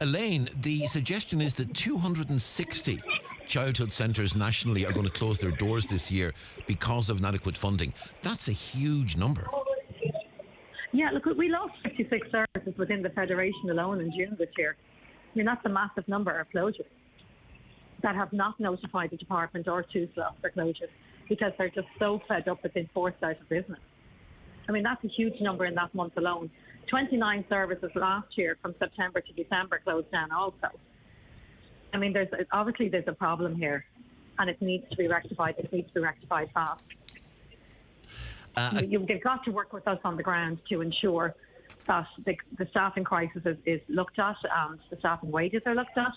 Speaker 1: Elaine, the suggestion is that 260 childhood centres nationally are going to close their doors this year because of inadequate funding. That's a huge number.
Speaker 20: Yeah, look, we lost 56 services within the Federation alone in June this year. I mean, that's a massive number of closures that have not notified the department or TUSLA for closures because they're just so fed up with being forced out of business. I mean, that's a huge number in that month alone. 29 services last year from September to December closed down also. I mean, there's a problem here, and it needs to be rectified. It needs to be rectified fast. You've got to work with us on the ground to ensure that the staffing crisis is looked at, and the staffing wages are looked at,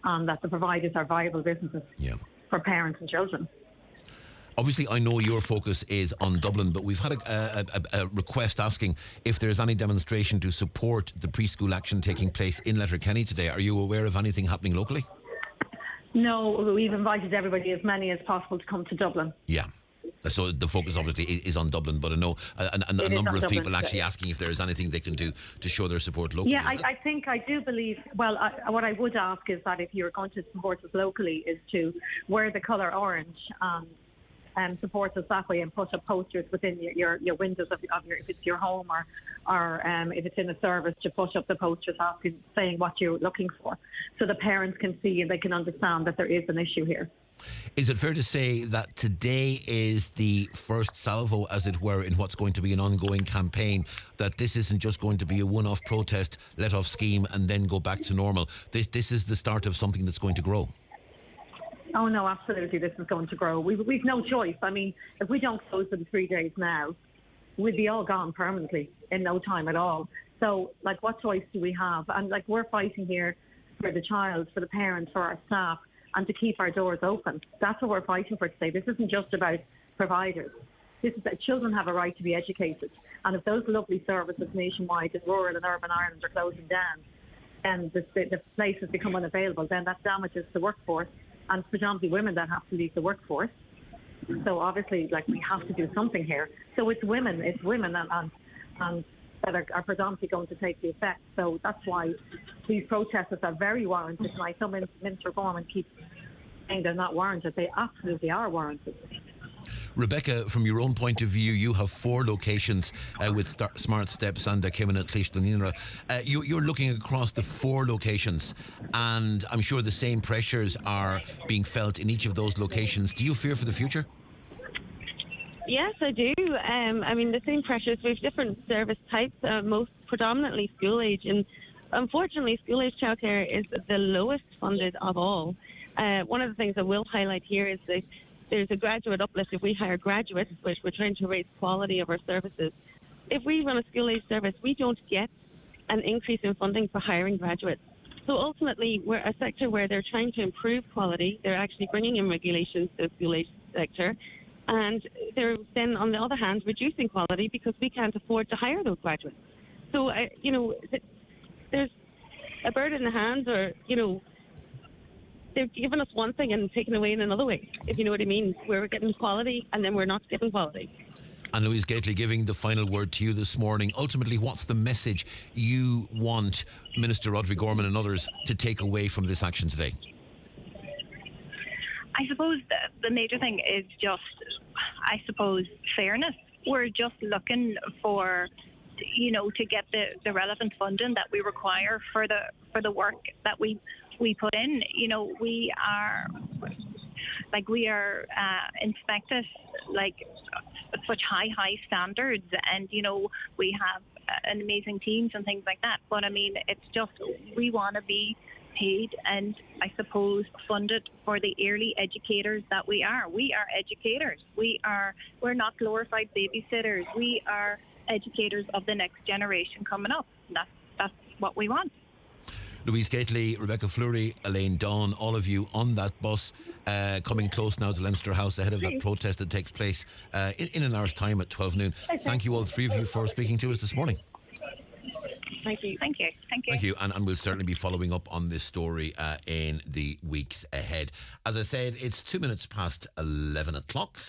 Speaker 20: and that the providers are viable businesses for parents and children.
Speaker 1: Obviously, I know your focus is on Dublin, but we've had a request asking if there's any demonstration to support the preschool action taking place in Letterkenny today. Are you aware of anything happening locally?
Speaker 20: No, we've invited everybody, as many as possible, to come to Dublin.
Speaker 1: Yeah. So the focus obviously is on Dublin, but I know a number of people actually asking if there is anything they can do to show their support locally.
Speaker 20: Yeah, I do believe, well, what I would ask is that if you're going to support us locally is to wear the colour orange and support us that way and put up posters within your windows of your, if it's your home or if it's in a service, to put up the posters saying what you're looking for, so the parents can see and they can understand that there is an issue here.
Speaker 1: Is it fair to say that today is the first salvo, as it were, in what's going to be an ongoing campaign, that this isn't just going to be a one-off protest, let-off scheme and then go back to normal? This is the start of something that's going to grow.
Speaker 20: Oh, no, absolutely. This is going to grow. We've no choice. I mean, if we don't close in 3 days now, we'd be all gone permanently in no time at all. So, like, what choice do we have? And, like, we're fighting here for the child, for the parents, for our staff, and to keep our doors open. That's what we're fighting for today. This isn't just about providers. This is that children have a right to be educated. And if those lovely services nationwide in rural and urban Ireland are closing down and the places become unavailable, then that damages the workforce, and it's predominantly women that have to leave the workforce. So obviously, like, we have to do something here. So it's women and that are predominantly going to take the effect. So that's why these protests are very warranted. And I know Minister Gorman keeps saying they're not warranted. They absolutely are warranted.
Speaker 1: Rebecca, from your own point of view, you have 4 locations with Smart Steps and Kavanagh, Clíoch. You're looking across the 4 locations, and I'm sure the same pressures are being felt in each of those locations. Do you fear for the future?
Speaker 6: Yes, I do. I mean, the same pressures. We have different service types, most predominantly school age, and unfortunately, school age childcare is the lowest funded of all. One of the things I will highlight here is that there's a graduate uplift if we hire graduates, which we're trying to raise quality of our services. If we run a school age service, we don't get an increase in funding for hiring graduates. So ultimately, we're a sector where they're trying to improve quality. They're actually bringing in regulations to the school age sector. And they're then, on the other hand, reducing quality because we can't afford to hire those graduates. So, there's a bird in the hand, or, they're giving us one thing and taking away in another way, if you know what I mean. We're getting quality and then we're not getting quality.
Speaker 1: And Louise Gately, giving the final word to you this morning. Ultimately, what's the message you want Minister Roderick Gorman and others to take away from this action today?
Speaker 18: I suppose the major thing is just, fairness. We're just looking for, to get the relevant funding that we require for the work that we put in. We are inspected such high standards, and we have an amazing teams and things like that. But I mean, it's just, we want to be paid and I suppose funded for the early educators that we are. We are educators. We're not glorified babysitters. We are educators of the next generation coming up. That's what we want.
Speaker 1: Louise Gately, Rebecca Fleury, Elaine Dawn, all of you on that bus coming close now to Leinster House ahead of that protest that takes place in an hour's time at 12 noon. Thank you, all 3 of you, for speaking to us this morning.
Speaker 18: Thank you. Thank you.
Speaker 1: Thank you. And we'll certainly be following up on this story in the weeks ahead. As I said, it's 2 minutes past 11 o'clock.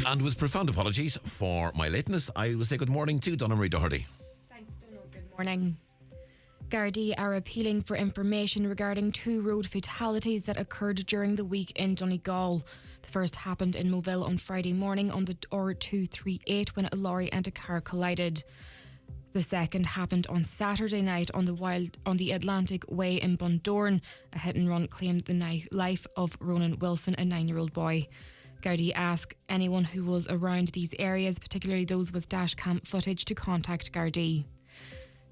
Speaker 1: And with profound apologies for my lateness, I will say good morning to Donna Marie Doherty.
Speaker 4: Thanks, Donal. Good morning. Gardaí are appealing for information regarding 2 road fatalities that occurred during the week in Donegal. The first happened in Moville on Friday morning on the R238 when a lorry and a car collided. The second happened on Saturday night on the Atlantic Way in Bundoran. A hit and run claimed the life of Ronan Wilson, a 9-year-old boy. Gardaí ask anyone who was around these areas, particularly those with dashcam footage, to contact Gardaí.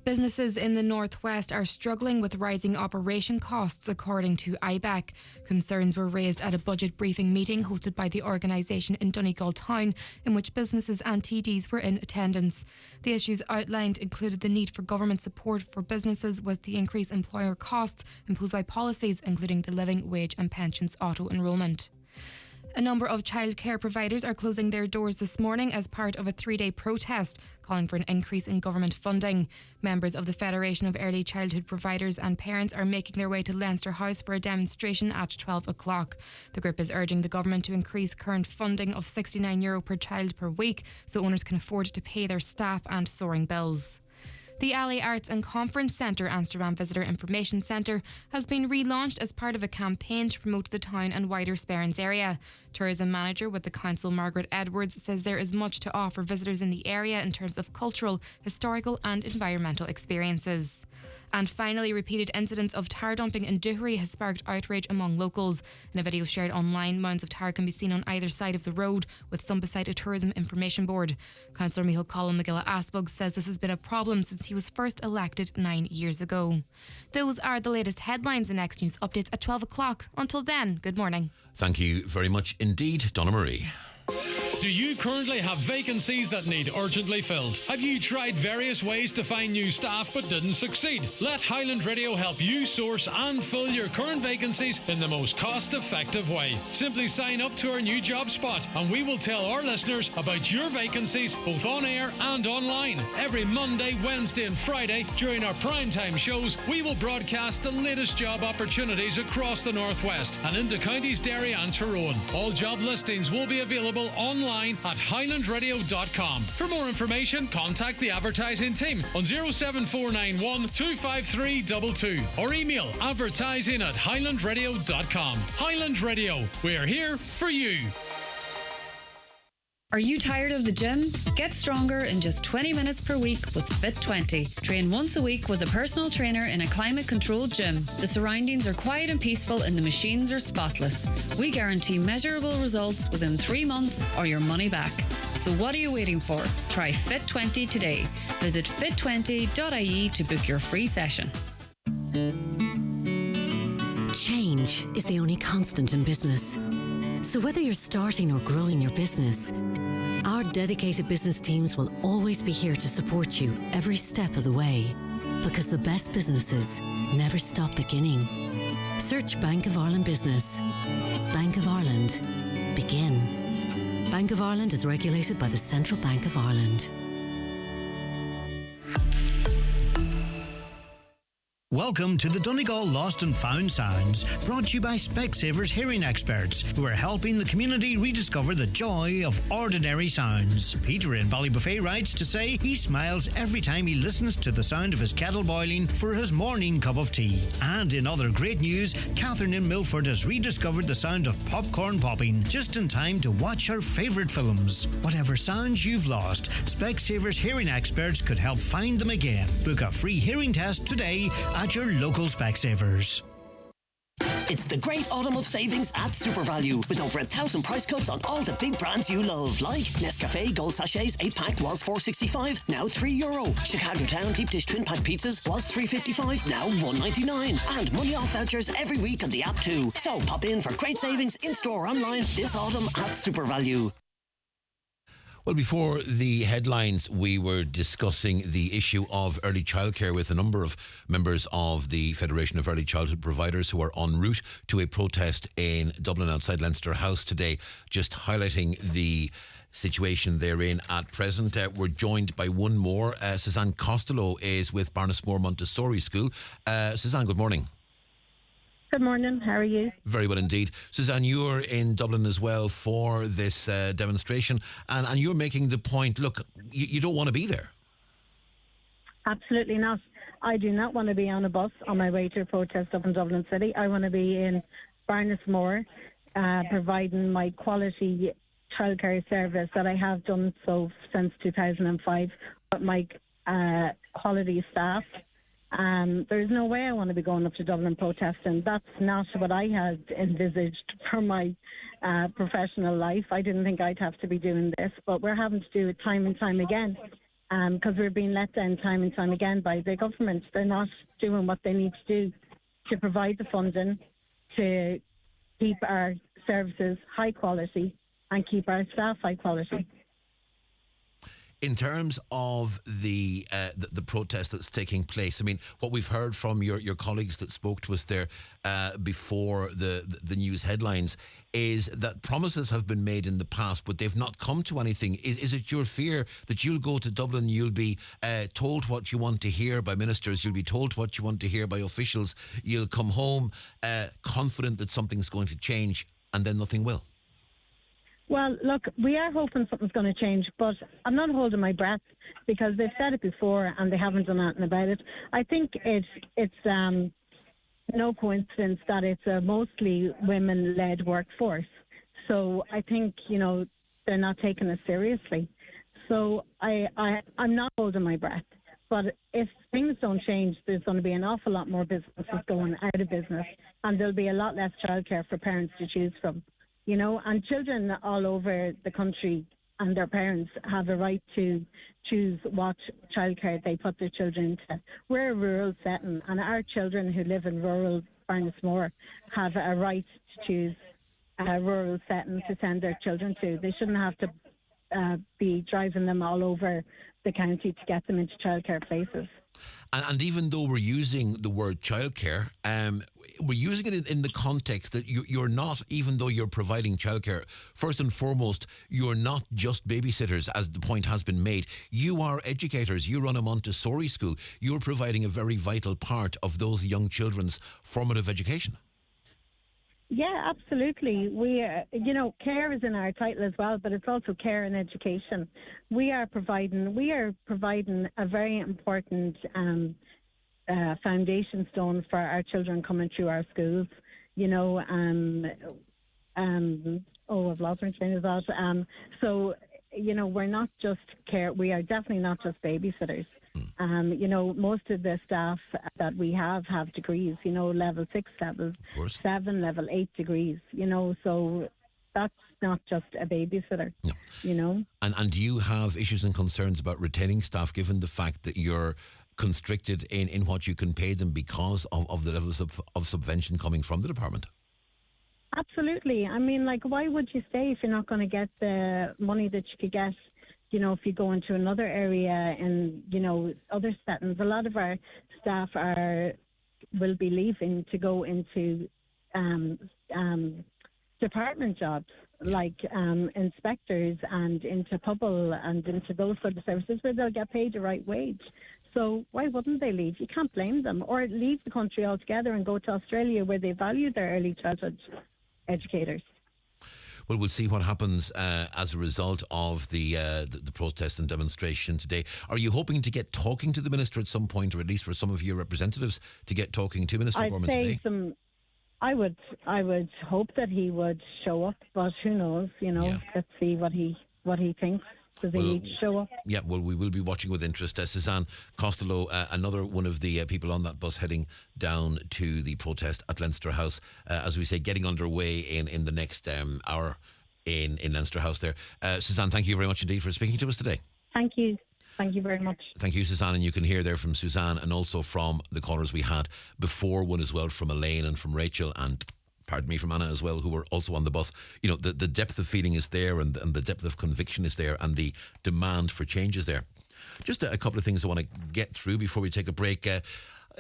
Speaker 4: Businesses in the northwest are struggling with rising operation costs, according to IBEC. Concerns were raised at a budget briefing meeting hosted by the organisation in Donegal town, in which businesses and TDs were in attendance. The issues outlined included the need for government support for businesses with the increased employer costs imposed by policies, including the living wage and pensions auto-enrolment. A number of childcare providers are closing their doors this morning as part of a 3-day protest calling for an increase in government funding. Members of the Federation of Early Childhood Providers and Parents are making their way to Leinster House for a demonstration at 12 o'clock. The group is urging the government to increase current funding of €69 per child per week so owners can afford to pay their staff and soaring bills. The Alley Arts and Conference Centre, Amsterdam Visitor Information Centre, has been relaunched as part of a campaign to promote the town and wider Sperrins area. Tourism manager with the council, Margaret Edwards, says there is much to offer visitors in the area in terms of cultural, historical and environmental experiences. And finally, repeated incidents of tar dumping in Duherry has sparked outrage among locals. In a video shared online, mounds of tar can be seen on either side of the road, with some beside a tourism information board. Councillor Micheál Colin McGilla Asbug says this has been a problem since he was first elected 9 years ago. Those are the latest headlines and next news updates at 12 o'clock. Until then, good morning.
Speaker 1: Thank you very much indeed, Donna Marie.
Speaker 3: Do you currently have vacancies that need urgently filled? Have you tried various ways to find new staff but didn't succeed? Let Highland Radio help you source and fill your current vacancies in the most cost-effective way. Simply sign up to our new job spot and we will tell our listeners about your vacancies both on air and online. Every Monday, Wednesday and Friday during our primetime shows, we will broadcast the latest job opportunities across the Northwest and into counties Derry and Tyrone. All job listings will be available online at highlandradio.com. For more information, contact the advertising team on 07491 25322 or email advertising@highlandradio.com. Highland Radio, we're here for you.
Speaker 21: Are you tired of the gym? Get stronger in just 20 minutes per week with Fit20. Train once a week with a personal trainer in a climate-controlled gym. The surroundings are quiet and peaceful and the machines are spotless. We guarantee measurable results within 3 months or your money back. So what are you waiting for? Try Fit20 today. Visit fit20.ie to book your free session.
Speaker 22: Change is the only constant in business. So whether you're starting or growing your business, our dedicated business teams will always be here to support you every step of the way. Because the best businesses never stop beginning. Search Bank of Ireland Business. Bank of Ireland. Begin. Bank of Ireland is regulated by the Central Bank of Ireland.
Speaker 8: Welcome to the Donegal Lost and Found Sounds, brought to you by Specsavers hearing experts, who are helping the community rediscover the joy of ordinary sounds. Peter in Ballybuffet writes to say he smiles every time he listens to the sound of his kettle boiling for his morning cup of tea. And in other great news, Catherine in Milford has rediscovered the sound of popcorn popping just in time to watch her favourite films. Whatever sounds you've lost, Specsavers hearing experts could help find them again. Book a free hearing test today at your local Specsavers.
Speaker 23: It's the great autumn of savings at SuperValue with over 1,000 price cuts on all the big brands you love, like Nescafe Gold Sachets 8-pack was €4.65, now €3. Chicago Town Deep Dish Twin Pack Pizzas was $3.55, now $1.99. And money off vouchers every week on the app too. So pop in for great savings in-store or online this autumn at SuperValue.
Speaker 1: Well, before the headlines, we were discussing the issue of early childcare with a number of members of the Federation of Early Childhood Providers who are en route to a protest in Dublin outside Leinster House today, just highlighting the situation they're in at present. We're joined by one more. Suzanne Costello is with Barnesmore Montessori School. Suzanne, good morning.
Speaker 24: Good morning, how are you?
Speaker 1: Very well indeed. Suzanne, you're in Dublin as well for this demonstration, and you're making the point, look, you don't want to be there.
Speaker 24: Absolutely not. I do not want to be on a bus on my way to a protest up in Dublin City. I want to be in Barnesmore, providing my quality childcare service that I have done so since 2005 with my quality staff. There's no way I want to be going up to Dublin protesting. That's not what I had envisaged for my professional life. I didn't think I'd have to be doing this, but we're having to do it time and time again because we're being let down time and time again by the government. They're not doing what they need to do to provide the funding to keep our services high quality and keep our staff high quality.
Speaker 1: In terms of the protest that's taking place, I mean, what we've heard from your colleagues that spoke to us there before the news headlines is that promises have been made in the past, but they've not come to anything. Is it your fear that you'll go to Dublin, you'll be told what you want to hear by ministers, you'll be told what you want to hear by officials, you'll come home confident that something's going to change, and then nothing will?
Speaker 24: Well, look, we are hoping something's going to change, but I'm not holding my breath because they've said it before and they haven't done anything about it. I think it's no coincidence that it's a mostly women-led workforce. So I think, they're not taking it seriously. So I'm not holding my breath. But if things don't change, there's going to be an awful lot more businesses going out of business, and there'll be a lot less childcare for parents to choose from. And children all over the country and their parents have a right to choose what childcare they put their children into. We're a rural setting, and our children who live in rural Barnesmore have a right to choose a rural setting to send their children to. They shouldn't have to be driving them all over the county to get them into childcare places.
Speaker 1: And even though we're using the word childcare, we're using it in the context that you're not, even though you're providing childcare, first and foremost, you're not just babysitters, as the point has been made. You are educators. You run a Montessori school. You're providing a very vital part of those young children's formative education.
Speaker 24: Yeah, absolutely. We, care is in our title as well, but it's also care and education. We are providing a very important foundation stone for our children coming through our schools. I've lost my train of thought. So, we're not just care. We are definitely not just babysitters. Most of the staff that we have degrees, level 6, level 7, level 8 degrees, so that's not just a babysitter,
Speaker 1: No. And do you have issues and concerns about retaining staff given the fact that you're constricted in what you can pay them because of the levels of subvention coming from the department?
Speaker 24: Absolutely. I mean, why would you stay if you're not going to get the money that you could get if you go into another area and, other settings? A lot of our staff will be leaving to go into department jobs like inspectors and into Pubble and into those sort of services where they'll get paid the right wage. So why wouldn't they leave? You can't blame them. Or leave the country altogether and go to Australia where they value their early childhood educators.
Speaker 1: Well, we'll see what happens as a result of the protest and demonstration today. Are you hoping to get talking to the Minister at some point, or at least for some of your representatives to get talking to Minister Gorman today?
Speaker 24: I would hope that he would show up, but who knows? Let's see what he thinks. Does he need to show up?
Speaker 1: Yeah, well, we will be watching with interest. Suzanne Costello, another one of the people on that bus heading down to the protest at Leinster House, as we say, getting underway in the next hour in Leinster House there. Suzanne, thank you very much indeed for speaking to us today.
Speaker 24: Thank you. Thank you very much.
Speaker 1: Thank you, Suzanne. And you can hear there from Suzanne and also from the callers we had before, one as well from Elaine and from Rachel and pardon me, from Anna as well, who were also on the bus. The depth of feeling is there and the depth of conviction is there and the demand for change is there. Just a couple of things I want to get through before we take a break. A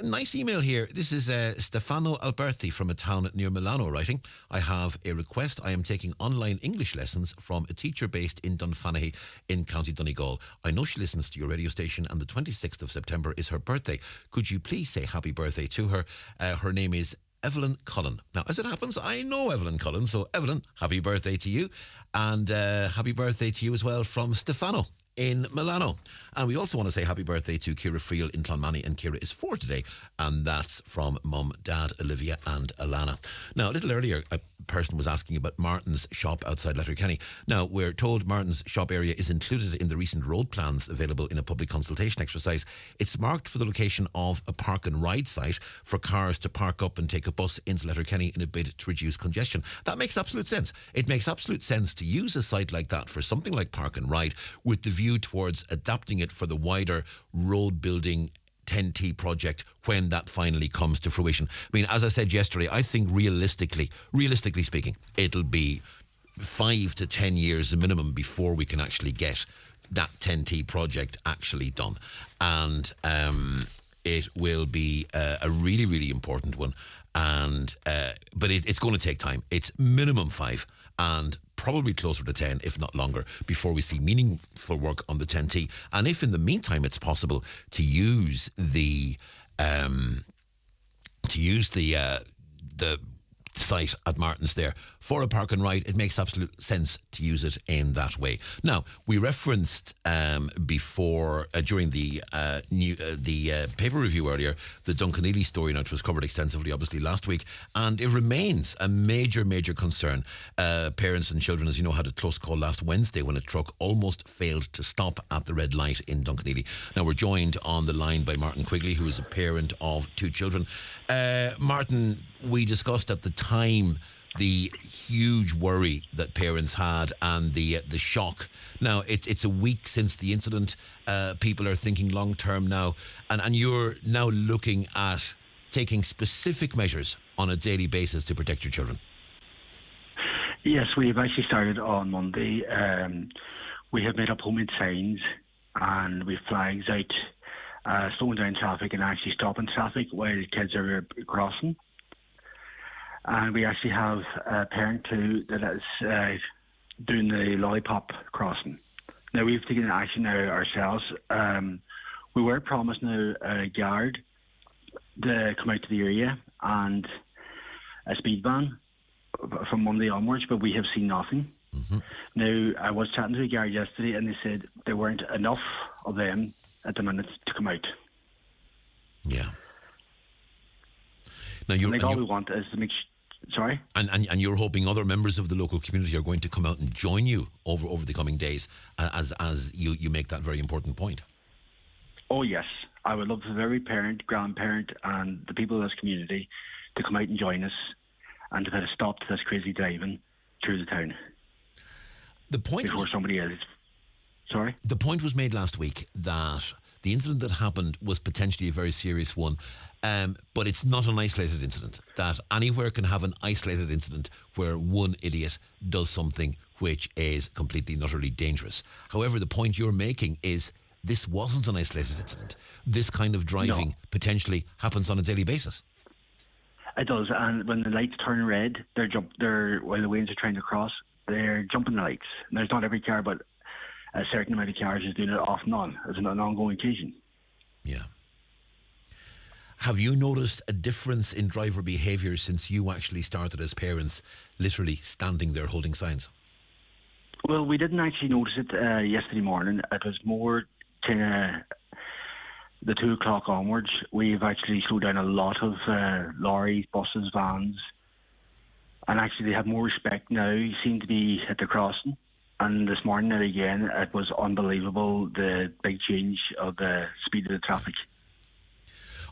Speaker 1: nice email here. This is Stefano Alberti from a town near Milano writing. I have a request. I am taking online English lessons from a teacher based in Dunfanaghy in County Donegal. I know she listens to your radio station and the 26th of September is her birthday. Could you please say happy birthday to her? Her name is Evelyn Cullen. Now, as it happens, I know Evelyn Cullen, so Evelyn, happy birthday to you, and happy birthday to you as well from Stefano in Milano. And we also want to say happy birthday to Ciara Friel in Clonmany, and Ciara is 4 today, and that's from Mum, Dad, Olivia and Alana. Now, a little earlier, a person was asking about Martin's shop outside Letterkenny. Now, we're told Martin's shop area is included in the recent road plans available in a public consultation exercise. It's marked for the location of a park and ride site for cars to park up and take a bus into Letterkenny in a bid to reduce congestion. That makes absolute sense. It makes absolute sense to use a site like that for something like park and ride with the view towards adapting it for the wider road building 10T project when that finally comes to fruition. I mean, as I said yesterday, I think realistically speaking, it'll be 5 to 10 years minimum before we can actually get that 10T project actually done. And it will be a really, really important one. And but it's going to take time. It's minimum 5 and probably closer to 10, if not longer, before we see meaningful work on the 10T. And if in the meantime it's possible to use the site at Martin's there for a park and ride, it makes absolute sense to use it in that way. Now, we referenced before during the paper review earlier the Duncanely story, which was covered extensively obviously last week, and it remains a major concern. Parents and children, as you know, had a close call last Wednesday when a truck almost failed to stop at the red light in Duncanely. Now, we're joined on the line by Martin Quigley, who is a parent of 2 children. Martin, we discussed at the time the huge worry that parents had and the shock. Now, it's a week since the incident. People are thinking long term now, and you're now looking at taking specific measures on a daily basis to protect your children.
Speaker 5: Yes, we've actually started on Monday. We have made up homemade signs and we have flags out slowing down traffic and actually stopping traffic while kids are crossing. And we actually have a parent too that is doing the lollipop crossing. Now, we've taken action now ourselves. We were promised now a guard to come out to the area and a speed van from Monday onwards, but we have seen nothing. Mm-hmm. Now, I was chatting to a guard yesterday and they said there weren't enough of them at the minute to come out.
Speaker 1: Yeah. Now,
Speaker 5: all we want is to make Sorry?
Speaker 1: And you're hoping other members of the local community are going to come out and join you over the coming days as you make that very important point.
Speaker 5: Oh, yes. I would love for every parent, grandparent and the people of this community to come out and join us and to put a stop to this crazy driving through the town.
Speaker 1: The point
Speaker 5: before somebody else. Sorry?
Speaker 1: The point was made last week that the incident that happened was potentially a very serious one. But it's not an isolated incident, that anywhere can have an isolated incident where one idiot does something which is completely and utterly dangerous. However, the point you're making is this wasn't an isolated incident. This kind of driving potentially happens on a daily basis.
Speaker 5: It does, and when the lights turn red, while the Waynes are trying to cross, they're jumping the lights. And there's not every car, but a certain amount of cars is doing it off and on. It's an ongoing occasion.
Speaker 1: Yeah. Have you noticed a difference in driver behaviour since you actually started as parents, literally standing there holding signs?
Speaker 5: Well, we didn't actually notice it yesterday morning. It was more kind of the 2 o'clock onwards. We've actually slowed down a lot of lorries, buses, vans. And actually they have more respect now. You seem to be at the crossing. And this morning, now again, it was unbelievable, the big change of the speed of the traffic.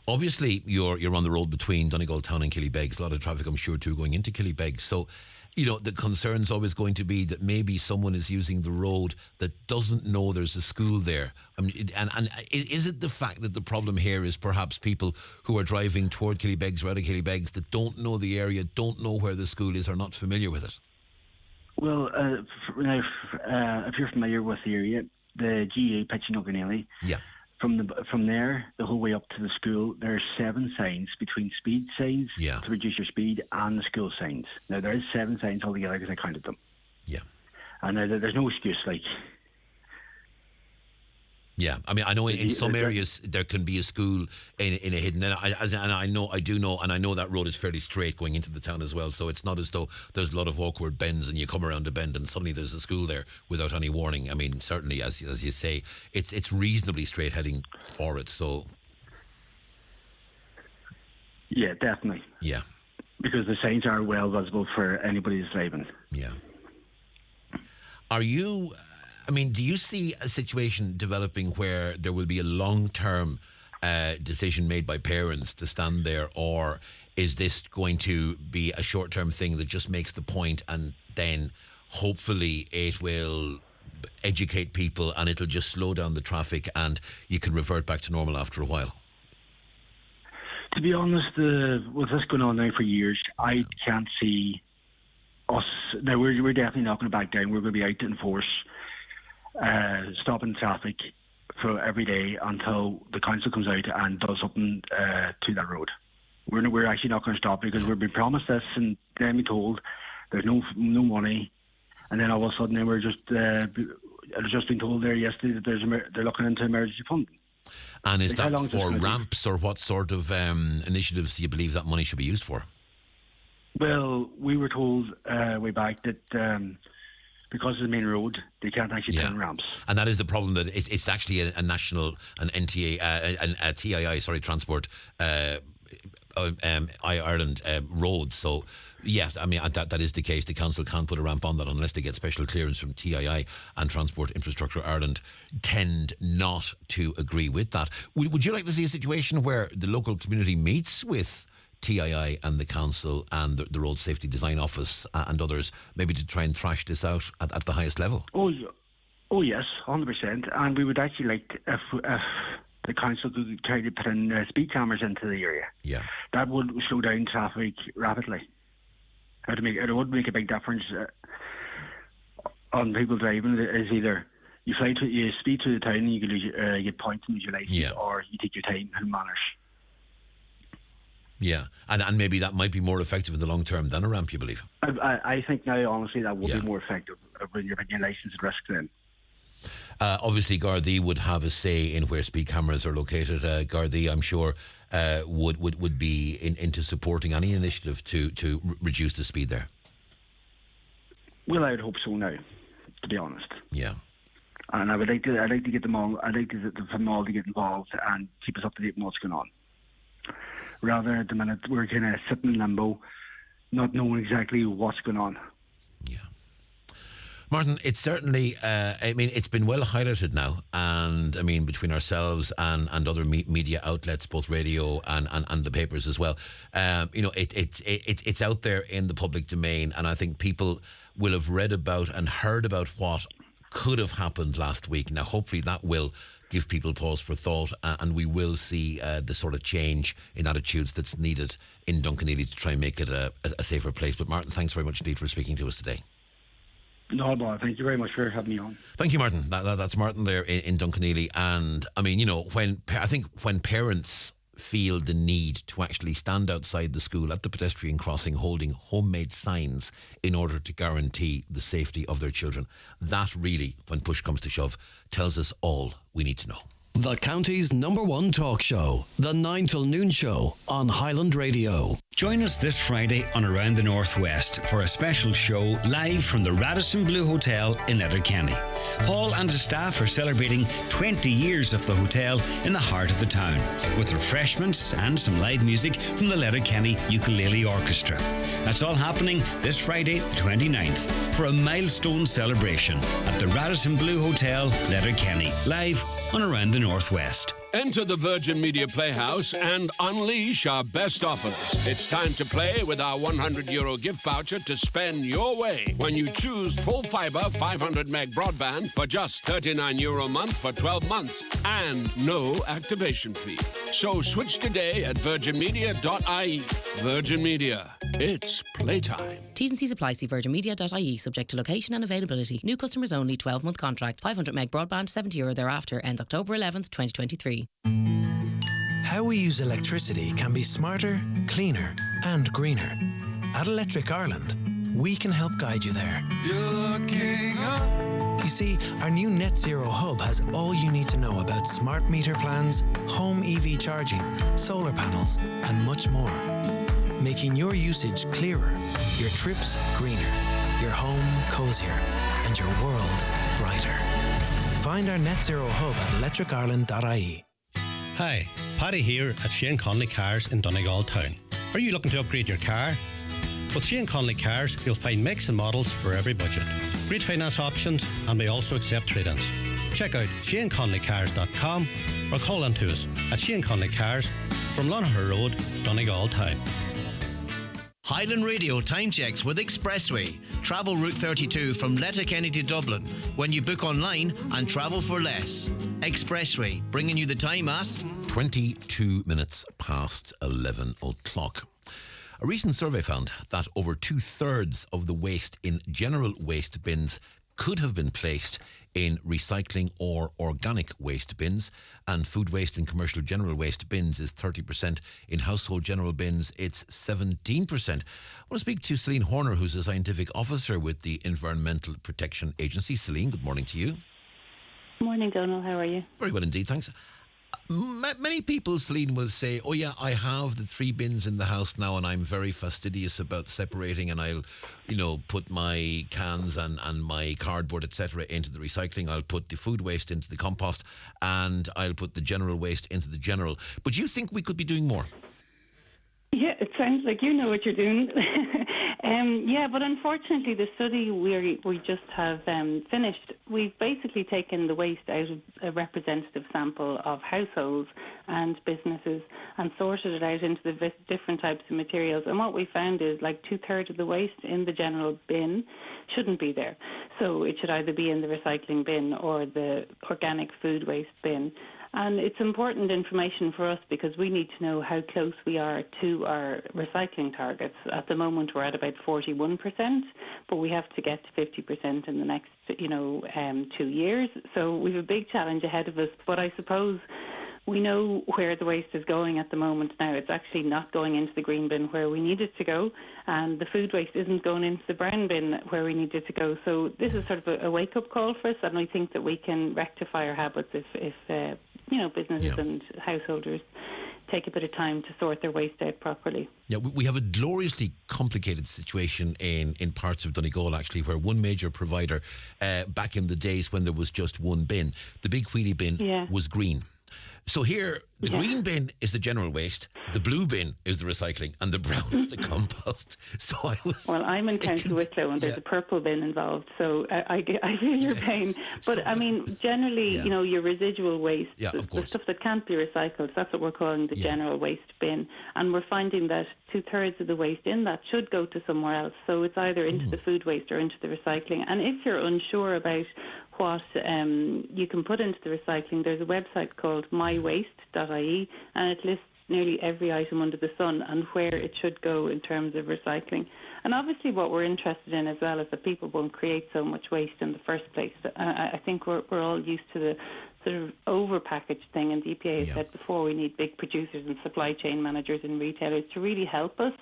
Speaker 1: Obviously, you're on the road between Donegal Town and Killybegs. A lot of traffic, I'm sure, too, going into Killybegs. So, the concern's always going to be that maybe someone is using the road that doesn't know there's a school there. I mean, and is it the fact that the problem here is perhaps people who are driving toward Killybegs or out of Killybegs that don't know the area, don't know where the school is, are not familiar with it?
Speaker 5: Well, if you're familiar with the area, the GA pitching Duncanely.
Speaker 1: Yeah.
Speaker 5: From there, the whole way up to the school, there are 7 signs between speed signs to reduce your speed and the school signs. Now, there is 7 signs altogether because I counted them.
Speaker 1: Yeah.
Speaker 5: And there's no excuse, like...
Speaker 1: Yeah, I mean, I know in some areas there can be a school in a hidden, and I know that road is fairly straight going into the town as well. So it's not as though there's a lot of awkward bends and you come around a bend and suddenly there's a school there without any warning. I mean, certainly as you say, it's reasonably straight heading for it. So
Speaker 5: yeah, definitely.
Speaker 1: Yeah,
Speaker 5: because the signs are well visible for anybody that's driving.
Speaker 1: Yeah. Do you see a situation developing where there will be a long-term decision made by parents to stand there, or is this going to be a short-term thing that just makes the point and then hopefully it will educate people and it'll just slow down the traffic and you can revert back to normal after a while?
Speaker 5: To be honest, with this going on now for years, I can't see us. Now, we're definitely not going to back down. We're going to be out to enforce. stopping traffic for every day until the council comes out and does something to that road. We're actually not going to stop because we've been promised this and then we're told there's no money, and then all of a sudden then we're just been told there yesterday that they're looking into emergency funding.
Speaker 1: And is that for ramps, or what sort of initiatives do you believe that money should be used for?
Speaker 5: Well, we were told way back that because of the main road, they can't actually turn ramps.
Speaker 1: And that is the problem, that it's actually a national, an NTA, a TII, transport, Ireland road. So, yes, I mean, that is the case. The council can't put a ramp on that unless they get special clearance from TII, and Transport Infrastructure Ireland tend not to agree with that. Would you like to see a situation where the local community meets with TII and the council and the Road Safety Design Office and others, maybe to try and thrash this out at the highest level?
Speaker 5: Oh yes, 100%. And we would actually like if the council could try to put in speed cameras into the area.
Speaker 1: Yeah,
Speaker 5: that would slow down traffic rapidly. It would make a big difference on people driving. Is either you speed through the town and you can lose you get points and lose your license, or you take your time and manners.
Speaker 1: Yeah, and maybe that might be more effective in the long term than a ramp, you believe?
Speaker 5: I think now, honestly, that would be more effective when you're putting your licence at risk then.
Speaker 1: Obviously, Garda would have a say in where speed cameras are located. Garda, I'm sure, would be into supporting any initiative to reduce the speed there.
Speaker 5: Well, I would hope so now, to be honest.
Speaker 1: Yeah.
Speaker 5: And I'd like to get them all. I'd like to get them all to get involved and keep us up to date on what's going on. Rather, at the minute, we're kind of sitting in limbo, not knowing exactly what's going on.
Speaker 1: Yeah. Martin, it's certainly, it's been well highlighted now, and I mean, between ourselves and other media outlets, both radio and the papers as well, it's out there in the public domain, and I think people will have read about and heard about what could have happened last week. Now, hopefully that will give people pause for thought, and we will see the sort of change in attitudes that's needed in Duncanely to try and make it a safer place. But Martin, thanks very much indeed for speaking to us today.
Speaker 5: No, boy, thank you very much for having me on.
Speaker 1: Thank you, Martin. That's Martin there in Duncanely. And I mean, when parents feel the need to actually stand outside the school at the pedestrian crossing holding homemade signs in order to guarantee the safety of their children, that really, when push comes to shove, tells us all we need to know.
Speaker 7: The county's #1 talk show, The 9 till Noon Show on Highland Radio.
Speaker 12: Join us this Friday on Around the Northwest for a special show live from the Radisson Blu Hotel in Letterkenny. Paul and his staff are celebrating 20 years of the hotel in the heart of the town, with refreshments and some live music from the Letterkenny Ukulele Orchestra. That's all happening this Friday, the 29th, for a milestone celebration at the Radisson Blu Hotel, Letterkenny, live on Around the Northwest.
Speaker 10: Enter the Virgin Media Playhouse and unleash our best offers. It's time to play with our €100 gift voucher to spend your way when you choose full fibre 500 meg broadband for just €39 a month for 12 months and no activation fee. So switch today at virginmedia.ie. Virgin Media. It's playtime.
Speaker 11: T's and C's apply. See virginmedia.ie, subject to location and availability. New customers only, 12-month contract. 500 meg broadband, €70 thereafter. Ends October 11th, 2023.
Speaker 13: How we use electricity can be smarter, cleaner and greener. At Electric Ireland, we can help guide you there.
Speaker 25: You're looking up.
Speaker 13: You see, our new Net Zero Hub has all you need to know about smart meter plans, home EV charging, solar panels and much more. Making your usage clearer, your trips greener, your home cozier and your world brighter. Find our Net Zero Hub at electricireland.ie.
Speaker 26: Hi, Paddy here at Shane Conley Cars in Donegal Town. Are you looking to upgrade your car? With Shane Conley Cars, you'll find makes and models for every budget. Great finance options, and we also accept trade-ins. Check out ShaneConleyCars.com or call in to us at Shane Conley Cars from Lonaher Road, Donegal Town.
Speaker 27: Highland Radio time checks with Expressway. Travel Route 32 from Letterkenny to Dublin when you book online and travel for less. Expressway, bringing you the time at
Speaker 1: 22 minutes past 11 o'clock. A recent survey found that over 2/3 of the waste in general waste bins could have been placed in recycling or organic waste bins, and food waste in commercial general waste bins is 30%. In household general bins, it's 17%. I want to speak to Celine Horner, who's a scientific officer with the Environmental Protection Agency. Celine, good morning to you.
Speaker 2: Morning, Donal. How are you?
Speaker 1: Very well indeed, thanks. Many people, Celine, will say, oh yeah, I have the 3 bins in the house now and I'm very fastidious about separating, and I'll, put my cans and my cardboard, etc. into the recycling. I'll put the food waste into the compost, and I'll put the general waste into the general. But you think we could be doing more?
Speaker 2: Yeah, it sounds like you know what you're doing. But unfortunately the study we just have finished, we've basically taken the waste out of a representative sample of households and businesses and sorted it out into the different types of materials. And what we found is like 2/3 of the waste in the general bin shouldn't be there. So it should either be in the recycling bin or the organic food waste bin. And it's important information for us because we need to know how close we are to our recycling targets. At the moment, we're at about 41%, but we have to get to 50% in the next, 2 years. So we have a big challenge ahead of us. But I suppose we know where the waste is going at the moment now. It's actually not going into the green bin where we need it to go, and the food waste isn't going into the brown bin where we need it to go. So this is sort of a wake-up call for us, and I think that we can rectify our habits if businesses and householders take a bit of time to sort their waste out properly.
Speaker 1: Yeah, we have a gloriously complicated situation in parts of Donegal, actually, where one major provider, back in the days when there was just one bin, the big wheelie bin was green. So here, the green bin is the general waste, the blue bin is the recycling, and the brown is the compost. So Well,
Speaker 2: I'm in County Wicklow, and there's a purple bin involved, so I feel your pain. But, generally, your residual waste, the stuff that can't be recycled, that's what we're calling the general waste bin. And we're finding that 2/3 of the waste in that should go to somewhere else. So it's either into the food waste or into the recycling. And if you're unsure about what you can put into the recycling, there's a website called mywaste.ie, and it lists nearly every item under the sun and where it should go in terms of recycling. And obviously what we're interested in as well is that people won't create so much waste in the first place. I think we're all used to the sort of over-packaged thing, and the EPA has said before we need big producers and supply chain managers and retailers to really help us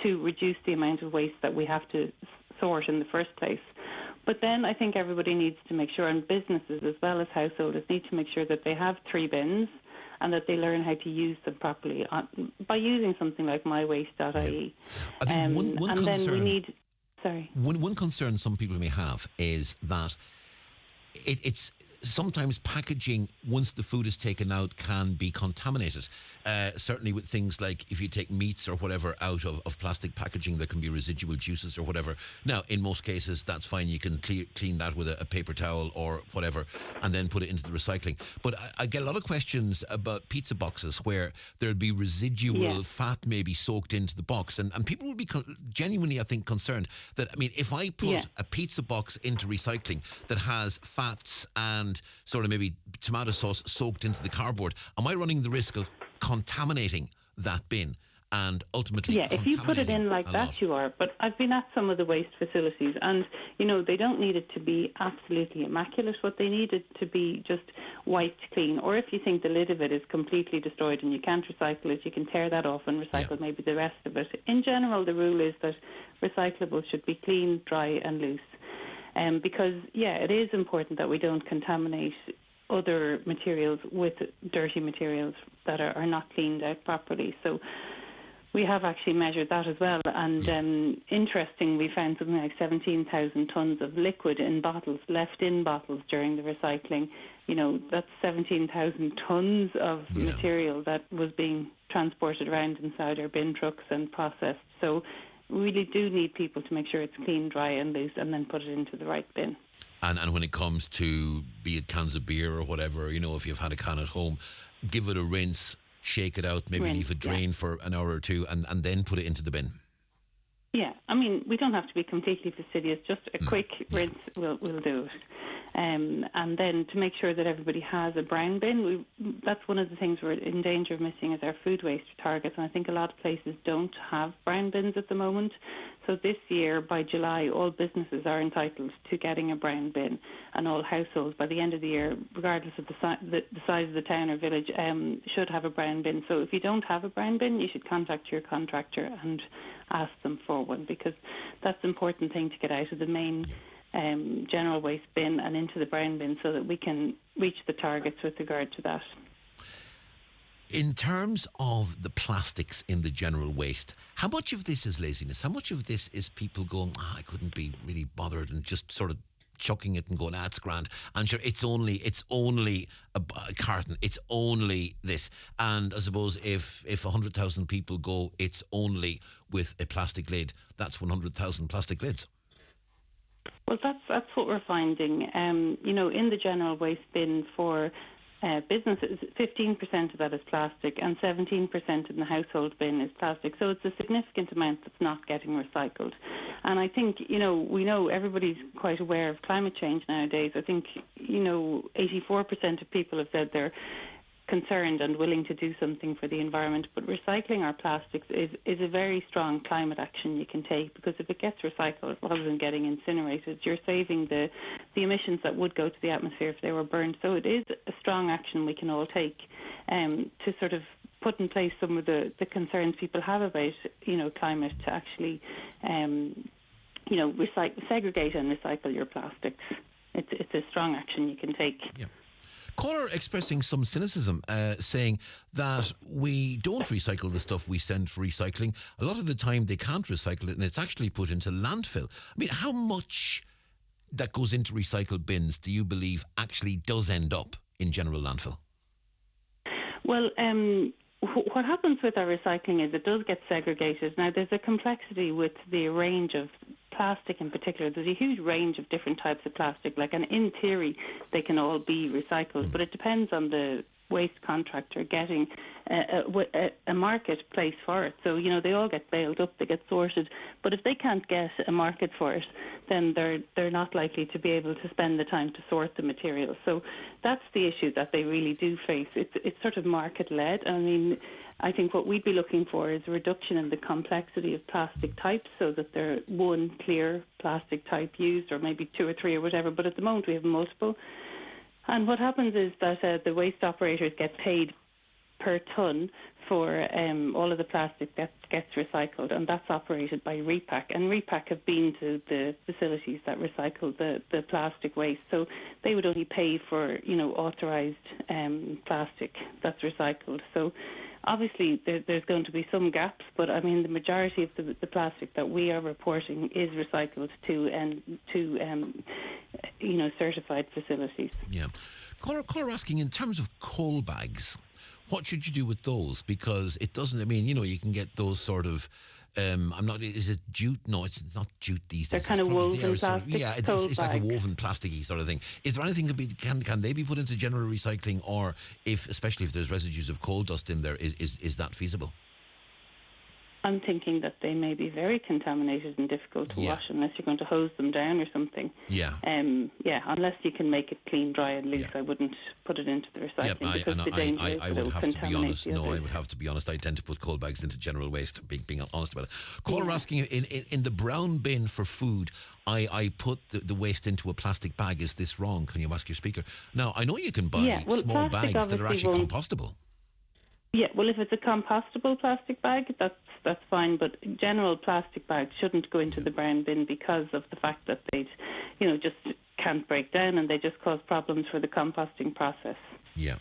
Speaker 2: to reduce the amount of waste that we have to sort in the first place. But then I think everybody needs to make sure, and businesses as well as householders need to make sure that they have 3 bins and that they learn how to use them properly by using something like mywaste.ie.
Speaker 1: I think one
Speaker 2: and
Speaker 1: concern,
Speaker 2: then we need... Sorry.
Speaker 1: One concern some people may have is that it's sometimes packaging, once the food is taken out, can be contaminated. Certainly with things like if you take meats or whatever out of plastic packaging, there can be residual juices or whatever. Now, in most cases, that's fine. You can clean that with a paper towel or whatever and then put it into the recycling. But I get a lot of questions about pizza boxes where there'd be residual fat maybe soaked into the box. And people would be genuinely, I think, concerned that, if I put a pizza box into recycling that has fats and sort of maybe tomato sauce soaked into the cardboard, am I running the risk of contaminating that bin and ultimately
Speaker 2: if you put it in like that, you are. But I've been at some of the waste facilities, and they don't need it to be absolutely immaculate. What they need it to be just wiped clean, or if you think the lid of it is completely destroyed and you can't recycle it, you can tear that off and recycle maybe the rest of it. In general, the rule is that recyclables should be clean, dry and loose. Because, it is important that we don't contaminate other materials with dirty materials that are not cleaned out properly. So we have actually measured that as well. And interesting, we found something like 17,000 tonnes of liquid in bottles, left in bottles during the recycling. That's 17,000 tonnes of material that was being transported around inside our bin trucks and processed. So we really do need people to make sure it's clean, dry and loose, and then put it into the right bin.
Speaker 1: And when it comes to, be it cans of beer or whatever, if you've had a can at home, give it a rinse, shake it out, maybe leave it drain for an hour or two, and then put it into the bin.
Speaker 2: Yeah, we don't have to be completely fastidious. Just a quick rinse will do it. And then to make sure that everybody has a brown bin, that's one of the things we're in danger of missing is our food waste targets. And I think a lot of places don't have brown bins at the moment. So this year, by July, all businesses are entitled to getting a brown bin, and all households by the end of the year, regardless of the size of the town or village, should have a brown bin. So if you don't have a brown bin, you should contact your contractor and ask them for one, because that's an important thing to get out of the main general waste bin and into the brown bin, so that we can reach the targets with regard to that.
Speaker 1: In terms of the plastics in the general waste, how much of this is laziness? How much of this is people going, I couldn't be really bothered, and just sort of chucking it and going, it's grand. And sure, it's only a carton. It's only this. And I suppose if 100,000 people go, it's only with a plastic lid, that's 100,000 plastic lids.
Speaker 2: Well, that's what we're finding. In the general waste bin for businesses, 15% of that is plastic, and 17% in the household bin is plastic. So it's a significant amount that's not getting recycled. And I think, we know everybody's quite aware of climate change nowadays. I think, 84% of people have said they're concerned and willing to do something for the environment, but recycling our plastics is a very strong climate action you can take, because if it gets recycled rather than getting incinerated, you're saving the emissions that would go to the atmosphere if they were burned. So it is a strong action we can all take to sort of put in place some of the concerns people have about climate, to actually segregate and recycle your plastics. It's a strong action you can take.
Speaker 1: Yeah. Caller expressing some cynicism, saying that we don't recycle the stuff we send for recycling. A lot of the time they can't recycle it, and it's actually put into landfill. I mean, how much that goes into recycled bins do you believe actually does end up in general landfill?
Speaker 2: Well, what happens with our recycling is it does get segregated. Now, there's a complexity with the range of plastic in particular. There's a huge range of different types of plastic, and in theory they can all be recycled, but it depends on the waste contractor getting a marketplace for it. So, they all get baled up, they get sorted, but if they can't get a market for it, then they're not likely to be able to spend the time to sort the material. So that's the issue that they really do face. It's sort of market-led. I mean, I think what we'd be looking for is a reduction in the complexity of plastic types, so that there's one clear plastic type used, or maybe two or three or whatever, but at the moment we have multiple. And what happens is that the waste operators get paid per tonne for all of the plastic that gets recycled, and that's operated by Repack. And Repack have been to the facilities that recycle the plastic waste, so they would only pay for authorised plastic that's recycled. So obviously there's going to be some gaps, but I mean the majority of the plastic that we are reporting is recycled to certified facilities.
Speaker 1: Yeah. Caller asking, in terms of coal bags, what should you do with those? Because it doesn't, you can get those sort of, is it jute? No, it's not jute these days.
Speaker 2: They're kind of woven plastic.
Speaker 1: It's like a woven plasticky sort of thing. Is there anything can they be put into general recycling, or especially if there's residues of coal dust in there, is that feasible?
Speaker 2: I'm thinking that they may be very contaminated and difficult to wash unless you're going to hose them down or something.
Speaker 1: Yeah.
Speaker 2: Unless you can make it clean, dry and loose, I wouldn't put it into the recycling, because the danger is that it will contaminate the others.
Speaker 1: I would have to be honest. I tend to put coal bags into general waste, being honest about it. Caller asking, in the brown bin for food, I put the waste into a plastic bag. Is this wrong? Can you ask your speaker? Now, I know you can buy small bags that are actually compostable.
Speaker 2: Yeah, well, if it's a compostable plastic bag, that's fine, but general plastic bags shouldn't go into the brown bin because of the fact that they, just can't break down, and they just cause problems for the composting process.
Speaker 1: Yeah.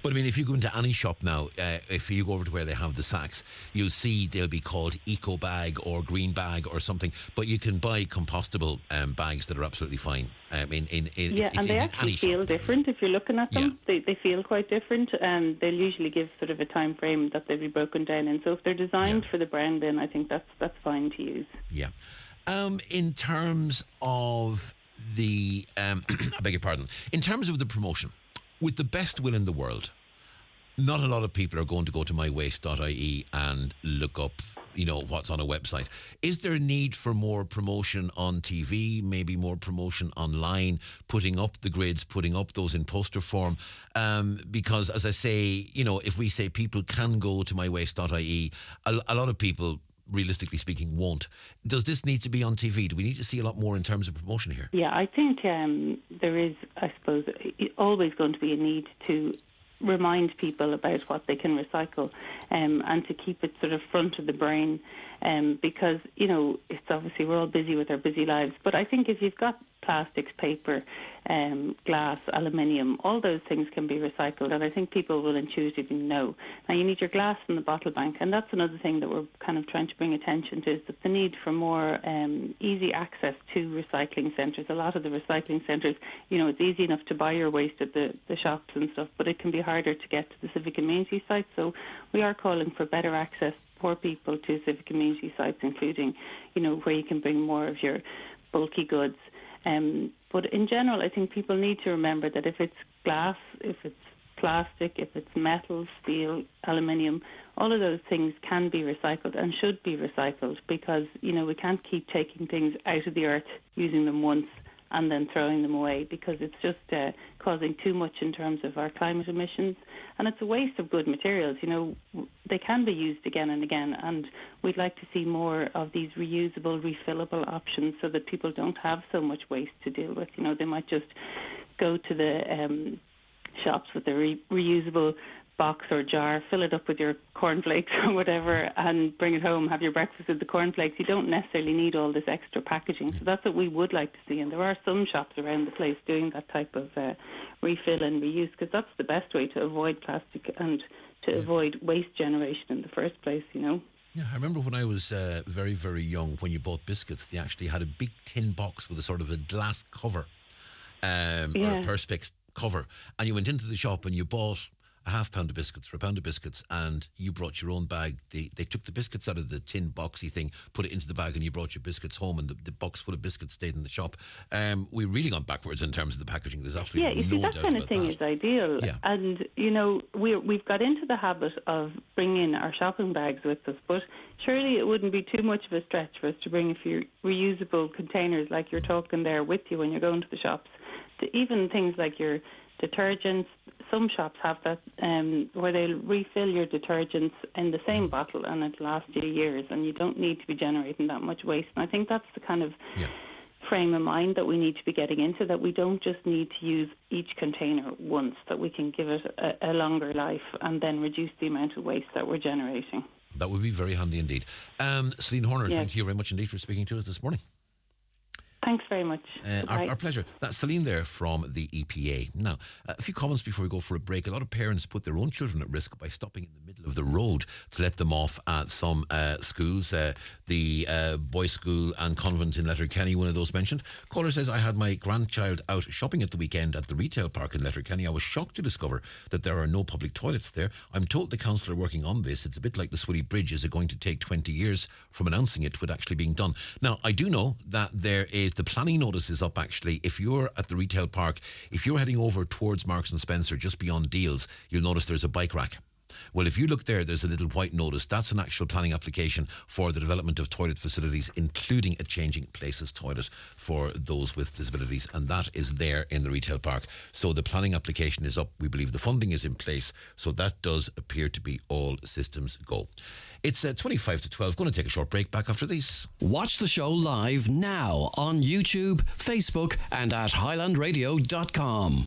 Speaker 1: But I mean, if you go into any shop now, if you go over to where they have the sacks, you'll see they'll be called eco bag or green bag or something. But you can buy compostable bags that are absolutely fine. And they actually feel different if you're looking at them.
Speaker 2: Yeah. They feel quite different, and they'll usually give sort of a time frame that they'll be broken down in. So if they're designed for the brown bin, I think that's fine to use.
Speaker 1: Yeah. In terms of the, I beg your pardon, in terms of the promotion, with the best will in the world, not a lot of people are going to go to mywaste.ie and look up, what's on a website. Is there a need for more promotion on TV, maybe more promotion online, putting up the grids, putting up those in poster form? Because, as I say, if we say people can go to mywaste.ie, a lot of people realistically speaking, won't. Does this need to be on TV? Do we need to see a lot more in terms of promotion here?
Speaker 2: Yeah, I think there is, I suppose, always going to be a need to remind people about what they can recycle, and to keep it sort of front of the brain, because, you know, it's obviously we're all busy with our busy lives, but I think if you've got plastics, paper, glass, aluminium, all those things can be recycled, and I think people will intuitively know. Now, you need your glass in the bottle bank, and that's another thing that we're kind of trying to bring attention to, is that the need for more easy access to recycling centres. A lot of the recycling centres, you know, it's easy enough to buy your waste at the shops and stuff, but it can be harder to get to the civic community sites, so we are calling for better access for people to civic community sites, including, you know, where you can bring more of your bulky goods. But in general, I think people need to remember that if it's glass, if it's plastic, if it's metal, steel, aluminium, all of those things can be recycled and should be recycled, because, you know, we can't keep taking things out of the earth, using them once and then throwing them away, because it's just causing too much in terms of our climate emissions, and it's a waste of good materials. You know, they can be used again and again, and we'd like to see more of these reusable, refillable options so that people don't have so much waste to deal with. You know, they might just go to the shops with the reusable box or jar, fill it up with your cornflakes or whatever, and bring it home, have your breakfast with the cornflakes. You don't necessarily need all this extra packaging. So that's what we would like to see, and there are some shops around the place doing that type of refill and reuse, because that's the best way to avoid plastic and to avoid waste generation in the first place, you know.
Speaker 1: Yeah, I remember when I was very, very young, when you bought biscuits, they actually had a big tin box with a sort of a glass cover, or a Perspex cover, and you went into the shop and you bought a half pound of biscuits for a pound of biscuits, and you brought your own bag. They took the biscuits out of the tin boxy thing, put it into the bag, and you brought your biscuits home, and the box full of biscuits stayed in the shop. We really gone backwards in terms of the packaging. There's absolutely no doubt about that.
Speaker 2: That kind of thing is ideal. Yeah. And, you know, we've got into the habit of bringing our shopping bags with us, but surely it wouldn't be too much of a stretch for us to bring a few reusable containers like you're talking there with you when you're going to the shops. Even things like your detergents, some shops have that, where they'll refill your detergents in the same bottle and it'll last you years, and you don't need to be generating that much waste. And I think that's the kind of frame of mind that we need to be getting into, that we don't just need to use each container once, that we can give it a longer life and then reduce the amount of waste that we're generating.
Speaker 1: That would be very handy indeed. Celine Horner, thank you very much indeed for speaking to us this morning.
Speaker 2: Thanks very much.
Speaker 1: Our pleasure. That's Celine there from the EPA. Now, a few comments before we go for a break. A lot of parents put their own children at risk by stopping in the middle of the road to let them off at some schools. The boys' school and convent in Letterkenny, one of those mentioned. Caller says, I had my grandchild out shopping at the weekend at the retail park in Letterkenny. I was shocked to discover that there are no public toilets there. I'm told the council are working on this. It's a bit like the Swilly Bridge. Is it going to take 20 years from announcing it to it actually being done? Now, I do know that there is the planning notice is up, actually. If you're at the retail park, if you're heading over towards Marks and Spencer, just beyond Deals, you'll notice there's a bike rack. Well, if you look there's a little white notice. That's an actual planning application for the development of toilet facilities, including a changing places toilet for those with disabilities, and that is there in the retail park. So the planning application is up. We believe the funding is in place, so that does appear to be all systems go. It's 25 to 12. Going to take a short break. Back after these.
Speaker 7: Watch the show live now on YouTube, Facebook and at highlandradio.com.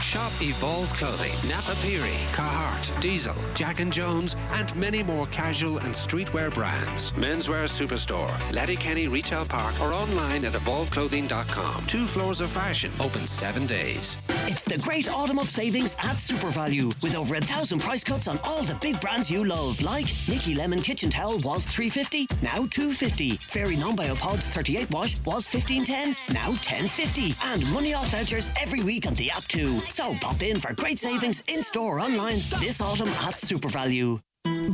Speaker 9: Shop Evolve Clothing, Napa Peary, Carhartt, Diesel, Jack & Jones, and many more casual and streetwear brands. Menswear Superstore, Letterkenny Retail Park, or online at evolveclothing.com. 2 floors of fashion, open 7 days.
Speaker 23: It's the great autumn of savings at Super Value, with over 1,000 price cuts on all the big brands you love, like Nicky Lemon Kitchen Towel was $3.50, now $2.50. Fairy Non-Bio Pods 38 wash was $15.10, now $10.50. And money off vouchers every week on the app too. So pop in for great savings in-store or online this autumn at Super Value.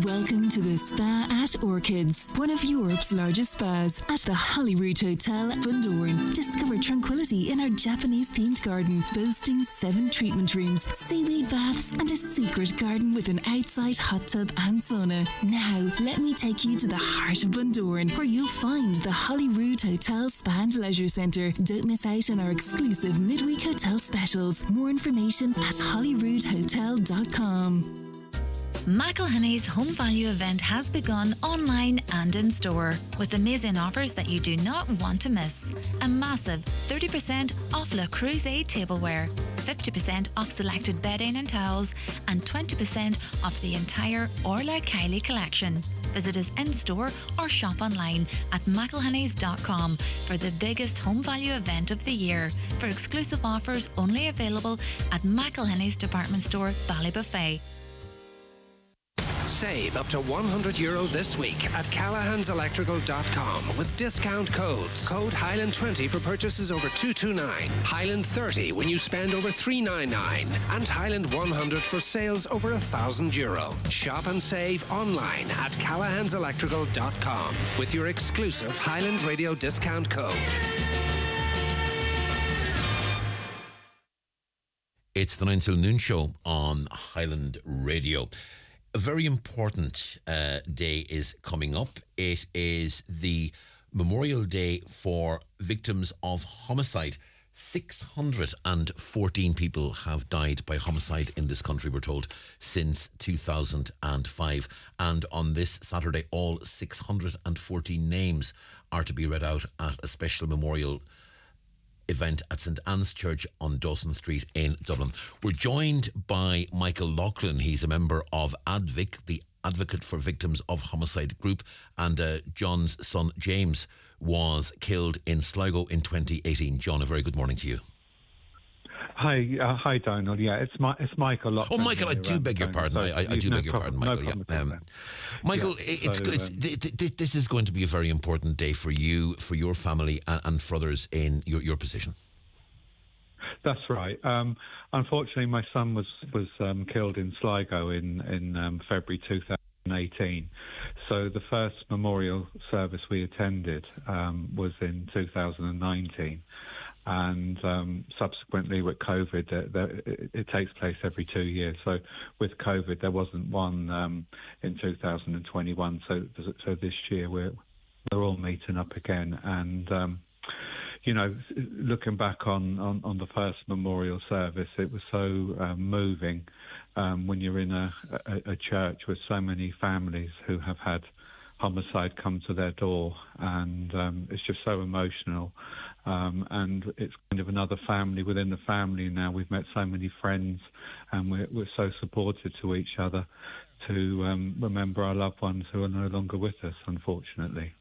Speaker 14: Welcome to the Spa at Orchids, one of Europe's largest spas at the Holyrood Hotel, Bundoran. Discover tranquility in our Japanese-themed garden, boasting 7 treatment rooms, seaweed baths, and a secret garden with an outside hot tub and sauna. Now, let me take you to the heart of Bundoran, where you'll find the Holyrood Hotel Spa and Leisure Centre. Don't miss out on our exclusive midweek hotel specials. More information at holyroodhotel.com.
Speaker 6: McElhinney's Home Value event has begun online and in store with amazing offers that you do not want to miss. A massive 30% off Le Creuset tableware, 50% off selected bedding and towels, and 20% off the entire Orla Kylie collection. Visit us in store or shop online at mcelhenneys.com for the biggest home value event of the year. For exclusive offers only available at McElhinney's department store, Ballybuffet.
Speaker 9: Save up to €100 this week at CallahansElectrical.com with discount codes. Code Highland20 for purchases over $229, Highland30 when you spend over $399, and Highland100 for sales over €1,000. Shop and save online at CallahansElectrical.com with your exclusive Highland Radio discount code.
Speaker 1: It's the 9 till noon show on Highland Radio. A very important day is coming up. It is the Memorial Day for victims of homicide. 614 people have died by homicide in this country, we're told, since 2005. And on this Saturday, all 614 names are to be read out at a special memorial event at St Anne's Church on Dawson Street in Dublin. We're joined by Michael Loughlin. He's a member of ADVIC, the Advocate for Victims of Homicide group, and John's son James was killed in Sligo in 2018. John, a very good morning to you.
Speaker 15: Hi, Donal. Yeah, it's Michael Loughlin.
Speaker 1: Oh, Michael, I do beg your pardon. I do beg your pardon, Michael. Michael, it's good. This is going to be a very important day for you, for your family, and for others in your position.
Speaker 15: That's right. Unfortunately, my son was killed in Sligo in February 2018. So the first memorial service we attended was in 2019. And subsequently with COVID, it takes place every 2 years. So with COVID, there wasn't one in 2021. So this year we're all meeting up again. And looking back on the first memorial service, it was so moving when you're in a church with so many families who have had homicide come to their door, and it's just so emotional. And it's kind of another family within the family now. We've met so many friends, and we're so supportive to each other to remember our loved ones who are no longer with us, unfortunately.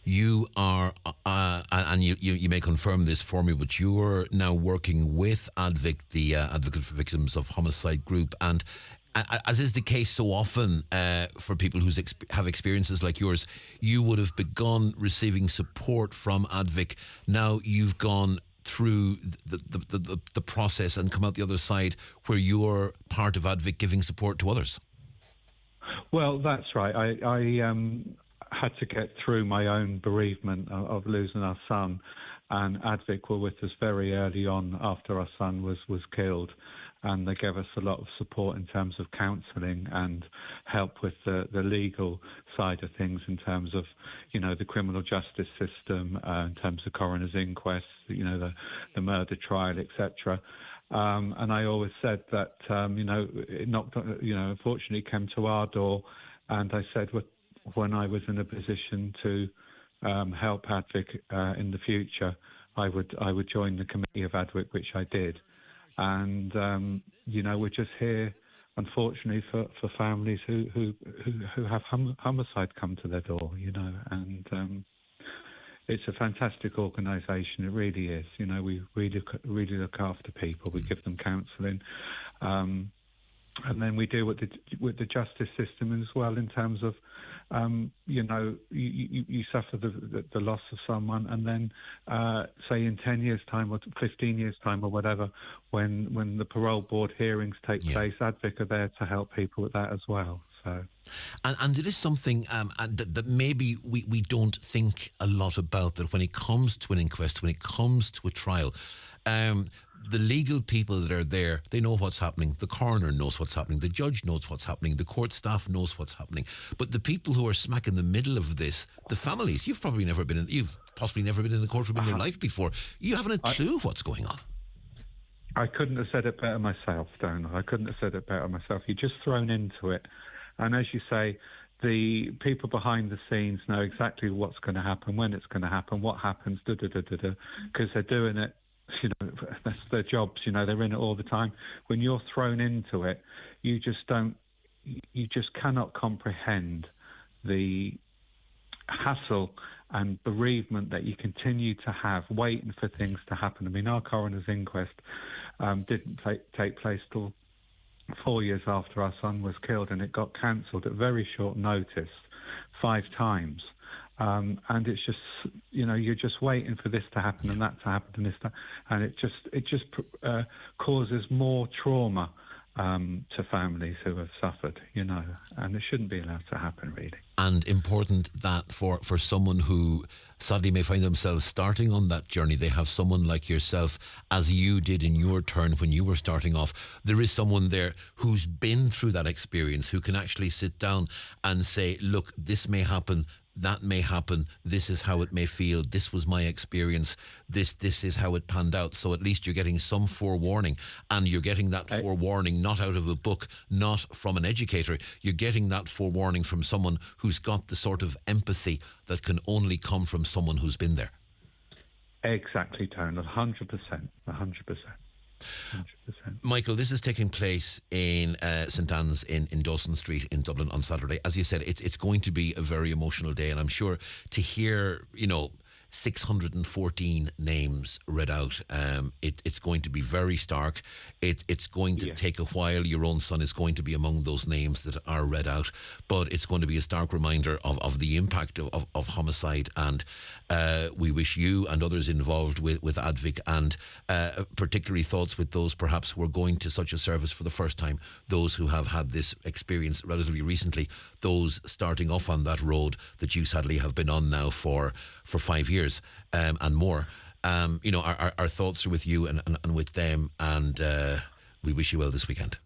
Speaker 1: You are, and you may confirm this for me, but you are now working with ADVIC, the Advocate for Victims of Homicide group, and as is the case so often for people who have experiences like yours, you would have begun receiving support from ADVIC. Now you've gone through the process and come out the other side where you're part of ADVIC giving support to others.
Speaker 15: Well, that's right. I had to get through my own bereavement of losing our son, and ADVIC were with us very early on after our son was killed. And they gave us a lot of support in terms of counselling and help with the legal side of things in terms of, the criminal justice system, in terms of coroner's inquest, the murder trial, etc. And I always said that, it knocked, unfortunately came to our door, and I said when I was in a position to help ADVIC in the future, I would join the committee of ADVIC, which I did. And we're just here, unfortunately, for families who have homicide come to their door. And it's a fantastic organisation. It really is. We really look after people. We give them counselling, and then we deal with the justice system as well in terms of. You suffer the loss of someone, and then say in 10 years' time or 15 years' time or whatever, when the parole board hearings take place, ADVIC are there to help people with that as well. So,
Speaker 1: and it is something that maybe we don't think a lot about, that when it comes to an inquest, when it comes to a trial, the legal people that are there, they know what's happening. The coroner knows what's happening. The judge knows what's happening. The court staff knows what's happening. But the people who are smack in the middle of this, the families, you've possibly never been in the courtroom in your life before. You haven't a clue what's going on.
Speaker 15: I couldn't have said it better myself, Donal. I couldn't have said it better myself. You're just thrown into it, And as you say, the people behind the scenes know exactly what's going to happen, when it's going to happen, what happens, because they're doing it. You know, that's their jobs. You know, they're in it all the time. When you're thrown into it, you just cannot comprehend the hassle and bereavement that you continue to have, waiting for things to happen. I mean, our coroner's inquest didn't take place till 4 years after our son was killed, and it got cancelled at very short notice 5 times. And it's just, you know, you're just waiting for this to happen and that to happen and this, and it just causes more trauma to families who have suffered, you know, and it shouldn't be allowed to happen, really.
Speaker 1: And important that for someone who sadly may find themselves starting on that journey, they have someone like yourself, as you did in your turn when you were starting off. There is someone there who's been through that experience, who can actually sit down and say, look, this may happen, that may happen, this is how it may feel, this was my experience, this is how it panned out. So at least you're getting some forewarning, and you're getting that forewarning not out of a book, not from an educator. You're getting that forewarning from someone who's got the sort of empathy that can only come from someone who's been there.
Speaker 15: Exactly, Donal, 100%. 100%.
Speaker 1: Michael, this is taking place in St Anne's in Dawson Street in Dublin on Saturday. As you said, it's going to be a very emotional day, and I'm sure to hear, you know, 614 names read out, it's going to be very stark. It's going to take a while. Your own son is going to be among those names that are read out, but it's going to be a stark reminder of the impact of homicide, and we wish you and others involved with ADVIC, and particularly thoughts with those perhaps who are going to such a service for the first time, those who have had this experience relatively recently, those starting off on that road that you sadly have been on now for 5 years and more. You know, our thoughts are with you and with them, and we wish you well this weekend.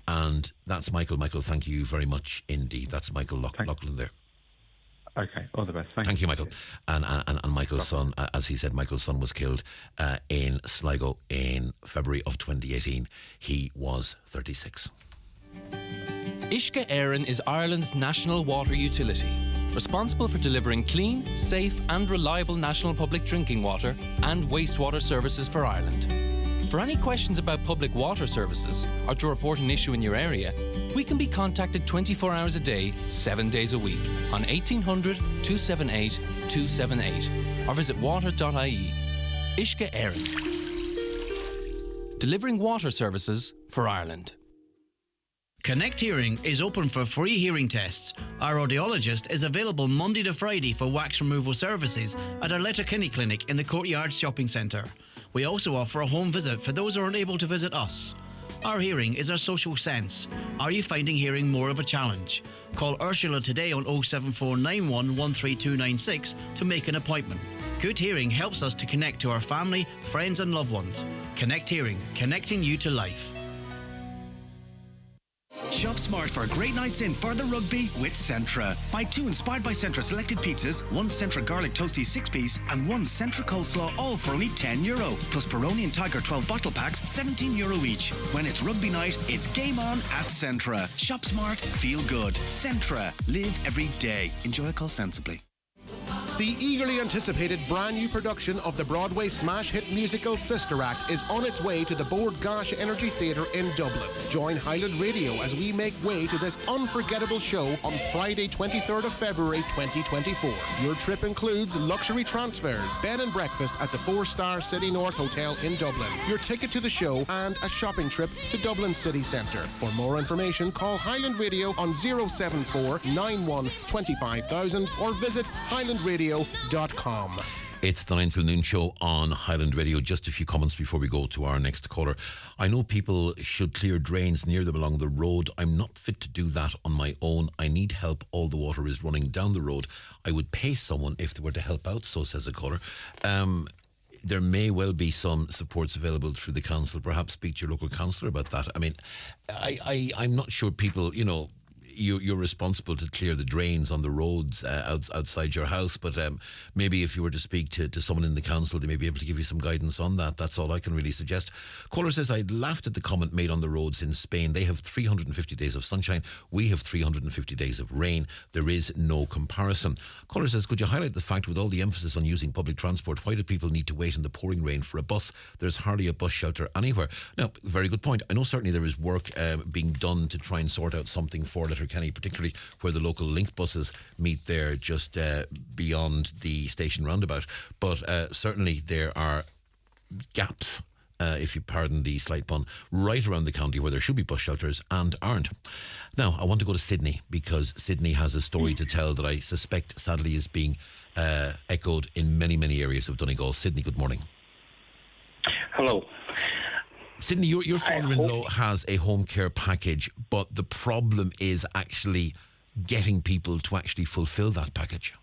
Speaker 1: And that's Michael. Michael, thank you very much indeed. That's Michael Loughlin there.
Speaker 15: Okay, all the best.
Speaker 1: Thank you, Michael. And Michael's son, as he said, Michael's son was killed in Sligo in February of 2018. He was 36.
Speaker 3: Uisce Éireann is Ireland's national water utility, responsible for delivering clean, safe and reliable national public drinking water and wastewater services for Ireland. For any questions about public water services or to report an issue in your area, we can be contacted 24 hours a day, 7 days a week on 1800 278 278 or visit water.ie. Uisce Éireann. Delivering water services for Ireland.
Speaker 27: Connect Hearing is open for free hearing tests. Our audiologist is available Monday to Friday for wax removal services at our Letterkenny Clinic in the Courtyard Shopping Centre. We also offer a home visit for those who are unable to visit us. Our hearing is our social sense. Are you finding hearing more of a challenge? Call Ursula today on 07491 13296 to make an appointment. Good hearing helps us to connect to our family, friends and loved ones. Connect Hearing, connecting you to life.
Speaker 4: Shop smart for great nights in for the rugby with Centra. Buy 2 inspired by Centra selected pizzas, 1 Centra garlic toasty 6-piece and 1 Centra coleslaw, all for only €10. Plus Peroni and Tiger 12 bottle packs, €17 each. When it's rugby night, it's game on at Centra. Shop smart, feel good. Centra. Live every day. Enjoy a call sensibly.
Speaker 16: The eagerly anticipated brand new production of the Broadway smash hit musical Sister Act is on its way to the Bord Gáis Energy Theatre in Dublin. Join Highland Radio as we make way to this unforgettable show on Friday 23rd of February 2024. Your trip includes luxury transfers, bed and breakfast at the 4-star City North Hotel in Dublin, your ticket to the show and a shopping trip to Dublin City Centre. For more information, call Highland Radio on 074 91 25000 or visit highlandradio.com.
Speaker 1: It's the 9 till noon show on Highland Radio. Just a few comments before we go to our next caller. I know people should clear drains near them along the road. I'm not fit to do that on my own. I need help. All the water is running down the road. I would pay someone if they were to help out, so says a caller. There may well be some supports available through the council. Perhaps speak to your local councillor about that. I mean, I'm not sure people, you know, you're responsible to clear the drains on the roads outside your house, but maybe if you were to speak to someone in the council, they may be able to give you some guidance on that. That's all I can really suggest. Caller says, I laughed at the comment made on the roads in Spain. They have 350 days of sunshine. We have 350 days of rain. There is no comparison. Caller says, could you highlight the fact with all the emphasis on using public transport, why do people need to wait in the pouring rain for a bus? There's hardly a bus shelter anywhere. Now, very good point. I know certainly there is work being done to try and sort out something for Letterkenny, particularly where the local link buses meet there just beyond the station roundabout. But certainly there are gaps, if you pardon the slight pun, right around the county where there should be bus shelters and aren't. Now, I want to go to Sydney because Sydney has a story to tell that I suspect sadly is being echoed in many, many areas of Donegal. Sydney, good morning.
Speaker 8: Hello.
Speaker 1: Sydney, your father-in-law has a home care package, but the problem is actually getting people to actually fulfil that package.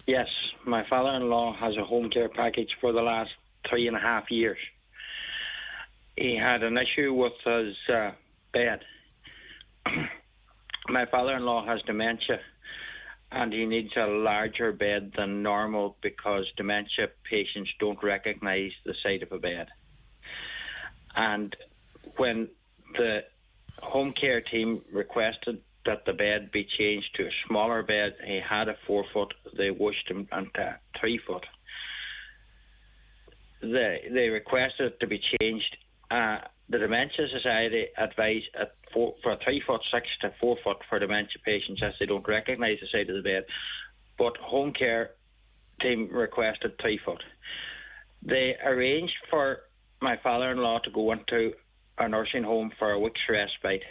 Speaker 8: Yes, my father-in-law has a home care package for the last 3.5 years. He had an issue with his bed. My father-in-law has dementia, and he needs a larger bed than normal because dementia patients don't recognise the side of a bed. And when the home care team requested that the bed be changed to a smaller bed, he had a 4 foot, they wished him into 3 foot. They requested it to be changed. The Dementia Society advised for 3 foot 6 to 4 foot for dementia patients as they don't recognise the side of the bed. But home care team requested 3 foot. They arranged for my father-in-law to go into a nursing home for a week's respite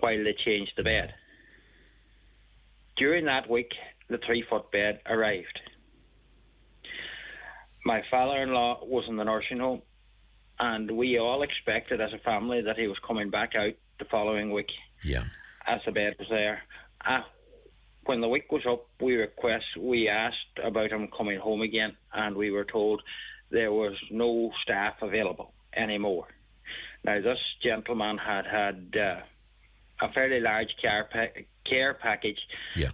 Speaker 8: while they changed the bed. During that week, the 3 foot bed arrived. My father-in-law was in the nursing home, and we all expected as a family that he was coming back out the following week.
Speaker 1: Yeah.
Speaker 8: As the bed was there. When the week was up, we asked about him coming home again, and we were told there was no staff available anymore. Now, this gentleman had a fairly large care package,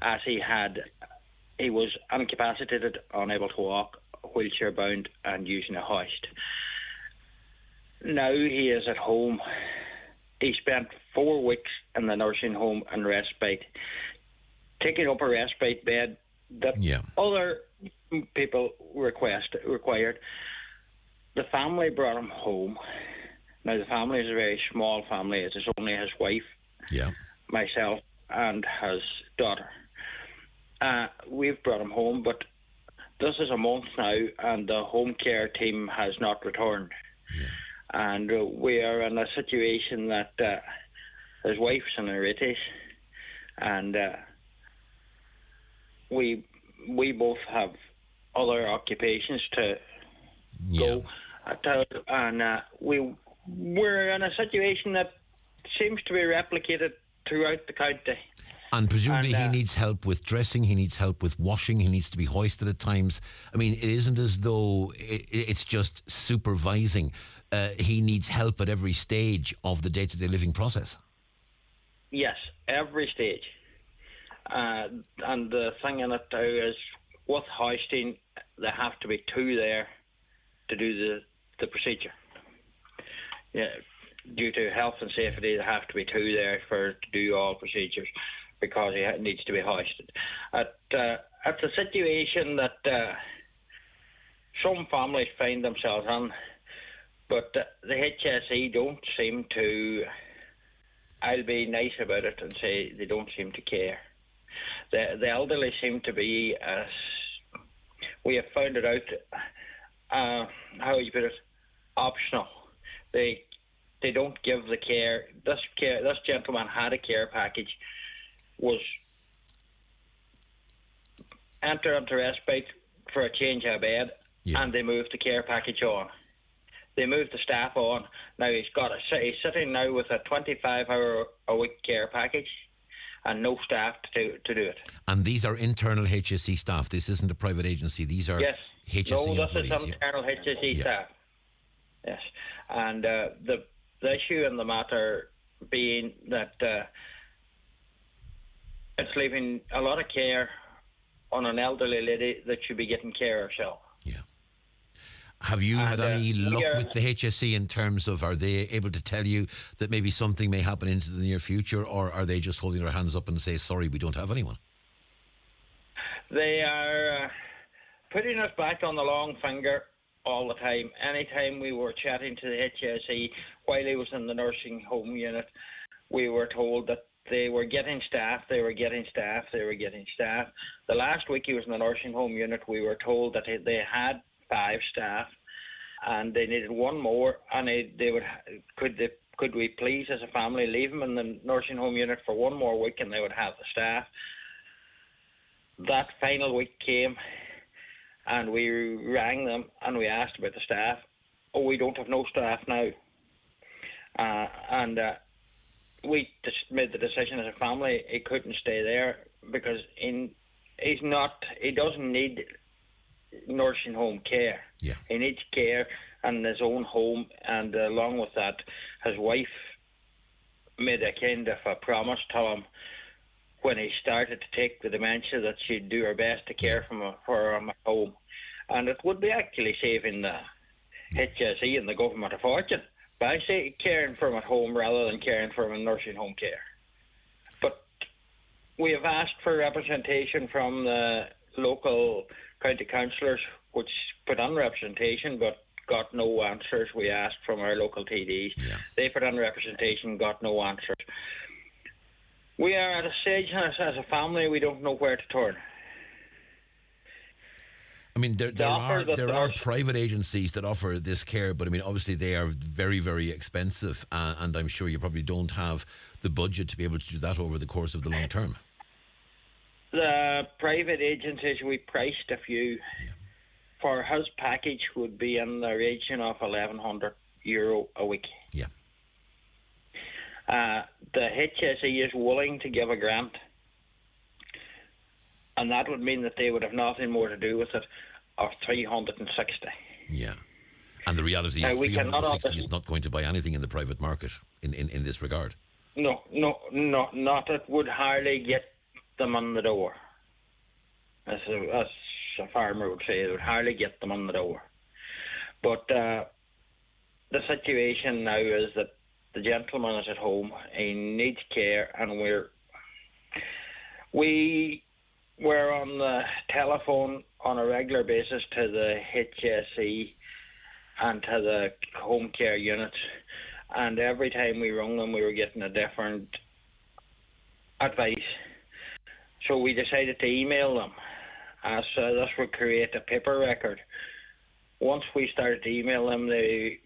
Speaker 8: as he was incapacitated, unable to walk, wheelchair bound, and using a hoist. Now he is at home. He spent 4 weeks in the nursing home in respite, taking up a respite bed that other people required. The family brought him home. Now, the family is a very small family. It is only his wife, myself, and his daughter. We've brought him home, but this is a month now, and the home care team has not returned. And we are in a situation that his wife's in Aritis, and we both have other occupations to go to, and we're in a situation that seems to be replicated throughout the county.
Speaker 1: And presumably he needs help with dressing, he needs help with washing, he needs to be hoisted at times. I mean, it isn't as though it's just supervising. He needs help at every stage of the day-to-day living process.
Speaker 8: Yes, every stage. And the thing in it now is, with hoisting, there have to be 2 there to do the procedure. Yeah, due to health and safety, there have to be 2 there to do all procedures, because he needs to be hoisted. It's a situation that some families find themselves in, but the HSE don't seem to. I'll be nice about it and say they don't seem to care. The elderly seem to be, we have found it out, how would you put it, optional. They don't give the care. This gentleman had a care package, was entered into respite for a change of bed, and they moved the care package on. They moved the staff on. Now he's sitting now with a 25-hour-a-week care package and no staff to do it.
Speaker 1: And these are internal HSE staff. This isn't a private agency. These are HSE employees.
Speaker 8: No, this is internal HSE staff. Yes. And the issue in the matter being that It's leaving a lot of care on an elderly lady that should be getting care herself.
Speaker 1: Have you had any luck with the HSE in terms of, are they able to tell you that maybe something may happen into the near future, or are they just holding their hands up and say, sorry, we don't have anyone?
Speaker 8: They are putting us back on the long finger all the time. Anytime we were chatting to the HSE while he was in the nursing home unit, we were told that they were getting staff. The last week he was in the nursing home unit, we were told that they had 5 staff and they needed one more, and could we please as a family leave him in the nursing home unit for one more week and they would have the staff. That final week came and we rang them and we asked about the staff. Oh, we don't have no staff now. We just made the decision as a family he couldn't stay there because he doesn't need nursing home care. He needs care in his own home, and along with that, his wife made a kind of a promise to him when he started to take the dementia that she'd do her best to care for him at home, and it would be actually saving the HSE and the government a fortune by caring for him at home rather than caring for him in nursing home care. But we have asked for representation from the local county councillors, which put on representation but got no answers. We asked from our local TDs. They put on representation, got no answers. We are at a stage as a family we don't know where to turn.
Speaker 1: I mean, there are private agencies that offer this care, but I mean, obviously they are very, very expensive, and I'm sure you probably don't have the budget to be able to do that over the course of the long term. The private agencies, we priced a few. For his package would be in the region of €1,100 a week. The HSE is willing to give a grant, and that would mean that they would have nothing more to do with it, of 360. And the reality is 360 is not going to buy anything in the private market in this regard.
Speaker 8: No, not. It would hardly get them on the door. As a farmer would say, it would hardly get them on the door. But the situation now is that the gentleman is at home, he needs care, and we were on the telephone on a regular basis to the HSE and to the home care units, and every time we rung them we were getting a different advice. So we decided to email them, as this would create a paper record. Once we started to email them, they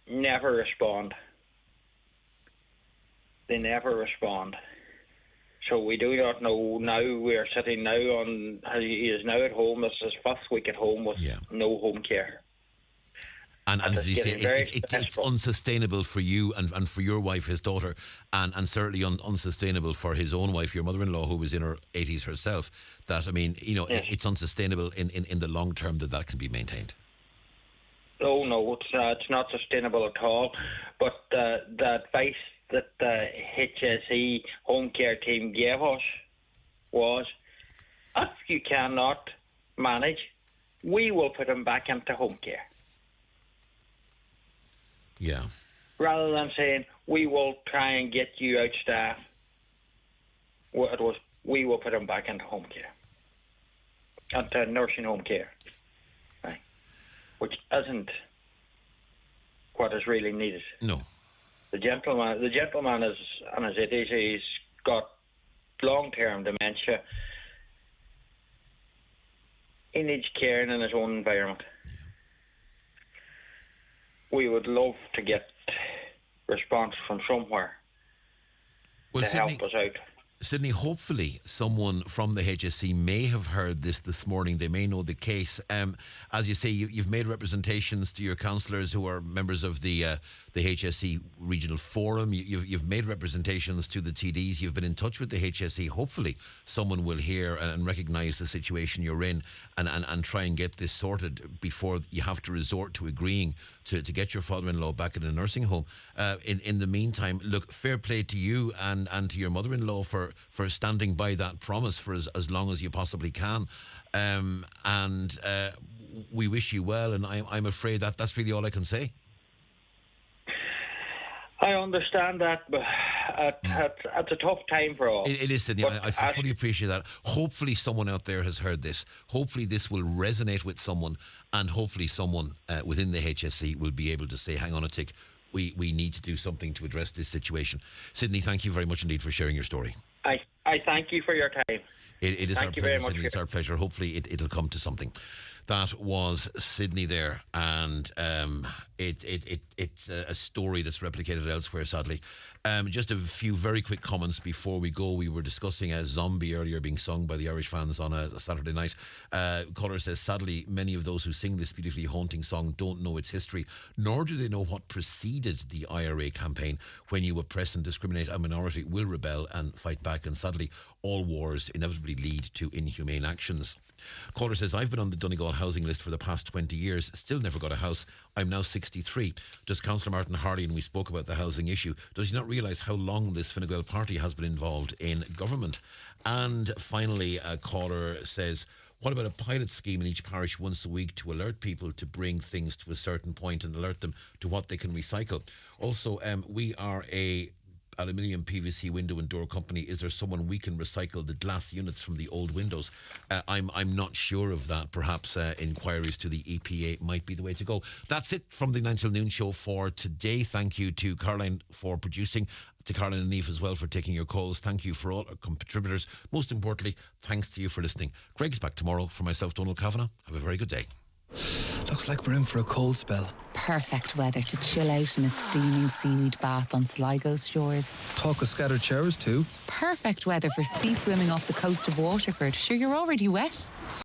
Speaker 8: never respond. So we do not know now. We are sitting now on, he is now at home. This is his 5th week at home with no home care.
Speaker 1: And as you say, it's unsustainable for you and for your wife, his daughter, and certainly unsustainable for his own wife, your mother-in-law, who was in her 80s herself. That, I mean, it's unsustainable in the long term that can be maintained.
Speaker 8: No, it's not sustainable at all. But the advice that the HSE home care team gave us was, if you cannot manage, we will put him back into home care. Rather than saying, we will try and get you out staff, it was, we will put him back into home care, into nursing home care, right? Which isn't what is really needed.
Speaker 1: No.
Speaker 8: The gentleman is on his 80s. He's got long-term dementia. He needs caring in his own environment. We would love to get response from somewhere to help us out.
Speaker 1: Sydney, hopefully someone from the HSC may have heard this morning. They may know the case. As you say, you've made representations to your councillors who are members of the HSC Regional Forum. You've made representations to the TDs. You've been in touch with the HSC. Hopefully someone will hear and recognise the situation you're in and try and get this sorted before you have to resort to agreeing to get your father-in-law back in a nursing home. In the meantime, look, fair play to you and to your mother-in-law for for standing by that promise for as long as you possibly can. We wish you well, and I'm afraid that's really all I can say.
Speaker 8: I understand that, but it's a tough time for all.
Speaker 1: It is, Sidney. I fully appreciate that. Hopefully someone out there has heard this. Hopefully this will resonate with someone, and hopefully someone within the HSE will be able to say, hang on a tick, we need to do something to address this situation. Sidney, thank you very much indeed for sharing your story.
Speaker 8: I thank you for your time.
Speaker 1: It is
Speaker 8: thank
Speaker 1: our
Speaker 8: you
Speaker 1: pleasure,
Speaker 8: very much.
Speaker 1: Sidney. It's our pleasure. Hopefully it'll come to something. That was Sidney there, and it's a story that's replicated elsewhere, sadly. Just a few very quick comments before we go. We were discussing a Zombie earlier being sung by the Irish fans on a Saturday night. Caller says, sadly, many of those who sing this beautifully haunting song don't know its history, nor do they know what preceded the IRA campaign. When you oppress and discriminate, a minority will rebel and fight back, and sadly, all wars inevitably lead to inhumane actions. Caller says, I've been on the Donegal housing list for the past 20 years, still never got a house. I'm now 63. Does Councillor Martin Hardy, and we spoke about the housing issue, does he not realise how long this Fine Gael party has been involved in government? And finally, a caller says, what about a pilot scheme in each parish once a week to alert people to bring things to a certain point and alert them to what they can recycle? Also, we are a aluminium PVC window and door company. Is there someone we can recycle the glass units from the old windows? I'm not sure of that. Perhaps inquiries to the EPA might be the way to go. That's it from the 9 till noon show for today. Thank you to Caroline for producing, to Caroline and Niamh as well for taking your calls. Thank you for all our contributors. Most importantly, thanks to you for listening. Greg's back tomorrow. For myself, Donal Kavanagh, have a very good day.
Speaker 17: Looks like we're in for a cold spell.
Speaker 18: Perfect weather to chill out in a steaming seaweed bath on Sligo's shores.
Speaker 17: Talk of scattered showers too.
Speaker 18: Perfect weather for sea swimming off the coast of Waterford. Sure, you're already wet.